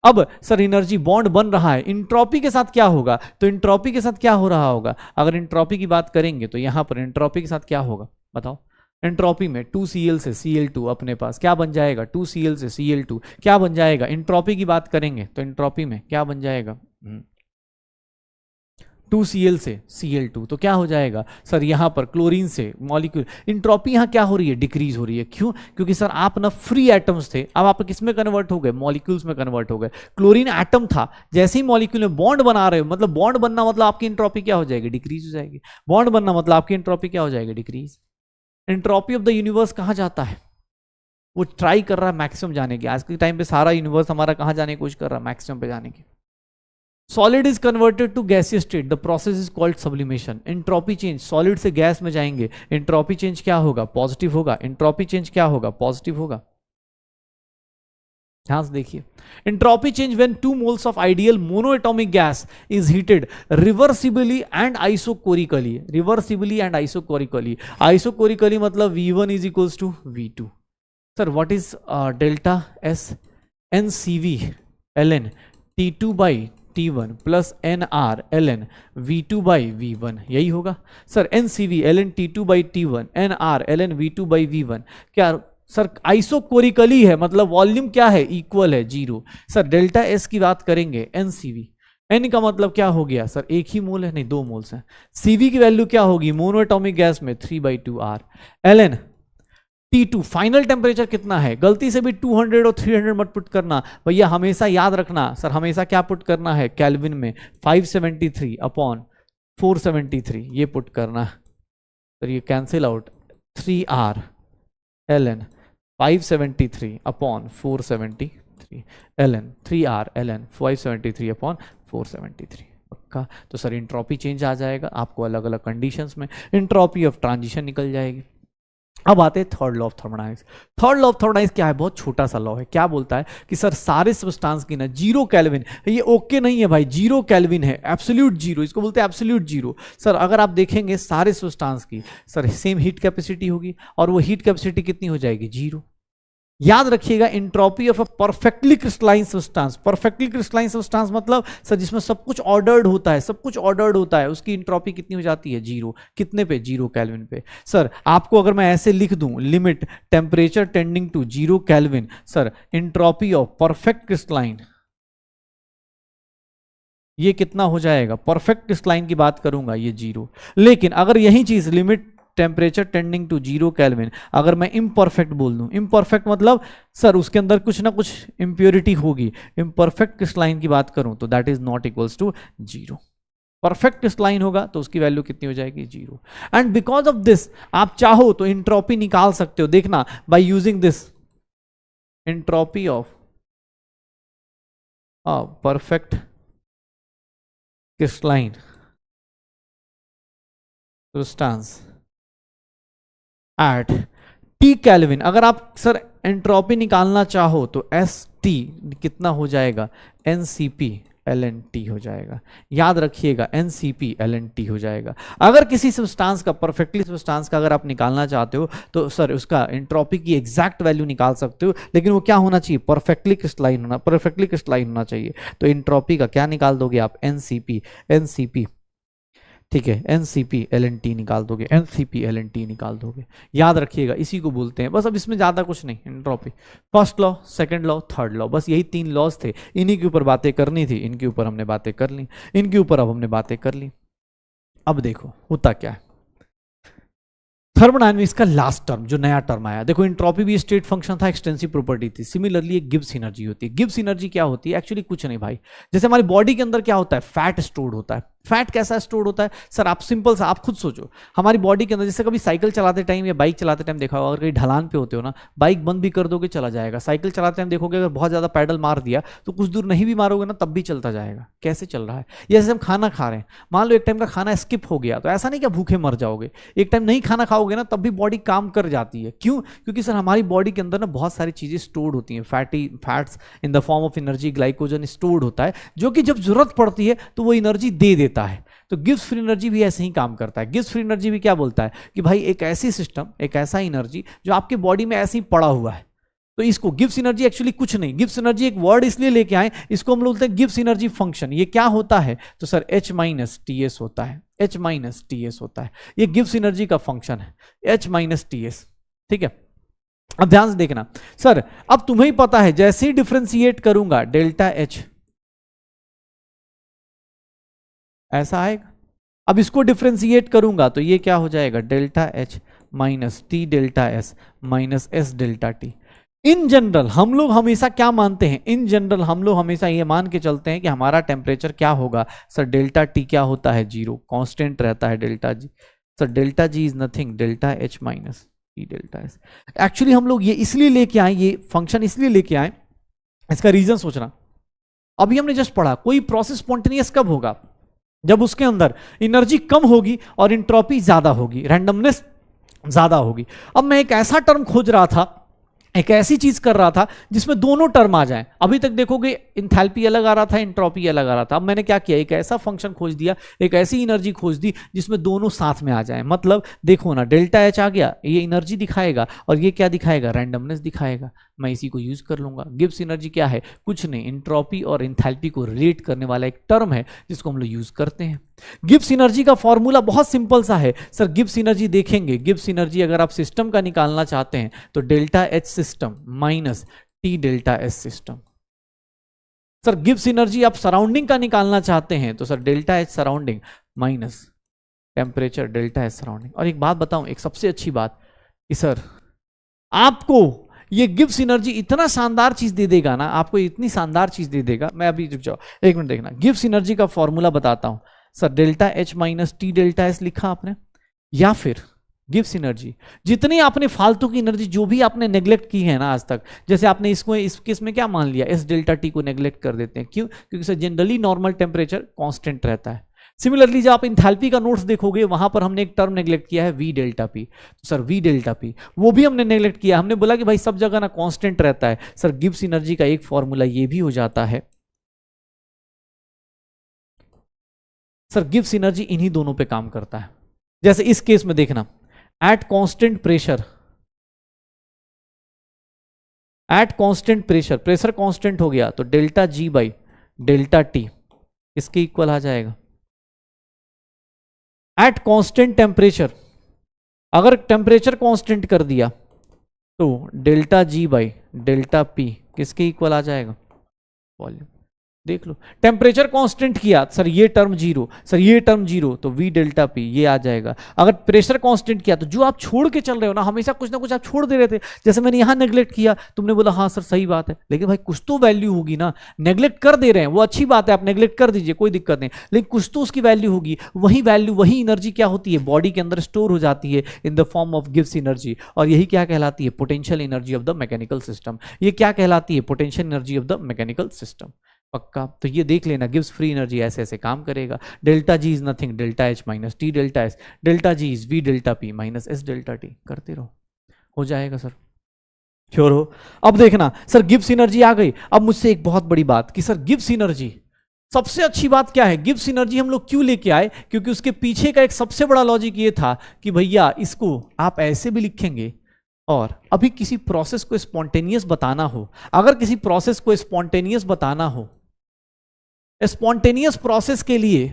अब सर एनर्जी बॉन्ड बन रहा है, इंट्रोपी के साथ क्या होगा, तो इंट्रोपी के साथ क्या हो रहा होगा, अगर इंट्रोपी की बात करेंगे तो यहां पर इंट्रोपी के साथ क्या होगा बताओ। एंट्रोपी में 2Cl से Cl2 अपने पास क्या बन जाएगा, 2Cl से Cl2 क्या बन जाएगा। इंट्रोपी की बात करेंगे तो इंट्रोपी में क्या बन जाएगा, 2Cl से Cl2, तो क्या हो जाएगा सर यहां पर क्लोरीन से मॉलिक्यूल, इंट्रोपी यहां क्या हो रही है, डिक्रीज हो रही है। क्यों, क्योंकि सर आप ना फ्री एटम्स थे, अब आप किस में कन्वर्ट हो गए, मॉलिक्यूल्स में कन्वर्ट हो गए। क्लोरीन एटम था, जैसे ही मॉलिक्यूल में बॉन्ड बना रहे हो, मतलब बॉन्ड बनना मतलब आपकी इंट्रोपी क्या हो जाएगी, डिक्रीज हो जाएगी। बॉन्ड बनना मतलब आपकी इंट्रोपी क्या हो जाएगी, decrease. Entropy of the universe कहां जाता है, वो ट्राई कर रहा है मैक्सिमम जाने की। आज के टाइम पे सारा यूनिवर्स हमारा कहां जाने की कोशिश कर रहा है, मैक्सिमम पे जाने की। Solid is converted to gaseous state, the process is called sublimation. Entropy change, solid से गैस में जाएंगे, एंट्रोपी चेंज क्या होगा? पॉजिटिव होगा। एंट्रोपी चेंज क्या होगा? पॉजिटिव होगा। ध्यान से देखिए, entropy change when 2 moles of ideal monoatomic gas is heated reversibly and isochorically. Reversibly and isochorically, isochorically मतलब V1 is equals to V2। Sir what is delta S? NCV ln T2 by T1 plus NR ln V2 by V1, यही होगा sir. NCV ln T2 by T1 NR ln V2 by V1 क्या sir? आइसोकोरिकली है, मतलब volume क्या है? Equal है, 0। Sir delta S की बात करेंगे, NCV, N का मतलब क्या हो गया सर? एक ही मोल है, नहीं 2 मोल्स हैं। CV की वैल्यू क्या होगी मोनोएटॉमिक गैस में? 3/2R ln T2 final temperature कितना है? गलती से भी 200 और 300 मत पुट करना भैया, हमेशा याद रखना सर, हमेशा क्या पुट करना है केल्विन में? 573 अपॉन 473 ये पुट करना है। तो ये cancel out, 3R ln 573 upon 473 ln 3R ln 573 upon 473 पक्का। तो सर एंट्रोपी चेंज आ जाएगा आपको अलग अलग कंडीशंस में, एंट्रोपी ऑफ ट्रांजिशन निकल जाएगी। अब आते हैं third law of thermodynamics. Third law of thermodynamics क्या है? बहुत छोटा सा लॉ है। क्या बोलता है कि सर सारे सब्सटेंस की ना 0 केल्विन, ये ओके नहीं है भाई, 0 केल्विन है, एब्सोल्यूट 0, इसको बोलते हैं एब्सोल्यूट 0। सर अगर आप देखेंगे सारे सब्सटेंस की सर सेम हीट कैपेसिटी होगी, और वो हीट कैपेसिटी कितनी हो जाएगी? 0। याद रखिएगा, entropy of a perfectly crystalline substance, perfectly crystalline substance मतलब सर जिसमें सब कुछ ऑर्डर्ड होता है, सब कुछ ऑर्डर्ड होता है, उसकी एंट्रोपी कितनी हो जाती है? 0। कितने पे? 0 केल्विन पे। सर आपको अगर मैं ऐसे लिख दूं, limit temperature tending to 0 kelvin, sir entropy of perfect crystalline ये कितना हो जाएगा? परफेक्ट क्रिस्टलाइन की बात करूंगा ये 0। लेकिन अगर यही चीज limit temperature tending to 0 kelvin अगर मैं इम्परफेक्ट बोल दूं, इम्परफेक्ट मतलब सर उसके अंदर कुछ ना कुछ इंप्योरिटी होगी, इम्परफेक्ट क्रिस्टलाइन की बात करूं तो that is not equals to 0। Perfect crystalline होगा तो उसकी वैल्यू कितनी हो जाएगी? 0। एंड बिकॉज ऑफ दिस आप चाहो तो एंट्रोपी निकाल सकते हो, देखना by using this entropy of perfect crystalline substance eight T kelvin. अगर आप सर एंट्रोपी निकालना चाहो तो ST कितना हो जाएगा? NCP ln T हो जाएगा। याद रखिएगा NCP ln T हो जाएगा। अगर किसी सब्सटेंस का, परफेक्टली सब्सटेंस का अगर आप निकालना चाहते हो तो सर उसका एंट्रोपी की एग्जैक्ट वैल्यू निकाल सकते हो, लेकिन वो क्या होना चाहिए? परफेक्टली क्रिस्टलाइन होना, परफेक्टली क्रिस्टलाइन होना चाहिए। तो एंट्रोपी का क्या निकाल दोगे आप? NCP, ठीक है, NCP ln T निकाल दोगे, NCP ln T निकाल दोगे। याद रखिएगा इसी को बोलते हैं, बस अब इसमें ज्यादा कुछ नहीं, entropy. First law, second law, third law, बस यही 3 लॉज थे, इन्हीं के ऊपर बातें करनी थी, इनके ऊपर हमने बातें कर ली, इनके ऊपर अब हमने बातें कर ली। अब देखो होता क्या है थर्मोडायनामिक्स का लास्ट टर्म, जो नया टर्म आया। देखो एंट्रोपी भी स्टेट फंक्शन था, एक्सटेंसिव प्रॉपर्टी थी। सिमिलरली एक गिब्स एनर्जी होती है। गिब्स एनर्जी क्या होती है? एक्चुअली कुछ नहीं भाई, जैसे हमारी बॉडी के अंदर क्या होता है? फैट स्टोर्ड होता है। फैट कैसा स्टोर होता है सर? आप सिंपल सा आप खुद सोचो, हमारी बॉडी के अंदर जैसे कभी साइकिल चलाते टाइम या बाइक चलाते टाइम देखा होगा, अगर कहीं ढलान पे होते हो ना, बाइक बंद भी कर दोगे चला जाएगा। साइकिल चलाते टाइम देखोगे अगर बहुत ज्यादा पैडल मार दिया तो कुछ दूर नहीं भी मारोगे ना तब भी चलता जाएगा। कैसे चल रहा है? जैसे हम खाना खा रहे हैं, मान लो एक टाइम का खाना स्किप हो गया तो ऐसा नहीं कि भूखे मर जाओगे, एक टाइम नहीं खाना खाओगे ना तब भी बॉडी काम कर जाती है। क्यों? क्योंकि सर हमारी बॉडी के अंदर ना बहुत सारी चीजें स्टोर्ड होती हैं, fats in the form of energy, glycogen stored होता है, जो कि जब जरूरत पड़ती है तो वो एनर्जी दे देता है। तो गिब्स फ्री एनर्जी भी ऐसे ही काम करता है। गिब्स फ्री एनर्जी भी क्या बोलता है कि भाई एक ऐसी सिस्टम, एक ऐसा एनर्जी जो आपके बॉडी में ऐसे ही पड़ा हुआ है, तो इसको गिब्स एनर्जी एक्चुअली कुछ नहीं, गिब्स एनर्जी एक वर्ड इसलिए लेके आए, इसको हम लोग बोलते हैं गिब्स एनर्जी फंक्शन। ये क्या होता है? तो सर H माइनस TS होता है, H माइनस TS होता है, ये गिब्स एनर्जी का फंक्शन है, H माइनस TS। ठीक है, अब ध्यान से देखना सर, अब तुम्हें ही पता है जैसे ही डिफ्रेंशिएट करूंगा डेल्टा H ऐसा आएगा। अब इसको डिफ्रेंशिएट करूंगा तो ये क्या हो जाएगा? Delta H minus T delta S minus S delta T। In general हम लोग हमेशा क्या मानते हैं? इन जनरल हम लोग हमेशा ये मान के चलते हैं कि हमारा टेम्परेचर क्या होगा सर? डेल्टा T क्या होता है? 0, कांस्टेंट रहता है delta G। Sir delta G is nothing delta H minus T delta S। Actually हम लोग ये इसलिए लेके आए, ये फंक्शन इसलिए लेके आए, इसका रीजन सोचना। अभी हमने जस्ट पढ़ा कोई प्रोसेस स्पॉन्टेनियस कब होगा, जब उसके अंदर एनर्जी कम होगी और इंट्रोपी ज्यादा होगी, रैंडमनेस ज्यादा होगी। अब मैं एक ऐसा टर्म खोज रहा था, एक ऐसी चीज कर रहा था जिसमें दोनों टर्म आ जाएं। अभी तक देखोगे इंथैल्पी अलग आ रहा था, एंट्रोपी अलग आ रहा था। अब मैंने क्या किया, एक ऐसा फंक्शन खोज दिया, एक ऐसी एनर्जी खोज दी जिसमें दोनों साथ में आ जाएं। मतलब देखो ना, डेल्टा एच आ गया, ये एनर्जी दिखाएगा और ये क्या दिखाएगा, रैंडमनेस दिखाएगा। मैं इसी को यूज कर लूंगा। गिब्स एनर्जी क्या है, कुछ नहीं, एंट्रोपी और एंथैल्पी को रिलेट करने वाला एक टर्म है जिसको हम लोग यूज करते हैं। गिब्स एनर्जी का फॉर्मूला बहुत सिंपल सा है सर। गिब्स एनर्जी देखेंगे, गिब्स एनर्जी अगर आप सिस्टम का निकालना चाहते हैं तो delta H system minus T delta S system. Sir Gibbs energy आप सराउंडिंग का निकालना चाहते हैं तो sir delta H surrounding minus temperature delta H surrounding. और एक बात बताऊं, एक सबसे अच्छी बात कि सर आपको ये गिब्स एनर्जी इतना शानदार चीज दे देगा ना, आपको इतनी शानदार चीज दे देगा। मैं अभी रुक जाओ, एक मिनट देखना, गिब्स एनर्जी का फॉर्मूला बताता हूं sir. Delta H minus T delta S लिखा आपने, या फिर गिब्स एनर्जी जितनी आपने फालतू की एनर्जी जो भी आपने नेग्लेक्ट की है ना आज तक, जैसे आपने इसको इस केस में क्या मान लिया, एस डेल्टा टी को नेग्लेक्ट कर देते हैं। क्यों? क्योंकि sir generally normal temperature constant रहता है। सिमिलरली जब आप इंथैल्पी का नोट्स देखोगे वहां पर हमने एक टर्म नेग्लेक्ट किया है वी डेल्टा पी। तो सर वी डेल्टा पी वो भी हमने नेग्लेक्ट किया, हमने बोला कि भाई सब जगह ना कांस्टेंट रहता है। सर गिब्स एनर्जी का एक फॉर्मूला ये भी हो जाता है सर, गिब्स एनर्जी इन्हीं दोनों पे काम करता है। जैसे इस केस में देखना, at constant pressure, at constant pressure, pressure constant हो गया तो delta G by delta T इसके इक्वल आ जाएगा। एट कांस्टेंट टेम्परेचर, अगर टेम्परेचर कांस्टेंट कर दिया तो delta G by delta P किसके इक्वल आ जाएगा, वॉल्यूम। देख लो, टेम्परेचर कांस्टेंट किया सर ये टर्म जीरो, सर ये टर्म जीरो, तो वी डेल्टा पी ये आ जाएगा। अगर प्रेशर कांस्टेंट किया तो जो आप छोड़ के चल रहे हो ना, हमेशा कुछ ना कुछ आप छोड़ दे रहे थे। जैसे मैंने यहां नेग्लेक्ट किया, तुमने बोला हाँ सर सही बात है, लेकिन भाई कुछ तो वैल्यू होगी ना। नेग्लेक्ट कर दे रहे हैं वो अच्छी बात है, आप नेग्लेक्ट कर दीजिए कोई दिक्कत नहीं, लेकिन कुछ तो उसकी वैल्यू होगी। वही वैल्यू, वही एनर्जी क्या होती है, बॉडी के अंदर स्टोर हो जाती है in the form of Gibbs energy. और यही क्या कहलाती है, potential energy of the mechanical system. ये क्या कहलाती है, potential energy of the mechanical system. पक्का? तो ये देख लेना, गिब्स फ्री एनर्जी ऐसे ऐसे काम करेगा। Delta G is nothing delta H minus T delta S, delta G is we delta P minus S delta T. करते रहो, हो जाएगा सर, श्योर हो। अब देखना सर गिब्स एनर्जी आ गई। अब मुझसे एक बहुत बड़ी बात कि सर गिब्स एनर्जी, सबसे अच्छी बात क्या है, गिब्स एनर्जी हम लोग क्यों लेके आए, क्योंकि उसके पीछे का एक सबसे बड़ा लॉजिक ये था कि भैया इसको आप ऐसे भी लिखेंगे, और अभी किसी प्रोसेस को स्पॉन्टेनियस बताना हो, अगर किसी प्रोसेस को स्पॉन्टेनियस बताना हो, स्पॉन्टेनियस प्रोसेस के लिए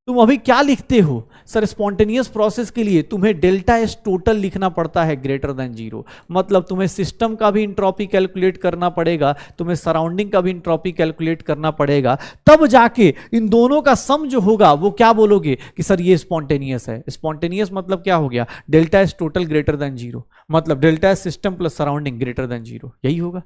तुम अभी क्या लिखते हो सर, स्पॉन्टेनियस प्रोसेस के लिए तुम्हें डेल्टा एस टोटल लिखना पड़ता है ग्रेटर देन जीरो। मतलब तुम्हें सिस्टम का भी इंट्रोपी कैलकुलेट करना पड़ेगा, तुम्हें सराउंडिंग का भी इंट्रोपी कैलकुलेट करना पड़ेगा, तब जाके इन दोनों का सम जो होगा वो क्या बोलोगे कि सर ये स्पॉन्टेनियस है। स्पॉन्टेनियस मतलब क्या हो गया, delta S total greater than zero, मतलब delta S system plus surrounding greater than zero, यही होगा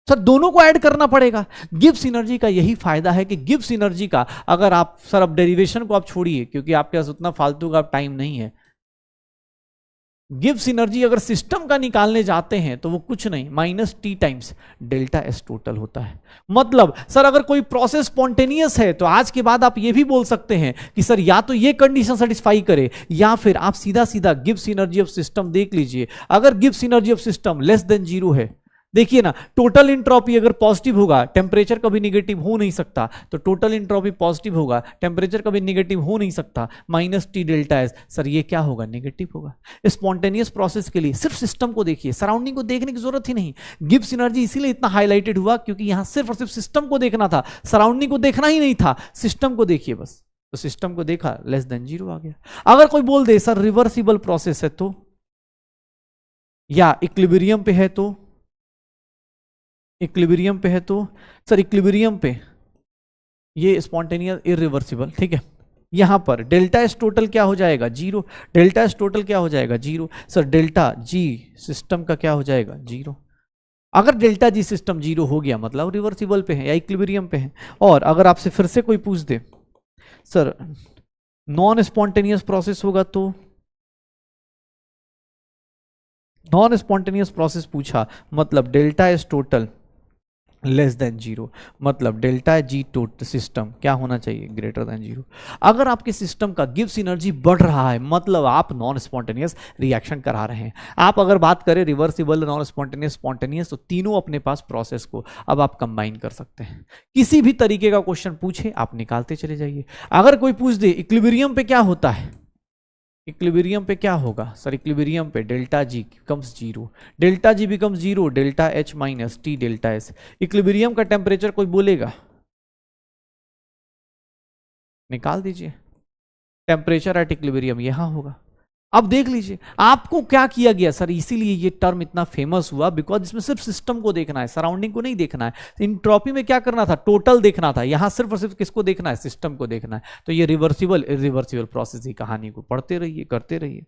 सर। दोनों को ऐड करना पड़ेगा। गिब्स एनर्जी का यही फायदा है कि गिब्स एनर्जी का अगर आप सर, अब डेरिवेशन को आप छोड़िए क्योंकि आपके पास उतना फालतू का टाइम नहीं है। गिब्स एनर्जी अगर सिस्टम का निकालने जाते हैं तो वो कुछ नहीं, minus T times delta S total होता है। मतलब सर अगर कोई प्रोसेस स्पॉन्टेनियस है तो आज के बाद आप ये भी बोल सकते हैं कि सर या तो ये कंडीशन सेटिस्फाई करे, या फिर आप सीधा सीधा गिब्स एनर्जी ऑफ सिस्टम देख लीजिए। अगर Gibbs energy of system less than zero है, देखिए ना, टोटल इंट्रोपी अगर पॉजिटिव होगा, टेम्परेचर कभी निगेटिव हो नहीं सकता, तो टोटल इंट्रोपी पॉजिटिव होगा, टेम्परेचर कभी निगेटिव हो नहीं सकता, minus T delta S, sir ये क्या होगा, नेगेटिव होगा। स्पॉन्टेनियस प्रोसेस के लिए सिर्फ सिस्टम को देखिए, सराउंडिंग को देखने की जरूरत ही नहीं। गिब्स एनर्जी इसीलिए इतना हाईलाइटेड हुआ क्योंकि यहां सिर्फ और सिर्फ सिस्टम को देखना था, सराउंडिंग को देखना ही नहीं था, सिस्टम को देखिए बस। तो सिस्टम को देखा, लेस देन जीरो आ गया। अगर कोई बोल दे सर रिवर्सिबल प्रोसेस है तो, या इक्विलिब्रियम पे है तो, इक्विलिब्रियम पे है तो सर इक्विलिब्रियम पे ये स्पॉन्टेनियस इरिवर्सिबल, ठीक है। यहां पर डेल्टा एस टोटल क्या हो जाएगा, जीरो। डेल्टा एस टोटल क्या हो जाएगा, zero. Sir delta G system का क्या हो जाएगा, जीरो। अगर डेल्टा जी सिस्टम जीरो हो गया मतलब रिवर्सिबल पे है या इक्विलिब्रियम पे है। और अगर आपसे फिर से कोई पूछ दे सर नॉन स्पॉन्टेनियस प्रोसेस होगा तो, नॉन स्पॉन्टेनियस प्रोसेस पूछा मतलब delta S total less than zero, मतलब डेल्टा जी टोटल सिस्टम क्या होना चाहिए, ग्रेटर देन जीरो। अगर आपके सिस्टम का गिब्स एनर्जी बढ़ रहा है मतलब आप नॉन स्पॉन्टेनियस रिएक्शन करा रहे हैं। आप अगर बात करें रिवर्सिबल, नॉन स्पॉन्टेनियस, स्पॉन्टेनियस, तो तीनों अपने पास प्रोसेस को अब आप कंबाइन कर सकते हैं। किसी भी तरीके का क्वेश्चन पूछे आप निकालते चले जाइए। अगर कोई पूछ दे इक्विलिब्रियम पे क्या होता है, इक्विलिब्रियम पे क्या होगा सर, इक्विलिब्रियम पे delta G becomes zero, delta G becomes zero, delta H minus T delta S. Equilibrium का टेम्परेचर कोई बोलेगा, निकाल दीजिए। टेम्परेचर एट इक्विलिब्रियम यहां होगा। अब देख लीजिए आपको क्या किया गया सर, इसीलिए ये टर्म इतना फेमस हुआ बिकॉज इसमें सिर्फ सिस्टम को देखना है, सराउंडिंग को नहीं देखना है। इंट्रोपी में क्या करना था, टोटल देखना था, यहां सिर्फ और सिर्फ किसको देखना है, सिस्टम को देखना है। तो ये रिवर्सिबल इरिवर्सिबल प्रोसेस की कहानी को पढ़ते रहिए, करते रहिए।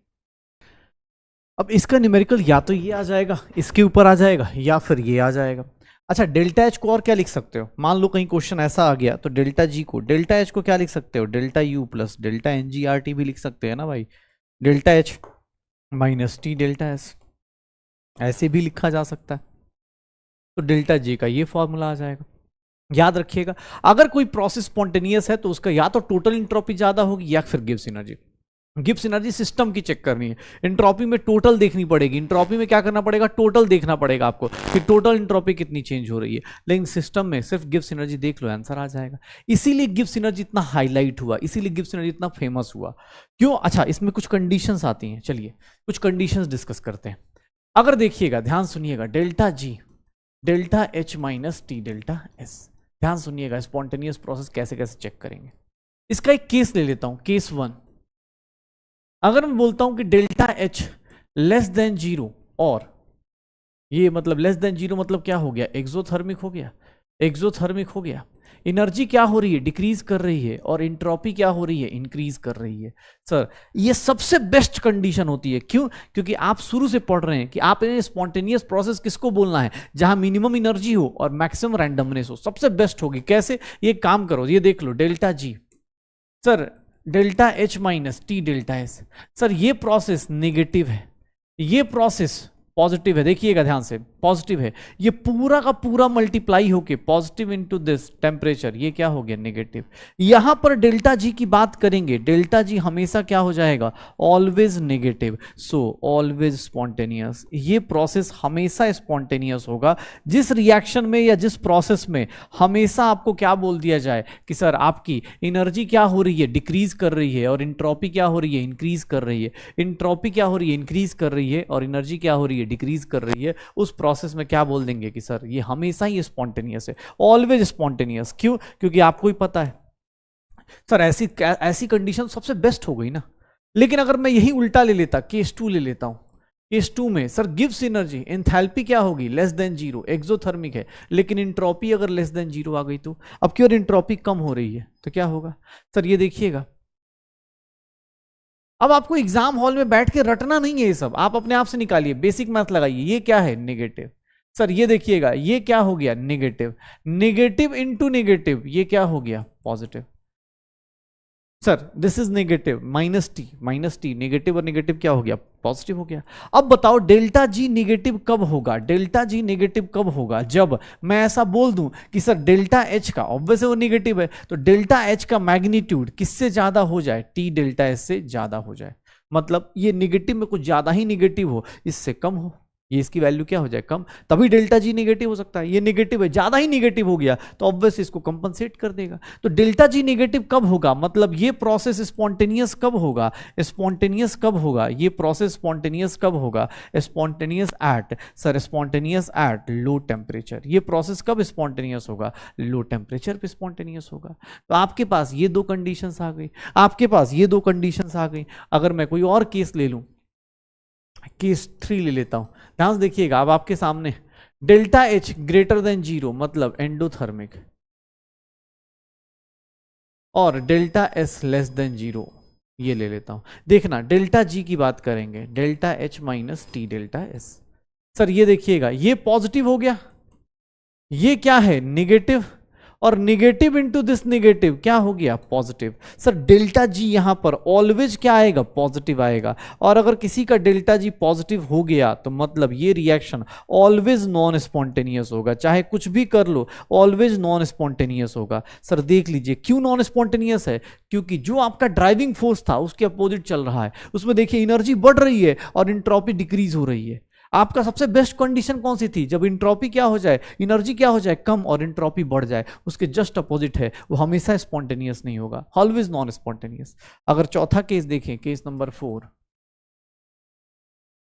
अब इसका न्यूमेरिकल या तो ये आ जाएगा, इसके ऊपर आ जाएगा, या फिर ये आ जाएगा। अच्छा डेल्टा एच को और क्या लिख सकते हो, मान लो कहीं क्वेश्चन ऐसा आ गया तो डेल्टा जी को, डेल्टा एच को क्या लिख सकते हो, delta U plus delta N G R T भी लिख सकते हैं ना भाई, delta H minus T delta S, ऐसे भी लिखा जा सकता है। तो डेल्टा जी का ये फॉर्मूला आ जाएगा। याद रखिएगा अगर कोई प्रोसेस स्पॉन्टेनियस है तो उसका या तो टोटल इंट्रोपी ज्यादा होगी या फिर Gibbs energy. Gibbs energy system की चेक करनी है, इंट्रोपी में टोटल देखनी पड़ेगी, इंट्रोपी में क्या करना पड़ेगा, टोटल देखना पड़ेगा आपको कि टोटल इंट्रोपी कितनी चेंज हो रही है। लेकिन सिस्टम में सिर्फ गिब्स एनर्जी देख लो आंसर आ जाएगा। इसीलिए गिब्स एनर्जी इतना हाईलाइट हुआ, इसीलिए गिब्स एनर्जी इतना फेमस हुआ। क्यों, अच्छा इसमें कुछ कंडीशंस आती हैं, चलिए कुछ कंडीशंस डिस्कस करते हैं। अगर देखिएगा ध्यान सुनिएगा, delta G delta H minus T delta S, ध्यान सुनिएगा स्पॉन्टेनियस प्रोसेस कैसे कैसे चेक करेंगे। इसका एक केस ले लेता हूं, केस वन। अगर मैं बोलता हूं कि delta H less than zero, और ये मतलब लेस देन जीरो मतलब क्या हो गया, एक्सोथर्मिक हो गया, एक्सोथर्मिक हो गया। एनर्जी क्या हो रही है, डिक्रीज कर रही है, और इंट्रोपी क्या हो रही है, इंक्रीज कर रही है। सर ये सबसे बेस्ट कंडीशन होती है, क्यों, क्योंकि आप शुरू से पढ़ रहे हैं कि आप स्पॉन्टेनियस प्रोसेस किसको बोलना है, जहां मिनिमम एनर्जी हो और मैक्सिमम रैंडमनेस हो, सबसे बेस्ट होगी। कैसे, ये काम करो, ये देख लो, delta G sir delta H minus T delta S, sir ये प्रोसेस नेगेटिव है, ये प्रोसेस पॉजिटिव है, देखिएगा ध्यान से, पॉजिटिव है। ये पूरा का पूरा मल्टीप्लाई होके पॉजिटिव इनटू दिस टेम्परेचर, ये क्या हो गया, नेगेटिव। यहां पर डेल्टा जी की बात करेंगे, डेल्टा जी हमेशा क्या हो जाएगा, always negative, so always spontaneous. ये प्रोसेस हमेशा स्पॉन्टेनियस होगा। जिस रिएक्शन में या जिस प्रोसेस में हमेशा आपको क्या बोल दिया जाए कि सर आपकी एनर्जी क्या हो रही है, डिक्रीज कर रही है, और इंट्रोपी क्या हो रही है, इंक्रीज कर रही है, इंट्रोपी क्या हो रही है, इंक्रीज कर रही है, और एनर्जी क्या हो रही है, डिक्रीज कर रही है, उस प्रोसेस में क्या बोल देंगे कि सर ये हमेशा ही स्पॉन्टेनियस है, ऑलवेज स्पॉन्टेनियस। क्यों, क्योंकि आपको ही पता है सर ऐसी कंडीशन सबसे बेस्ट हो गई ना। लेकिन अगर मैं यही उल्टा ले लेता, केस टू ले लेता हूं, केस टू में सर गिब्स एनर्जी, एंथैल्पी क्या होगी, लेस देन जीरो, एक्सोथर्मिक है, लेकिन इंट्रोपी अगर लेस देन जीरो आ गई तो अब क्यों इंट्रोपी कम हो रही है तो क्या होगा सर, ये देखिएगा। अब आपको एग्जाम हॉल में बैठ के रटना नहीं है, ये सब आप अपने आप से निकालिए, बेसिक मैथ लगाइए। ये क्या है, नेगेटिव, सर ये देखिएगा ये क्या हो गया, नेगेटिव, नेगेटिव इंटू नेगेटिव, ये क्या हो गया, positive. Sir this is negative, minus T, negative और नेगेटिव क्या हो गया, पॉजिटिव हो गया। अब बताओ डेल्टा जी नेगेटिव कब होगा, डेल्टा जी नेगेटिव कब होगा, जब मैं ऐसा बोल दूं कि सर डेल्टा एच का, ऑब्वियस वो नेगेटिव है, तो डेल्टा एच का मैग्नीट्यूड किससे ज्यादा हो जाए, टी डेल्टा एस से ज्यादा हो जाए। मतलब ये नेगेटिव में कुछ ज्यादा ही नेगेटिव हो, इससे कम हो, ये इसकी वैल्यू क्या हो जाए, कम, तभी डेल्टा जी नेगेटिव हो सकता है। ये नेगेटिव है, ज्यादा ही नेगेटिव हो गया तो ऑब्वियस इसको कंपनसेट कर देगा। तो डेल्टा जी नेगेटिव कब होगा, मतलब ये प्रोसेस स्पॉन्टेनियस कब होगा, स्पॉन्टेनियस कब होगा, ये प्रोसेस स्पॉन्टेनियस कब होगा, spontaneous at, sir spontaneous at low temperature. ये प्रोसेस कब स्पॉन्टेनियस होगा, लो टेम्परेचर पे स्पॉन्टेनियस होगा। तो आपके पास ये दो कंडीशंस आ गई, आपके पास ये दो कंडीशंस आ गई। अगर मैं कोई और केस ले लूं, केस 3 ले लेता हूं, ध्यान से देखिएगा। अब आपके सामने delta H greater than zero मतलब एंडोथर्मिक, और delta S less than zero, ये ले लेता हूं। देखना डेल्टा जी की बात करेंगे, delta H minus T delta S, sir ये देखिएगा ये पॉजिटिव हो गया, ये क्या है, नेगेटिव, और निगेटिव इंटू दिस निगेटिव क्या हो गया, पॉजिटिव। सर डेल्टा जी यहां पर ऑलवेज क्या आएगा, पॉजिटिव आएगा। और अगर किसी का डेल्टा जी पॉजिटिव हो गया तो मतलब ये रिएक्शन ऑलवेज नॉन स्पॉन्टेनियस होगा, चाहे कुछ भी कर लो ऑलवेज नॉन स्पॉन्टेनियस होगा। सर देख लीजिए क्यों नॉन स्पॉन्टेनियस है, क्योंकि जो आपका ड्राइविंग फोर्स था उसके अपोजिट चल रहा है, उसमें देखिए एनर्जी बढ़ रही है और एंट्रोपी डिक्रीज हो रही है। आपका सबसे बेस्ट कंडीशन कौन सी थी, जब एंट्रोपी क्या हो जाए, एनर्जी क्या हो जाए कम और एंट्रोपी बढ़ जाए, उसके जस्ट अपोजिट है, वो हमेशा स्पॉन्टेनियस नहीं होगा, ऑलवेज नॉन स्पॉन्टेनियस। अगर चौथा केस देखें, केस नंबर 4,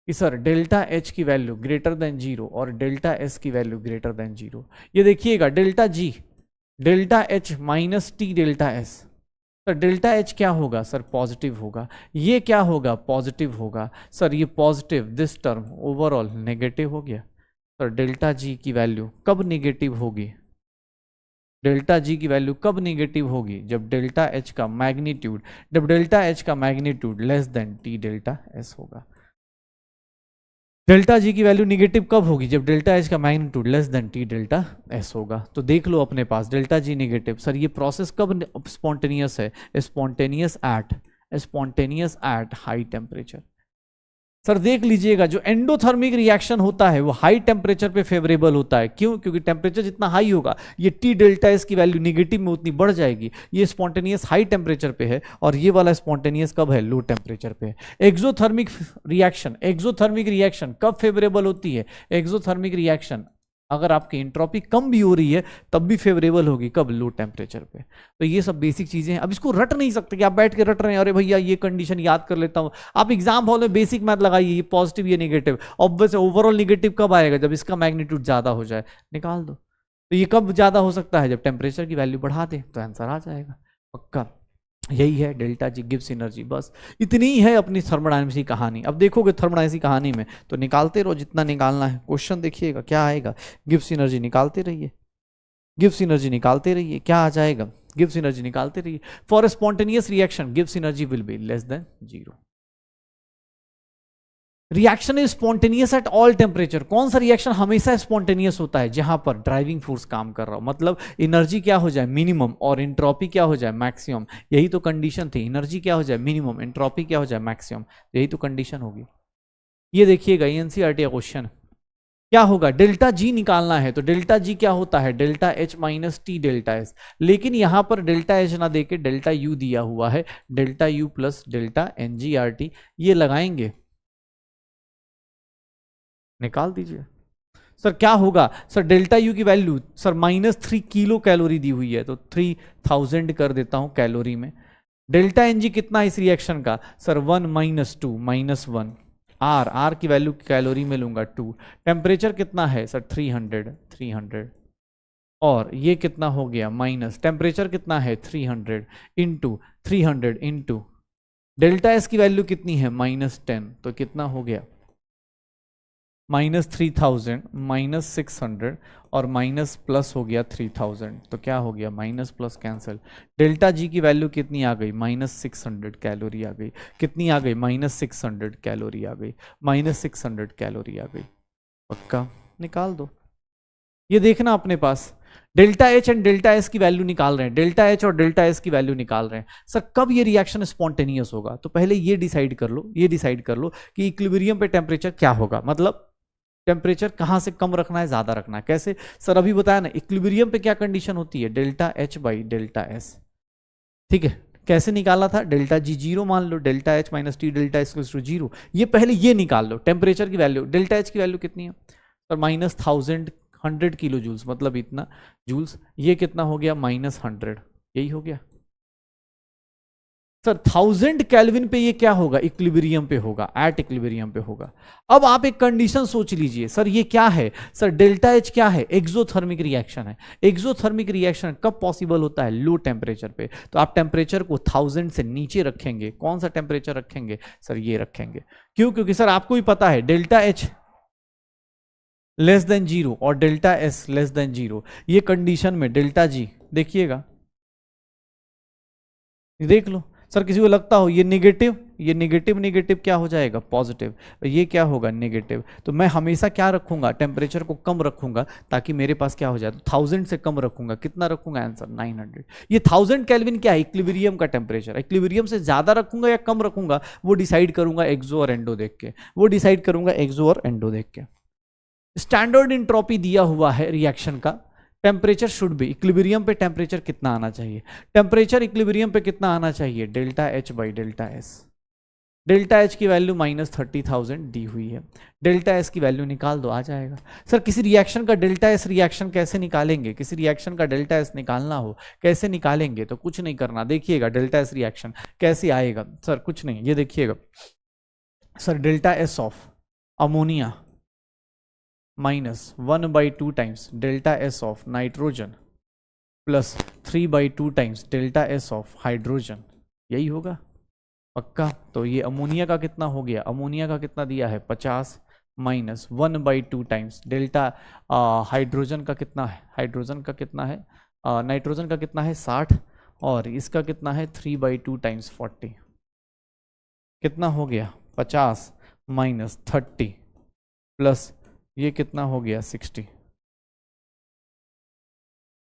कि सर डेल्टा एच की वैल्यू ग्रेटर देन 0 और डेल्टा एस की वैल्यू ग्रेटर देन 0। ये देखिएगा डेल्टा जी delta H minus T delta S, sir delta H क्या होगा, सर पॉजिटिव होगा, ये क्या होगा, पॉजिटिव होगा। सर ये positive, this term overall negative हो गया। सर डेल्टा जी की वैल्यू कब नेगेटिव होगी, डेल्टा जी की वैल्यू कब नेगेटिव होगी, जब डेल्टा एच का मैग्नीट्यूड, जब डेल्टा एच का magnitude less than T delta S होगा। डेल्टा जी की वैल्यू निगेटिव कब होगी, जब डेल्टा एच का magnitude less than T delta S होगा। तो देख लो अपने पास डेल्टा जी निगेटिव। सर ये प्रोसेस कब स्पॉन्टेनियस है, spontaneous at high temperature. Sir देख लीजिएगा जो एंडोथर्मिक रिएक्शन होता है वो हाई टेम्परेचर पे फेवरेबल होता है, क्यों, क्योंकि टेम्परेचर जितना हाई होगा ये टी डेल्टा एस की वैल्यू निगेटिव में उतनी बढ़ जाएगी। ये स्पॉन्टेनियस हाई टेम्परेचर पे है और ये वाला स्पॉन्टेनियस कब है, लो टेम्परेचर पे है। एक्सोथर्मिक रिएक्शन कब फेवरेबल होती है, एक्सोथर्मिक रिएक्शन अगर आपकी एंट्रोपी कम भी हो रही है तब भी फेवरेबल होगी, कब, लो टेम्परेचर पे। तो ये सब बेसिक चीजें हैं, अब इसको रट नहीं सकते कि आप बैठ के रट रहे हैं, अरे भैया ये कंडीशन याद कर लेता हूं। आप एग्जाम हॉल में बेसिक मैथ लगाइए, ये पॉजिटिव ये नेगेटिव, ऑब्वियस ओवरऑल नेगेटिव कब आएगा, जब इसका मैग्नीट्यूड ज्यादा हो जाए, निकाल दो। तो ये कब ज्यादा हो सकता है, जब टेम्परेचर की वैल्यू बढ़ा दे, तो आंसर आ जाएगा पक्का। यही है डेल्टा जी गिव्स एनर्जी, बस इतनी ही है अपनी थर्मोडायनेमिक्स की कहानी। अब देखोगे थर्मोडायनेमिक्स की कहानी में तो निकालते रहो जितना निकालना है। क्वेश्चन देखिएगा क्या आएगा, गिव्स एनर्जी निकालते रहिए, गिव्स एनर्जी निकालते रहिए, क्या आ जाएगा, गिव्स एनर्जी निकालते रहिए। For spontaneous reaction gives energy will be less than 0। Reaction is spontaneous at all temperature. कौन सा रिएक्शन हमेशा स्पॉन्टेनियस होता है, जहां पर ड्राइविंग फोर्स काम कर रहा हो, मतलब एनर्जी क्या हो जाए मिनिमम और एंट्रोपी क्या हो जाए मैक्सिमम। यही तो कंडीशन थी, एनर्जी क्या हो जाए मिनिमम, एंट्रोपी क्या हो जाए मैक्सिमम, यही तो कंडीशन होगी। ये देखिएगा एनसीईआरटी का क्वेश्चन क्या होगा, डेल्टा जी निकालना है, तो डेल्टा जी क्या होता है, delta H minus T delta S. लेकिन यहां पर डेल्टा एच ना देके डेल्टा यू दिया हुआ है, डेल्टा यू प्लस डेल्टा एनजीआरटी ये लगाएंगे, निकाल दीजिए। सर क्या होगा, सर डेल्टा यू की वैल्यू सर -3 किलो कैलोरी दी हुई है, तो 3000 कर देता हूं कैलोरी में। डेल्टा एन जी कितना है इस रिएक्शन का, सर 1 - 2 -1, आर की वैल्यू कैलोरी में लूंगा 2। टेम्परेचर कितना है सर 300, और ये कितना हो गया माइनस, टेम्परेचर कितना है 300 इंटू डेल्टा एस की वैल्यू कितनी है -10, तो कितना हो गया -3000 -600 और माइनस प्लस हो गया 3000, तो क्या हो गया minus plus cancel. Delta G की वैल्यू कितनी आ गई -600 कैलोरी आ गई, कितनी आ गई -600 कैलोरी आ गई, -600 कैलोरी आ गई पक्का, निकाल दो। ये देखना अपने पास delta H and delta S की वैल्यू निकाल रहे हैं, डेल्टा एच और डेल्टा एस की वैल्यू निकाल रहे हैं। सर कब ये रिएक्शन स्पॉन्टेनियस होगा, तो पहले ये डिसाइड कर लो, ये डिसाइड कर लो कि इक्विलिब्रियम पे टेम्परेचर क्या होगा, मतलब टेम्परेचर कहां से कम रखना है ज्यादा रखना है, कैसे। सर अभी बताया ना इक्विलिब्रियम पे क्या कंडीशन होती है, delta H by delta S, ठीक है। कैसे निकाला था, डेल्टा जी 0 मान लो, delta H minus T delta S 0। ये पहले ये निकाल लो टेम्परेचर की वैल्यू, डेल्टा एच की वैल्यू कितनी है सर -1000 100 किलो जूल्स, मतलब इतना जूल्स, ये कितना हो गया -100, यही हो गया सर 1000 केल्विन पे ये क्या होगा, इक्विलिब्रियम पे होगा, एट इक्विलिब्रियम पे होगा। अब आप एक कंडीशन सोच लीजिए, सर ये क्या है, सर डेल्टा एच क्या है, एक्सोथर्मिक रिएक्शन है। एक्सोथर्मिक रिएक्शन कब पॉसिबल होता है, लो टेम्परेचर पे, तो आप टेम्परेचर को 1000 से नीचे रखेंगे। कौन सा टेम्परेचर रखेंगे, सर ये रखेंगे, क्यों, क्योंकि सर आपको ही पता है डेल्टा एच लेस देन 0 और डेल्टा एस लेस देन 0, ये कंडीशन में डेल्टा जी देखिएगा, देख लो सर किसी को लगता हो ये नेगेटिव, ये नेगेटिव नेगेटिव क्या हो जाएगा पॉजिटिव, ये क्या होगा नेगेटिव, तो मैं हमेशा क्या रखूंगा, टेम्परेचर को कम रखूंगा ताकि मेरे पास क्या हो जाए, तो 1000 से कम रखूंगा, कितना रखूंगा आंसर 900। ये 1000 केल्विन क्या है, इक्विलिब्रियम का टेम्परेचर, इक्विलिब्रियम से ज्यादा रखूंगा या कम रखूंगा वो डिसाइड करूंगा एक्सो और एंडो देख के, वो डिसाइड करूंगा एक्सो और एंडो देख के। स्टैंडर्ड इंट्रोपी दिया हुआ है रिएक्शन का, टेम्परेचर शुड भी, इक्विलिब्रियम पे टेम्परेचर कितना आना चाहिए, टेम्परेचर इक्विलिब्रियम पे कितना आना चाहिए, delta H by delta S. Delta H की वैल्यू -30,000 दी हुई है, डेल्टा एस की वैल्यू निकाल दो, आ जाएगा। सर किसी रिएक्शन का डेल्टा एस रिएक्शन कैसे निकालेंगे, किसी रिएक्शन का डेल्टा एस निकालना हो कैसे निकालेंगे, तो कुछ नहीं करना, देखिएगा डेल्टा एस रिएक्शन कैसे आएगा। सर कुछ नहीं, ये देखिएगा sir, delta S of ammonia -1/2 times delta S of nitrogen plus 3/2 times delta S of hydrogen, यही होगा पक्का। तो ये अमोनिया का कितना हो गया, अमोनिया का कितना दिया है 50 -1/2 टाइम्स डेल्टा, हाइड्रोजन का कितना है, हाइड्रोजन का कितना है, नाइट्रोजन का कितना है 60, और इसका कितना है 3/2 टाइम्स 40, कितना हो गया 50 -30 प्लस ये कितना हो गया 60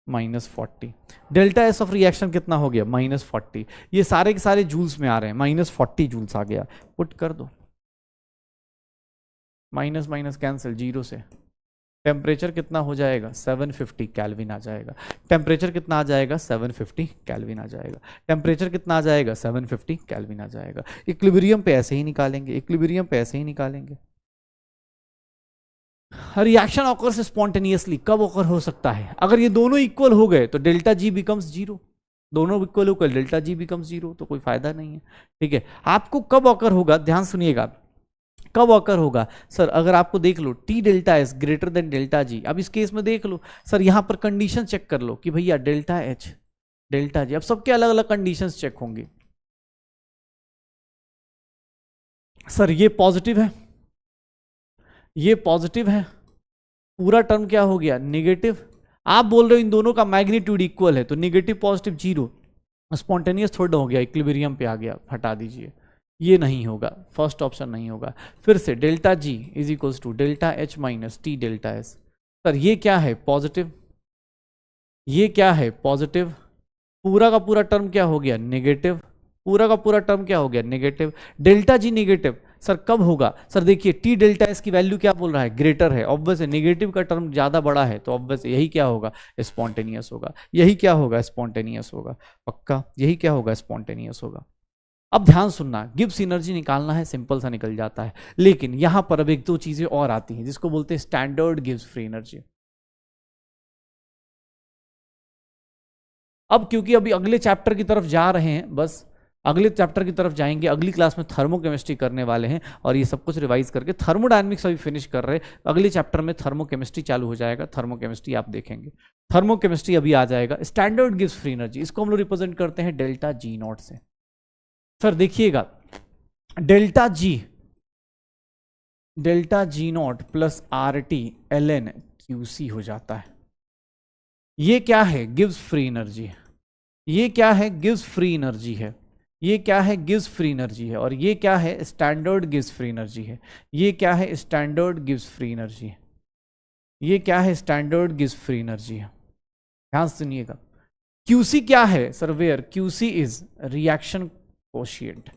-40, डेल्टा एस ऑफ रिएक्शन कितना हो गया -40, ये सारे के सारे जूल्स में आ रहे हैं, -40 जूल्स आ गया, पुट कर दो, माइनस माइनस कैंसिल, 0 से टेम्परेचर कितना हो जाएगा 750 केल्विन आ जाएगा, टेम्परेचर कितना आ जाएगा 750 केल्विन आ जाएगा, टेम्परेचर कितना आ जाएगा 750 केल्विन आ जाएगा। इक्विलिब्रियम पे ऐसे ही निकालेंगे, इक्विलिब्रियम पे ऐसे ही निकालेंगे। रिएक्शन ऑकर्स स्पॉन्टेनियसली कब ऑकर हो सकता है, अगर ये दोनों इक्वल हो गए तो डेल्टा जी बिकम्स 0, दोनों इक्वल हो गए डेल्टा जी बिकम्स 0, तो कोई फायदा नहीं है। ठीक है, आपको कब ऑकर होगा, ध्यान सुनिएगा, कब ऑकर होगा सर, अगर आपको देख लो T delta S greater than delta G, अब इस केस में देख लो सर, यहां पर कंडीशन चेक कर लो कि भैया डेल्टा एच डेल्टा जी, अब सबके अलग अलग कंडीशंस चेक होंगे। सर ये पॉजिटिव है, ये पॉजिटिव है, पूरा टर्म क्या हो गया नेगेटिव, आप बोल रहे हो इन दोनों का मैग्नीट्यूड इक्वल है, तो नेगेटिव पॉजिटिव 0, स्पॉन्टेनियस थोड़ा हो गया, इक्विलिब्रियम पे आ गया, हटा दीजिए, ये नहीं होगा, फर्स्ट ऑप्शन नहीं होगा। फिर से delta G is equals to delta H minus T delta S. Sir ये क्या है पॉजिटिव, ये क्या है पॉजिटिव, पूरा का पूरा टर्म क्या हो गया नेगेटिव, पूरा का पूरा टर्म क्या हो गया negative, delta G negative. Sir कब होगा, सर देखिए टी डेल्टा एस की वैल्यू क्या बोल रहा है ग्रेटर है, ऑब्वियस है, नेगेटिव का टर्म ज्यादा बड़ा है, तो ऑब्वियस यही क्या होगा स्पॉन्टेनियस होगा, यही क्या होगा स्पॉन्टेनियस होगा, पक्का यही क्या होगा स्पॉन्टेनियस होगा। अब ध्यान सुनना, गिब्स एनर्जी निकालना है, सिंपल सा निकल जाता है, लेकिन यहां पर अब एक दो चीजें और आती हैं जिसको बोलते हैं स्टैंडर्ड गिब्स फ्री एनर्जी। अब क्योंकि अभी अगले चैप्टर की तरफ जा रहे हैं, बस अगले चैप्टर की तरफ जाएंगे, अगली क्लास में थर्मोकेमिस्ट्री करने वाले हैं, और ये सब कुछ रिवाइज करके थर्मोडायनेमिक्स अभी फिनिश कर रहे हैं, अगले चैप्टर में थर्मोकेमिस्ट्री चालू हो जाएगा, थर्मोकेमिस्ट्री आप देखेंगे, थर्मोकेमिस्ट्री अभी आ जाएगा। स्टैंडर्ड गिब्स फ्री एनर्जी, इसको हम लोग रिप्रेजेंट करते हैं डेल्टा जी नॉट से। सर देखिएगा delta G not plus R T L N Q C हो जाता है, ये क्या है गिब्स फ्री एनर्जी, ये क्या है गिब्स फ्री एनर्जी है, ये क्या है गिब्स फ्री एनर्जी है, और ये क्या है स्टैंडर्ड गिब्स फ्री एनर्जी है, ये क्या है स्टैंडर्ड गिब्स फ्री एनर्जी है, ये क्या है स्टैंडर्ड गिब्स फ्री एनर्जी है। ध्यान सुनिएगा, क्यूसी क्या है sir, where QC is reaction quotient,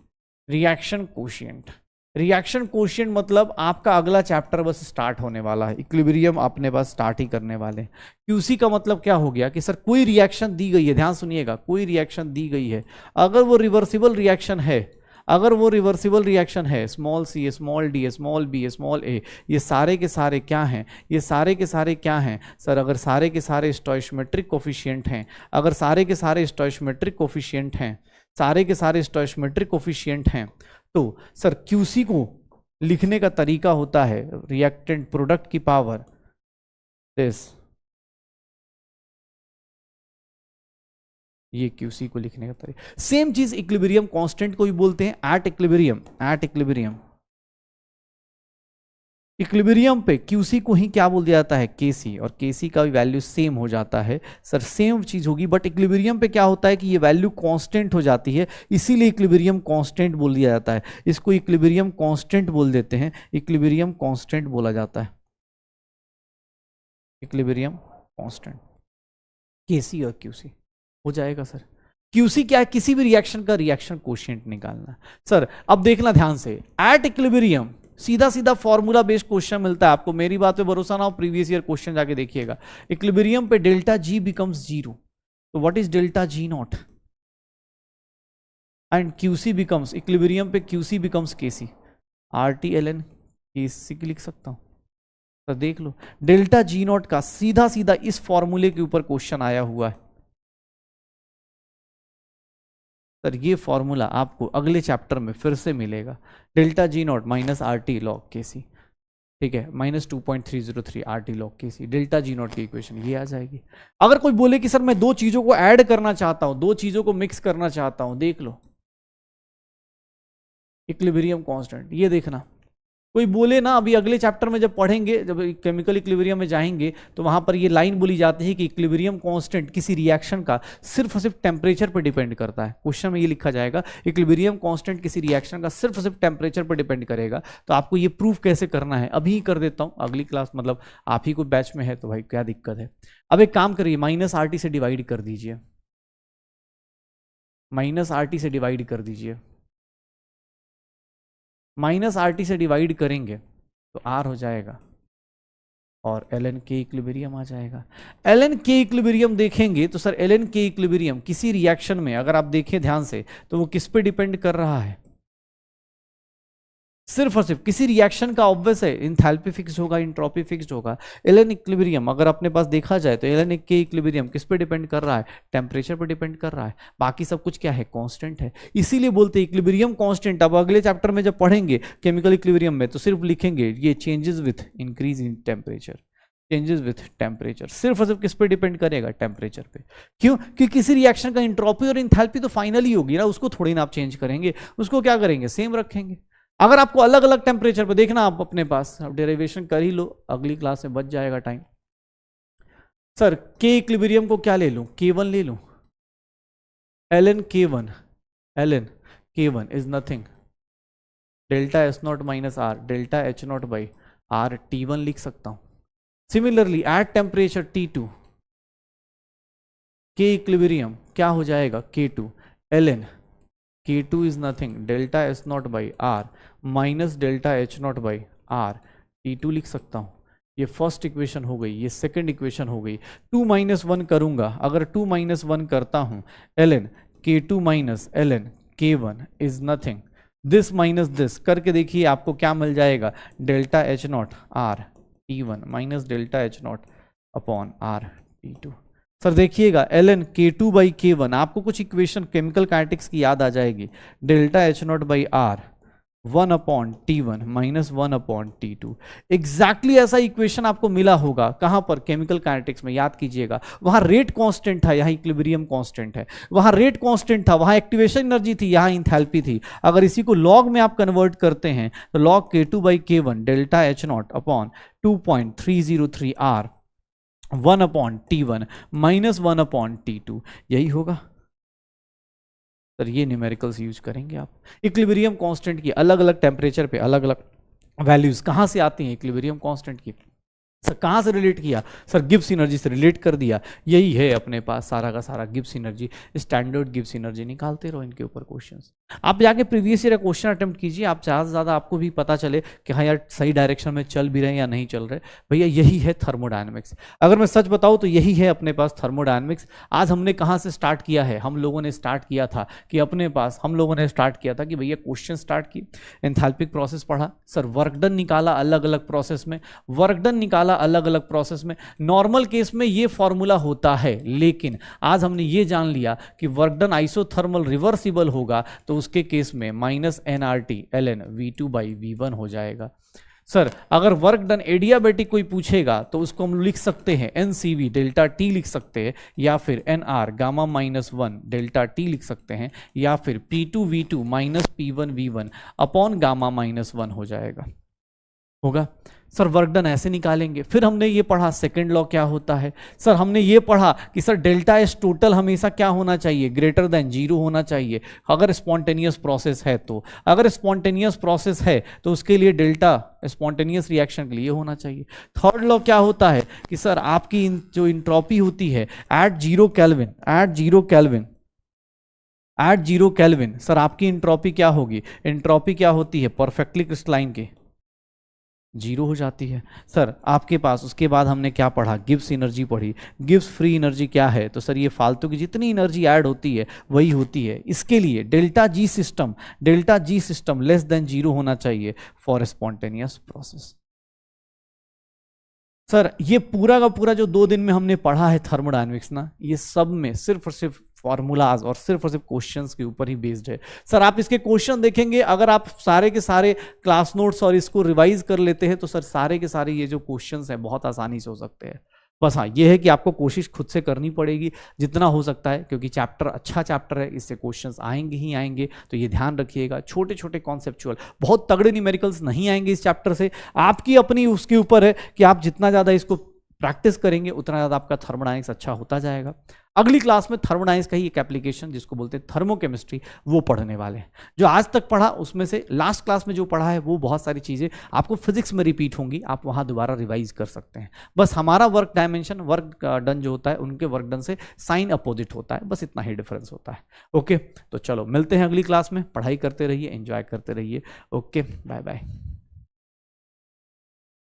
reaction quotient, reaction quotient मतलब आपका अगला चैप्टर बस स्टार्ट होने वाला है, इक्विलिब्रियम अपने पास स्टार्ट ही करने वाले हैं। क्यूसी का मतलब क्या हो गया कि सर कोई रिएक्शन दी गई है, ध्यान सुनिएगा, कोई रिएक्शन दी गई है, अगर वो रिवर्सिबल रिएक्शन है, अगर वो रिवर्सिबल रिएक्शन है, small c small d small b small a, ये सारे के सारे क्या हैं, ये सारे के सारे क्या हैं सर, अगर सारे के सारे स्टोइचोमेट्रिक कोफिशिएंट हैं, अगर सारे के सारे स्टोइचोमेट्रिक कोफिशिएंट हैं, सारे के सारे स्टोइचोमेट्रिक कोफिशिएंट हैं, तो सर क्यूसी को लिखने का तरीका होता है रिएक्टेंट प्रोडक्ट की पावर दिस, ये क्यूसी को लिखने का तरीका। सेम चीज इक्विलिब्रियम कांस्टेंट को भी बोलते हैं, एट इक्विलिब्रियम इक्विलिब्रियम पे क्यूसी को ही क्या बोल दिया जाता है, केसी, और केसी का भी वैल्यू सेम हो जाता है। सर सेम चीज होगी, बट इक्विलिब्रियम पे क्या होता है कि ये वैल्यू कांस्टेंट हो जाती है, इसीलिए इक्विलिब्रियम कांस्टेंट बोल दिया जाता है। इसको इक्विलिब्रियम कांस्टेंट बोल देते हैं, इक्विलिब्रियम कांस्टेंट बोला जाता है, इक्विलिब्रियम कांस्टेंट, केसी और क्यूसी हो जाएगा। सर क्यूसी क्या है, किसी भी रिएक्शन का रिएक्शन कोशिएंट निकालना। सर अब देखना ध्यान से, एट इक्विलिब्रियम सीधा सीधा फॉर्मूला बेस्ड क्वेश्चन मिलता है आपको, मेरी बात पे भरोसा ना हो, प्रीवियस ईयर क्वेश्चन जाके देखिएगा। इक्विलिब्रियम पे डेल्टा जी बिकम्स 0, तो what is delta G not, and QC becomes, equilibrium पे QC becomes KC, are T L N केसी लिख सकता हूं। तो देख लो डेल्टा जी नॉट का सीधा सीधा इस फॉर्मूले के ऊपर क्वेश्चन आया हुआ है। सर ये फॉर्मूला आपको अगले चैप्टर में फिर से मिलेगा, delta G not minus are T log के सी, ठीक है, माइनस 2.303 आर टी लॉग के सी, डेल्टा जी नॉट की इक्वेशन ये आ जाएगी। अगर कोई बोले कि सर मैं दो चीजों को ऐड करना चाहता हूं, दो चीजों को मिक्स करना चाहता हूं, देख लो इक्विलिब्रियम कांस्टेंट, ये देखना कोई बोले ना, अभी अगले चैप्टर में जब पढ़ेंगे, जब केमिकल इक्विलिब्रियम में जाएंगे तो वहां पर ये लाइन बोली जाती है कि इक्विलिब्रियम कांस्टेंट किसी रिएक्शन का सिर्फ और सिर्फ टेम्परेचर पर डिपेंड करता है। क्वेश्चन में ये लिखा जाएगा इक्विलिब्रियम कांस्टेंट किसी रिएक्शन का सिर्फ और सिर्फ टेम्परेचर पर डिपेंड करेगा। तो आपको ये प्रूफ कैसे करना है अभी ही कर देता हूं, अगली क्लास मतलब आप ही को बैच में है तो भाई क्या दिक्कत है। अब एक काम करिए, माइनस आर टी से डिवाइड कर दीजिए, माइनस आर टी से डिवाइड कर दीजिए, माइनस आर टी से डिवाइड करेंगे तो आर हो जाएगा और एल एन के इक्विलिब्रियम आ जाएगा। एल एन के इक्विलिब्रियम देखेंगे तो सर एल एन के इक्विलिब्रियम किसी रिएक्शन में अगर आप देखें ध्यान से तो वो किस पे डिपेंड कर रहा है, सिर्फ और सिर्फ किसी रिएक्शन का, ऑब्वियस है इंथैल्पी फिक्स्ड होगा, इंट्रोपी फिक्स्ड होगा। एल एन इक्विलिब्रियम अगर अपने पास देखा जाए तो एल एन के इक्विलिब्रियम किस पे डिपेंड कर रहा है, टेम्परेचर पे डिपेंड कर रहा है, बाकी सब कुछ क्या है, कांस्टेंट है, इसीलिए बोलते हैं इक्विलिब्रियम कांस्टेंट। अब अगले चैप्टर में जब पढ़ेंगे केमिकल इक्विलिब्रियम में तो सिर्फ लिखेंगे ये changes with increase in temperature, changes with temperature, सिर्फ और सिर्फ किस पे डिपेंड करेगा, टेम्परेचर पे। क्यों, क्योंकि किसी रिएक्शन का इंट्रोपी और इंथैल्पी तो फाइनली होगी ना, उसको थोड़ी ना आप चेंज करेंगे, उसको क्या करेंगे, सेम रखेंगे। अगर आपको अलग अलग टेम्परेचर पे देखना, आप अपने पास अब डेरिवेशन कर ही लो, अगली क्लास में बच जाएगा टाइम। सर के इक्विलिब्रियम को क्या ले लूं, K1 ले लूं, ln K1, ln K1 is nothing delta S not minus R delta H not by R T1 लिख सकता हूं। सिमिलरली एट टेम्परेचर T2 के इक्विलिब्रियम क्या हो जाएगा, K2 ln K2 is nothing delta S not by R minus delta H not by R T2 लिख सकता हूं। ये फर्स्ट इक्वेशन हो गई, ये सेकंड इक्वेशन हो गई। 2 माइनस 1 करूंगा, अगर 2 माइनस 1 करता हूं ln K2 minus ln K1 is nothing this minus this करके देखिए आपको क्या मिल जाएगा, delta H not R T1 minus delta H not upon R T2। Sir देखिएगा ln K2 बाई K1 आपको कुछ इक्वेशन केमिकल काइनेटिक्स की याद आ जाएगी, delta H not by R 1 upon T1 minus 1 upon T2। Exactly ऐसा equation आपको मिला होगा कहां पर, केमिकल काइनेटिक्स में, याद कीजिएगा। वहां रेट कांस्टेंट था, यहां इक्विलिब्रियम कांस्टेंट है, वहां रेट कांस्टेंट था, वहां एक्टिवेशन एनर्जी थी, यहां इंथैल्पी थी। अगर इसी को लॉग में आप कन्वर्ट करते हैं तो log K2 by K1 delta H not upon 2.303 R 1 upon T1 minus 1 upon T2, यही होगा। सर ये न्यूमेरिकल्स यूज करेंगे आप। इक्विलिब्रियम कांस्टेंट की अलग अलग टेम्परेचर पे अलग अलग वैल्यूज कहां से आती हैं, इक्विलिब्रियम कांस्टेंट की सर कहां से रिलेट किया, सर गिब्स एनर्जी से रिलेट कर दिया। यही है अपने पास सारा का सारा Gibbs energy, standard Gibbs energy निकालते रहो इनके ऊपर क्वेश्चंस। आप जाके प्रीवियस ईयर क्वेश्चन अटेम्प्ट कीजिए, आप ज़्यादा से ज़्यादा आपको भी पता चले कि हाँ यार सही डायरेक्शन में चल भी रहे हैं या नहीं चल रहे। भैया यही है थर्मोडायनेमिक्स, अगर मैं सच बताऊँ तो यही है अपने पास थर्मोडायनेमिक्स। आज हमने कहाँ से स्टार्ट किया है, हम लोगों ने स्टार्ट किया था कि अपने पास हम लोगों ने स्टार्ट किया था कि भैया क्वेश्चन स्टार्ट किए, एंथैल्पिक प्रोसेस पढ़ा, सर वर्क डन निकाला अलग अलग प्रोसेस में, वर्क डन निकाला अलग अलग प्रोसेस में। नॉर्मल केस में ये फॉर्मूला होता है, लेकिन आज हमने ये जान लिया कि वर्क डन आइसोथर्मल रिवर्सिबल होगा तो उसके केस में minus nRT ln V2 by V1 हो जाएगा। सर अगर वर्क डन एडियाबेटिक कोई पूछेगा तो उसको हम लिख सकते हैं NCV डेल्टा T लिख सकते हैं, या फिर NR gamma minus 1 delta T लिख सकते हैं, या फिर P2 V2 minus P1 V1 upon gamma minus 1 हो जाएगा, होगा। सर वर्क डन ऐसे निकालेंगे। फिर हमने ये पढ़ा सेकंड लॉ क्या होता है। सर हमने ये पढ़ा कि सर डेल्टा एस टोटल हमेशा क्या होना चाहिए, ग्रेटर देन 0 होना चाहिए अगर स्पॉन्टेनियस प्रोसेस है तो। अगर स्पॉन्टेनियस प्रोसेस है तो उसके लिए डेल्टा स्पॉन्टेनियस रिएक्शन के लिए होना चाहिए। थर्ड लॉ क्या होता है कि सर आपकी जो इंट्रोपी होती है at 0 kelvin, at 0 kelvin sir आपकी इंट्रोपी क्या होगी, इंट्रोपी क्या होती है परफेक्टली क्रिस्टलाइन के 0 हो जाती है। सर आपके पास उसके बाद हमने क्या पढ़ा, गिब्स एनर्जी पढ़ी। गिब्स फ्री एनर्जी क्या है, तो सर ये फालतू की जितनी एनर्जी ऐड होती है वही होती है। इसके लिए delta G system less than 0 होना चाहिए फॉर स्पॉन्टेनियस प्रोसेस। सर ये पूरा का पूरा जो 2 दिन में हमने पढ़ा है थर्मोडायनेमिक्स ना, ये सब में सिर्फ और सिर्फ फॉर्मूलाज और सिर्फ क्वेश्चंस के ऊपर ही बेस्ड है। सर आप इसके क्वेश्चन देखेंगे, अगर आप सारे के सारे क्लास नोट्स और इसको रिवाइज कर लेते हैं तो सर सारे के सारे ये जो क्वेश्चंस हैं बहुत आसानी से हो सकते हैं। बस हाँ ये है कि आपको कोशिश खुद से करनी पड़ेगी जितना हो सकता है, क्योंकि चैप्टर अच्छा चैप्टर है, इससे क्वेश्चंस आएंगे ही आएंगे। तो ये ध्यान रखिएगा, छोटे छोटे कॉन्सेप्चुअल बहुत तगड़े न्यूमेरिकल्स नहीं आएंगे इस चैप्टर से। आपकी अपनी उसके ऊपर है कि आप जितना ज़्यादा इसको प्रैक्टिस करेंगे उतना ज़्यादा आपका थर्मोडायनेमिक्स अच्छा होता जाएगा। अगली क्लास में थर्मोडायनेमिक्स का ही एक एप्लीकेशन जिसको बोलते हैं थर्मोकेमिस्ट्री, वो पढ़ने वाले हैं। जो आज तक पढ़ा उसमें से लास्ट क्लास में जो पढ़ा है वो बहुत सारी चीज़ें आपको फिजिक्स में रिपीट होंगी, आप वहाँ दोबारा रिवाइज कर सकते हैं। बस हमारा वर्क डायमेंशन, वर्क डन जो होता है उनके वर्क डन से साइन अपोजिट होता है, बस इतना ही डिफरेंस होता है। ओके, तो चलो मिलते हैं अगली क्लास में। पढ़ाई करते रहिए, एंजॉय करते रहिए। Okay, bye bye.